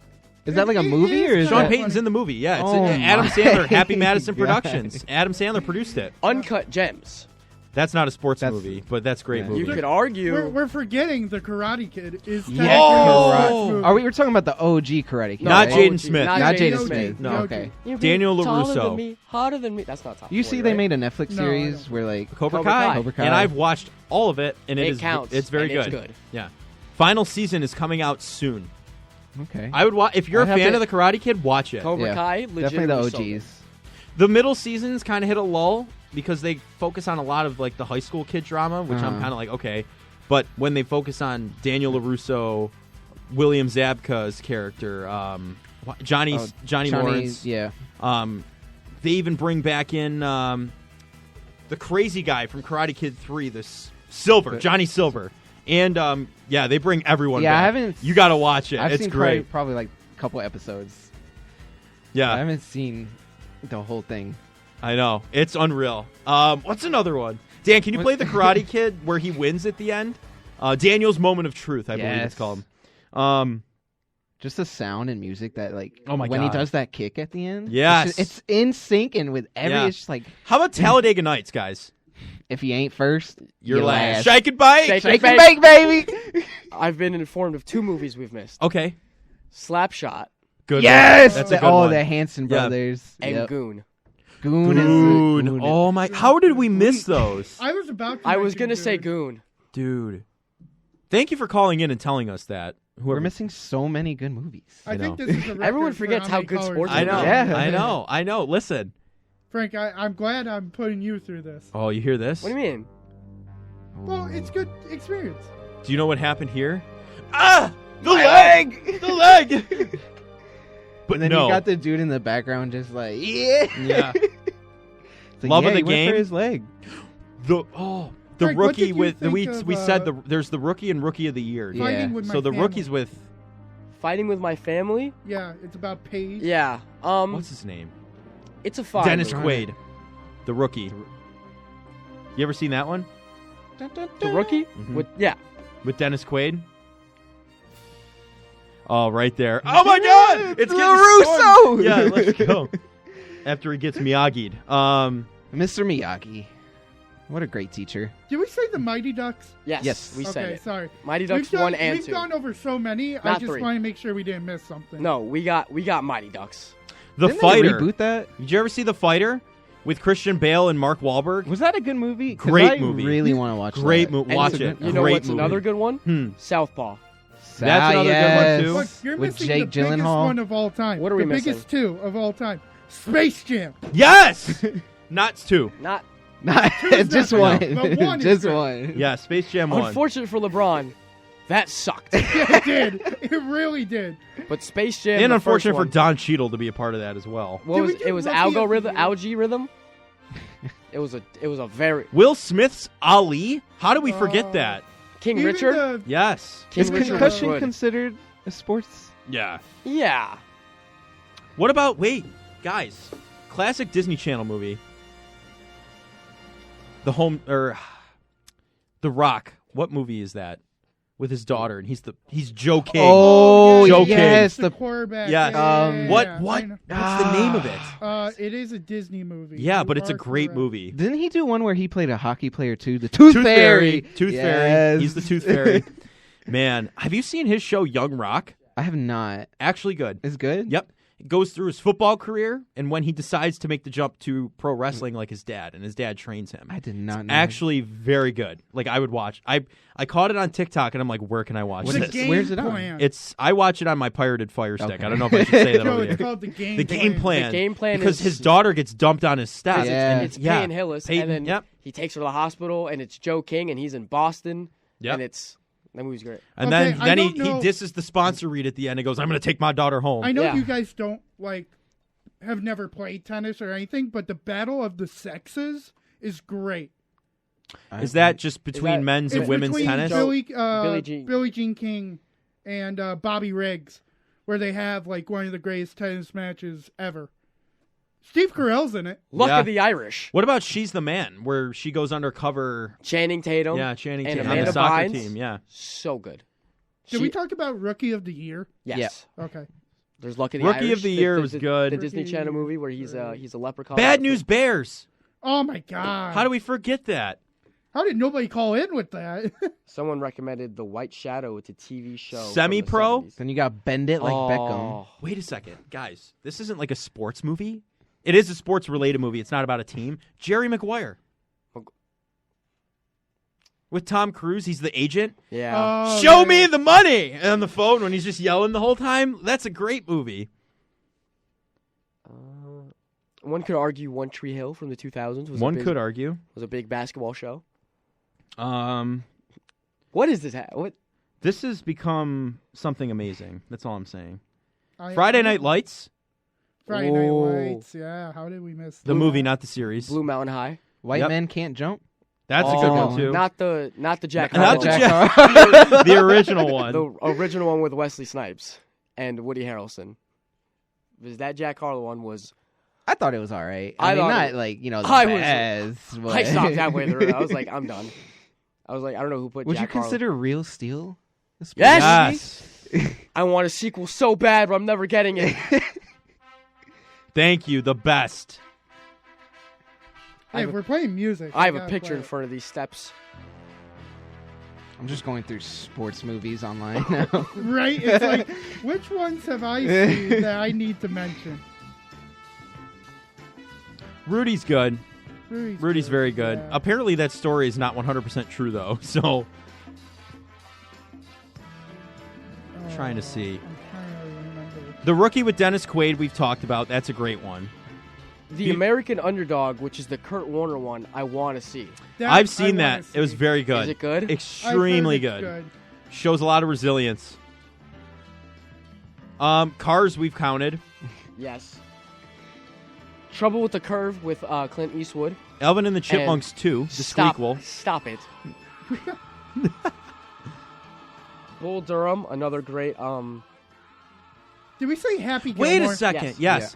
Is that like a movie or is Sean that... Payton's in the movie? Yeah, it's Oh Adam my Sandler, Happy Madison God. Productions. Adam Sandler produced it. Uncut Gems. That's not a sports movie, but that's a great movie. You could argue. We're forgetting the Karate Kid is technically Yeah. a sports movie. Are we? We're talking about the OG Karate Kid, Not right? Jaden Smith. Not Jaden Smith. No. Okay. You're Daniel taller LaRusso. than me, hotter than me. That's not top. You 40, see, they right? made a Netflix No, I series don't. where like Cobra Kai. Cobra Kai. And I've watched all of it, and It it is counts, it's very and good. it's good. Yeah. Final season is coming out soon. Okay. I would watch if you're a I'd have fan to- of the Karate Kid. Watch it. Cobra Yeah, Kai, definitely the legitimately so OGs. good. The middle seasons kind of hit a lull because they focus on a lot of like the high school kid drama, which I'm kind of like okay. But when they focus on Daniel LaRusso, William Zabka's character, Johnny Lawrence, Yeah. they even bring back in the crazy guy from Karate Kid 3, Johnny Silver. And they bring everyone Yeah, back. I haven't. You got to watch it. I've It's seen great. Probably like a couple episodes. Yeah, I haven't seen the whole thing. I know. It's unreal. What's another one? Dan, can you play the Karate Kid where he wins at the end? Daniel's Moment of Truth, I believe it's called. Just the sound and music that, like, Oh my when he God. does that kick at the end. Yes. It's in sync and with every. Yeah. It's just like, How about Talladega Nights, guys? if you ain't first, You're last. last. Shake and bake. Shake Shake and and bake, baby. I've been informed of 2 movies we've missed. Okay. Slapshot Good. Yes. One. That's a good one. The Hanson Yeah. brothers. and Yep. Goon. Goon. Goon. Oh my! How did we miss those, I was about to I was mention going to say Goon. Goon. dude? Thank you for calling in and telling us that. We're missing so many good movies. I know. think this is a record Everyone for forgets how many good colors sports there I are. know. Yeah. I know. Listen. Frank, I'm glad I'm putting you through this. Oh, you hear this? What do you mean? Well, it's good experience. Do you know what happened here? Ah! The My leg! The leg! But And then no. you got the dude in the background just like, yeah. Yeah. It's like, Love yeah, of the he went game. for his leg. The Frank, what rookie did you with think we of, said there's the rookie and rookie of the year. Yeah. Fighting with my So the family. rookie's with Fighting with My Family? Yeah, it's about Paige. Yeah. what's his name? It's a fine Dennis movie. Quaid, the rookie. You ever seen that one The Rookie? Mhm. Yeah. with Dennis Quaid? Oh, right there. Oh my God! It's LaRusso! Yeah, let's go. After he gets Miyagi'd. Mr. Miyagi. What a great teacher. Did we say the Mighty Ducks? Yes. Yes. We said Okay, it. sorry. Mighty Ducks We've 1 done, and we've 2. gone over so many. I Not just 3. want to make sure we didn't miss something. No, we got Mighty Ducks. The Didn't Fighter. They reboot that? Did you ever see The Fighter with Christian Bale and Mark Wahlberg? Was that a good movie? 'Cause Great I movie. really want to watch Great that. movie. And Watch it's a it. good- You know Great what's movie. another good one? Hmm. Southpaw. That's another good one, too. Look, you're With missing Jake the biggest Gyllenhaal. one of all time. What are we the missing? biggest 2 of all time. Space Jam. Yes! Not 2. Not Not just nothing. one. No, but one is Just great. one. Yeah, Space Jam 1. unfortunate for LeBron. That sucked. It did. It really did. But Space Jam. And the unfortunate first for one, Don Cheadle to be a part of that as well. What Did was we do it? Was Rookie of the algorithm? Year? Algae rhythm. It was a very Will Smith's Ali? How do we forget that? King Even Richard. the- Yes. King Is Richard was concussion good. considered a sports? Yeah. Yeah. What about, wait, guys, classic Disney Channel movie. The Rock. What movie is that? With his daughter, and he's Joe King. Oh, Joe yes. the quarterback. Yes. Yeah, What? I What? know. What's the name of it? It is a Disney movie. Yeah, You but it's a are great correct. movie. Didn't he do one where he played a hockey player too? The Tooth Fairy. Tooth Yes. Fairy. He's the Tooth Fairy. Man, have you seen his show Young Rock? I have not. Actually good. It's good? Yep. It goes through his football career and when he decides to make the jump to pro wrestling like his dad, and his dad trains him. I did not know. Actually very good. Like I would watch. I caught it on TikTok and I'm like, where can I watch The this? game Where's it on? plan. I watch it on my pirated Fire Stick. Okay. I don't know if I should say that No, over it's there. called the game. The game plan. The game plan because is- his daughter gets dumped on his steps. Yeah. It's Yeah. Peyton Hillis, Peyton, and then yep. he takes her to the hospital, and it's Joe King, and he's in Boston, Yep. and that movie's great. And Okay, then I he don't know- disses the sponsor read at the end and goes, I'm going to take my daughter home. I know Yeah. you guys don't have never played tennis or anything, but the battle of the sexes is great. Is that just between that- men's It's and women's between tennis? Billie Jean King and Bobby Riggs, where they have one of the greatest tennis matches ever. Steve Carell's in it. Luck Yeah. of the Irish. What about She's the Man, where she goes undercover? Channing Tatum. Yeah, Channing and Tatum on Amanda the soccer Bynes. team. Yeah. So good. Did we talk about Rookie of the Year? Yes. Okay. There's Luck of the Rookie Irish. of the Year was good. The Disney Rookie- Channel movie where he's a leprechaun. Bad News Bears. Oh my God! How do we forget that? How did nobody call in with that? Someone recommended The White Shadow. It's a TV show. from the Semi-pro? 70s. Then you got Bend It like Beckham. Oh. Wait a second, guys. This isn't like a sports movie. It is a sports-related movie. It's not about a team. Jerry Maguire. with Tom Cruise. He's the agent. Yeah. Oh, Show yeah. me the money! And on the phone when he's just yelling the whole time. That's a great movie. One could argue One Tree Hill from the 2000s was One could argue. was a big basketball show. What is this? What? This has become something amazing. That's all I'm saying. I Friday know. Night Lights. Friday Whoa. Night Lights. Yeah, how did we miss The that? movie, not the series. Blue Mountain High. White Yep. Men Can't Jump. That's a good one too. Not the Jack Not the Harlow one. the original one. The original one with Wesley Snipes and Woody Harrelson. Because that Jack Harlow one was. I thought it was all right. I I mean, thought not it- like, you know, the I best. but- I stopped halfway through. I was like, I'm done. I was like, I don't know who put Would Jack you consider Real Steel? Yes. I want a sequel so bad, but I'm never getting it. Thank you, the best. Hey, if we're playing music. I have we a gotta picture play in it. front of these steps. I'm just going through sports movies online now. Right? It's like, which ones have I seen that I need to mention? Rudy's good. Rudy's good, very good. yeah. Apparently that story is not 100% true, though. So, trying to see. I'm trying to remember. The Rookie with Dennis Quaid we've talked about. That's a great one. The American Underdog, which is the Kurt Warner one, I want to see. That I've I seen wanna that. It was see. very good. Is it good? Extremely I've heard good. it's Shows a lot of resilience. Cars we've counted. Yes. Trouble with the Curve with Clint Eastwood. Alvin and the Chipmunks 2, the sequel. Stop it. Bull Durham, another great. Did we say Happy Gilmore? Wait a second. Yes.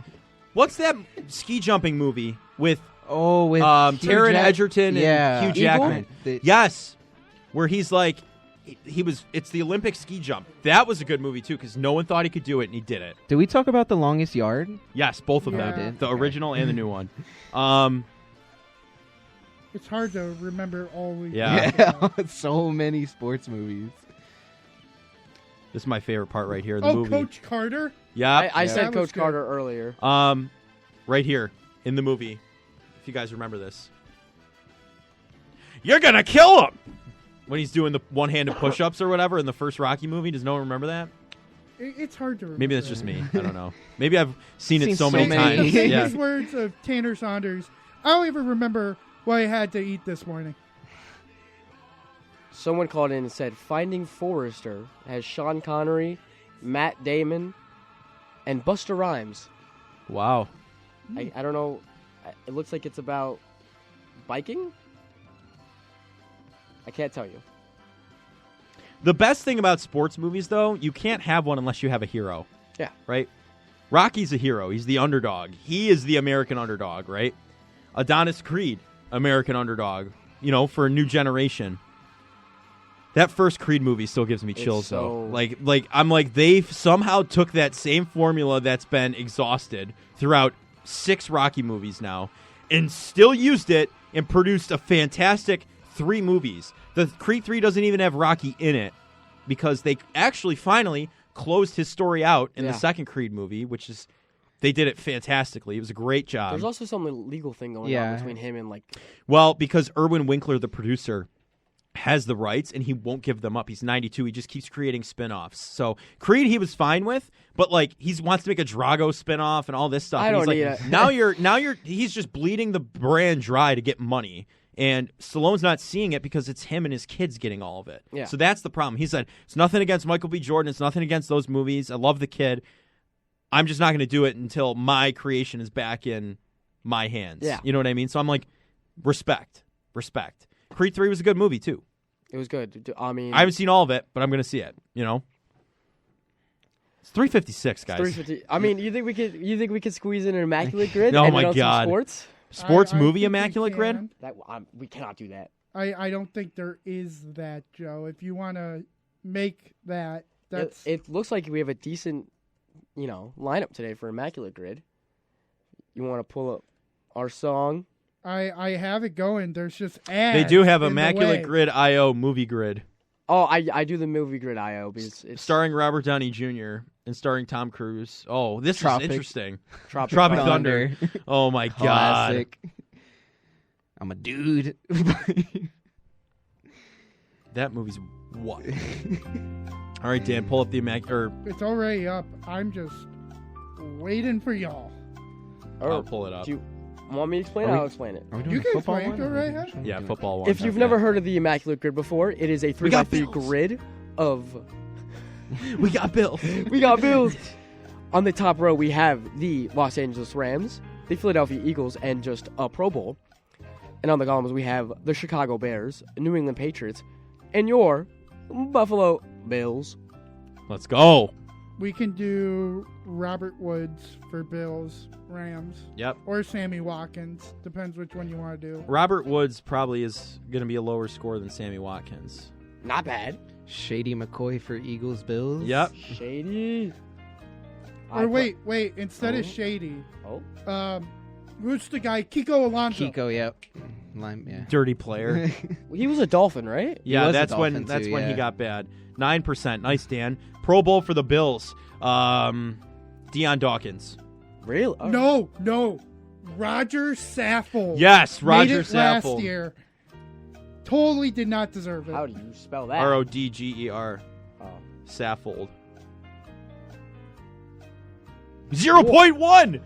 What's that ski jumping movie with with Taron Jack- Egerton yeah. and Hugh Eagle? Jackman? The- Yes. Where he's like, it's the Olympic ski jump. That was a good movie too because no one thought he could do it and he did it. Did we talk about The Longest Yard? Yes, both of Yeah. them. The original and the new one. It's hard to remember all we. Yeah. So many sports movies. This is my favorite part right here in the Oh, movie. Coach Carter. Yeah. I said That was Coach good. Carter earlier. Right here in the movie. If you guys remember this. You're gonna kill him when he's doing the one-handed push-ups or whatever in the first Rocky movie. Does no one remember that? It's hard to remember. Maybe that's just me. I don't know. Maybe I've seen it Seen so so many many. times. The Yeah. famous words of Tanner Saunders. I don't even remember what I had to eat this morning. Someone called in and said Finding Forrester has Sean Connery, Matt Damon, and Busta Rhymes. Wow. I don't know. It looks like it's about biking. I can't tell you. The best thing about sports movies, though, you can't have one unless you have a hero. Yeah. Right? Rocky's a hero. He's the underdog. He is the American underdog, right? Adonis Creed, American underdog, for a new generation. That first Creed movie still gives me chills, though. Like I'm like, they somehow took that same formula that's been exhausted throughout 6 Rocky movies now and still used it and produced a fantastic 3 movies. The Creed 3 doesn't even have Rocky in it because they actually finally closed his story out in the second Creed movie, which is, they did it fantastically. It was a great job. There's also some legal thing going on between him and Well, because Irwin Winkler, the producer, has the rights and he won't give them up. He's 92. He just keeps creating spin-offs. So Creed he was fine with, but he wants to make a Drago spin-off and all this stuff. I And don't he's need like, it. now you're he's just bleeding the brand dry to get money. And Stallone's not seeing it because it's him and his kids getting all of it. Yeah. So that's the problem. He said, it's nothing against Michael B. Jordan. It's nothing against those movies. I love the kid. I'm just not going to do it until my creation is back in my hands. Yeah. You know what I mean? So I'm like, respect. Creed 3 was a good movie, too. It was good. I mean, I haven't seen all of it, but I'm going to see it, It's 356, guys. 350. I mean, you think we could squeeze in an immaculate grid? Oh and my announce some God. sports? Sports I movie think we immaculate grid? can. That we cannot do that. I don't think there is that, Joe. If you want to make that, that's It looks like we have a decent, lineup today for immaculate grid. You want to pull up our song? I have it going. There's just ads. They do have in the Immaculate way. Grid IO movie grid. Oh, I do the movie grid IO because it's Starring Robert Downey Jr. and starring Tom Cruise. Oh, this Tropic. is interesting. Tropic Thunder. Oh, my God. Classic. I'm a dude. That movie's what? All right, Dan, pull up the It's already up. I'm just waiting for y'all. I'll pull it up. Do you want me to explain it? I'll explain it. You can explain it. Go right ahead. Yeah, football one. If you've never heard of the Immaculate Grid before, it is a 3x3 grid of... We got Bills. We got Bills. On the top row, we have the Los Angeles Rams, the Philadelphia Eagles, and just a Pro Bowl. And on the columns, we have the Chicago Bears, New England Patriots, and your Buffalo Bills. Let's go. We can do Robert Woods for Bills, Rams. Yep. Or Sammy Watkins. Depends which one you want to do. Robert Woods probably is going to be a lower score than Sammy Watkins. Not bad. Shady McCoy for Eagles Bills. Yep. Shady. Or wait. Instead of Shady. Who's the guy? Kiko Alonso. Kiko, yep. Yeah. Dirty player. He was a Dolphin, right? Yeah, was a that's when Dolphin too, he got bad. 9%. Nice, Dan. Pro Bowl for the Bills. Deion Dawkins. Really? No. Roger Saffold. Yes, Roger Made it Saffold. last year. Totally did not deserve it. How do you spell that? Rodger. Oh. Saffold. 0.1.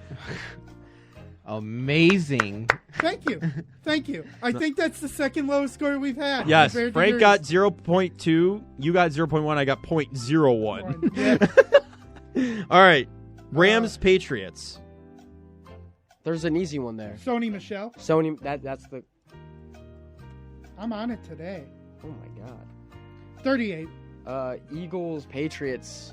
Amazing. Thank you. I think that's the second lowest score we've had. Yes, compared to Frank yours. got 0.2. You got 0.1. I got 0.01. Yeah. All right. Rams, Patriots. There's an easy one there. Sony Michelle. Sony, that's the... I'm on it today. Oh, my God. 38. Eagles, Patriots,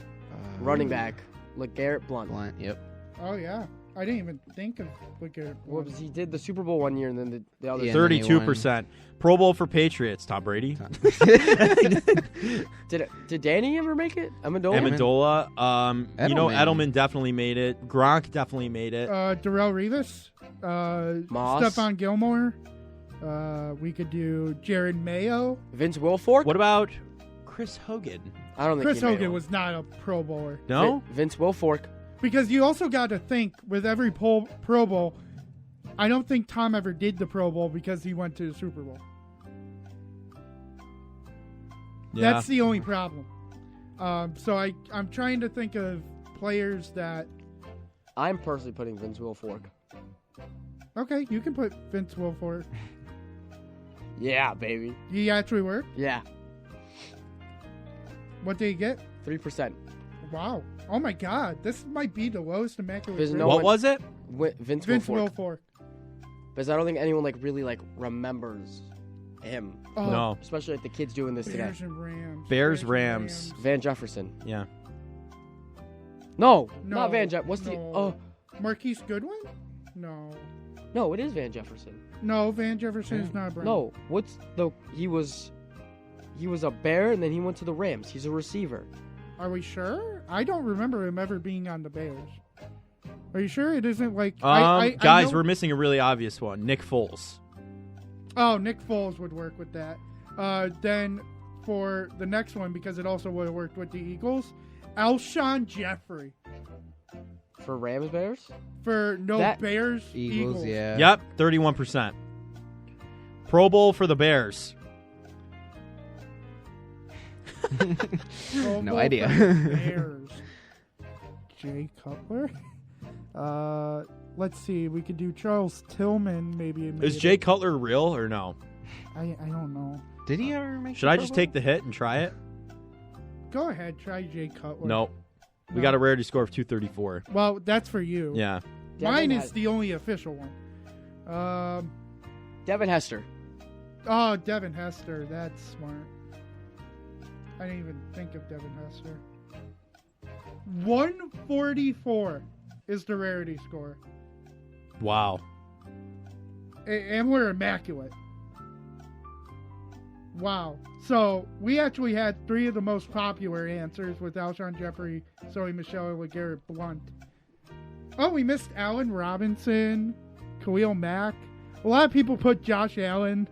running back, LeGarrette Blount. Yep. Oh, yeah. I didn't even think of LeGarrette Blount. He did the Super Bowl one year and then the other... 32%. Pro Bowl for Patriots, Tom Brady. Did Danny ever make it? Amendola. Edelman. Edelman definitely made it. Gronk definitely made it. Darrell Revis. Moss. Stephon Gilmore. We could do Jared Mayo. Vince Wilfork? What about Chris Hogan? I don't think Chris he made Hogan one. was not a Pro Bowler. No? Vince Wilfork. Because you also got to think, with every Pro Bowl, I don't think Tom ever did the Pro Bowl because he went to the Super Bowl. Yeah. That's the only problem. So I'm trying to think of players that... I'm personally putting Vince Wilfork. Okay, you can put Vince Wilfork. Yeah, baby. He actually worked? Yeah. What did he get? 3%. Wow. Oh my God. This might be the lowest immaculate. What was it? Vince Wilfork. Because I don't think anyone really remembers him. Oh. No. Especially the kids doing this Bears today. and Rams. Bears, Rams. Van Jefferson. Yeah. No, not Van Jefferson. What's the... Marquise Goodwin? No, it is Van Jefferson. No, Van Jefferson is not a Brown. No, he was a Bear and then he went to the Rams. He's a receiver. Are we sure? I don't remember him ever being on the Bears. Are you sure it isn't like... guys, we're missing a really obvious one. Nick Foles. Oh, Nick Foles would work with that. Then for the next one, because it also would have worked with the Eagles, Alshon Jeffrey. For Rams, Bears? Bears, Eagles, yeah. Yep, 31%. Pro Bowl for the Bears. No idea. Bears. Jay Cutler. Let's see. We could do Charles Tillman. Maybe. Is Jay Cutler real or no? I don't know. Did he ever make? Should I just take the hit and try it? Go ahead. Try Jay Cutler. No. We got a rarity score of 234. Well, that's for you. Yeah. Mine is the only official one. Devin Hester. Oh, Devin Hester. That's smart. I didn't even think of Devin Hester. 144 is the rarity score. Wow. And we're immaculate. Wow. So we actually had three of the most popular answers with Alshon Jeffrey, Sony Michelle, and LeGarrette Blount. Oh, we missed Allen Robinson, Khalil Mack. A lot of people put Josh Allen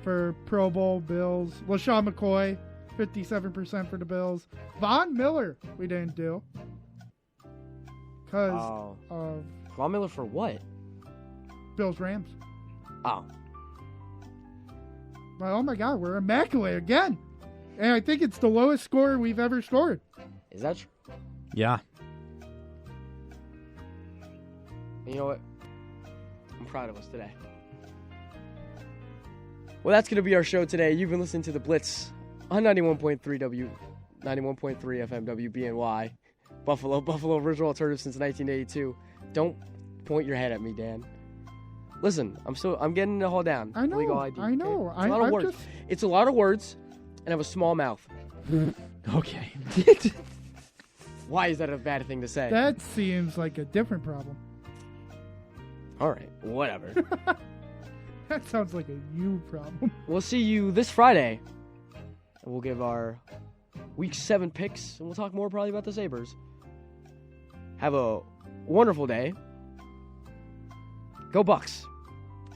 for Pro Bowl Bills. LaShawn McCoy, 57% for the Bills. Von Miller, we didn't do. Because of Von Miller for what? Bills Rams. Oh. oh my God, we're immaculate again. And I think it's the lowest score we've ever scored. Is that true? Yeah. You know what? I'm proud of us today. Well, that's going to be our show today. You've been listening to The Blitz on 91.3 FM WBNY. Buffalo original alternative since 1982. Don't point your head at me, Dan. Listen, I'm getting the whole down. I know. Legal ID. I know. It's a lot of words. It's a lot of words, and I have a small mouth. Okay. Why is that a bad thing to say? That seems like a different problem. All right, whatever. That sounds like a you problem. We'll see you this Friday, and we'll give our Week 7 picks, and we'll talk more probably about the Sabres. Have a wonderful day. Go Bucks.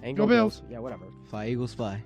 And Go Bills. Yeah, whatever. Fly, Eagles, fly.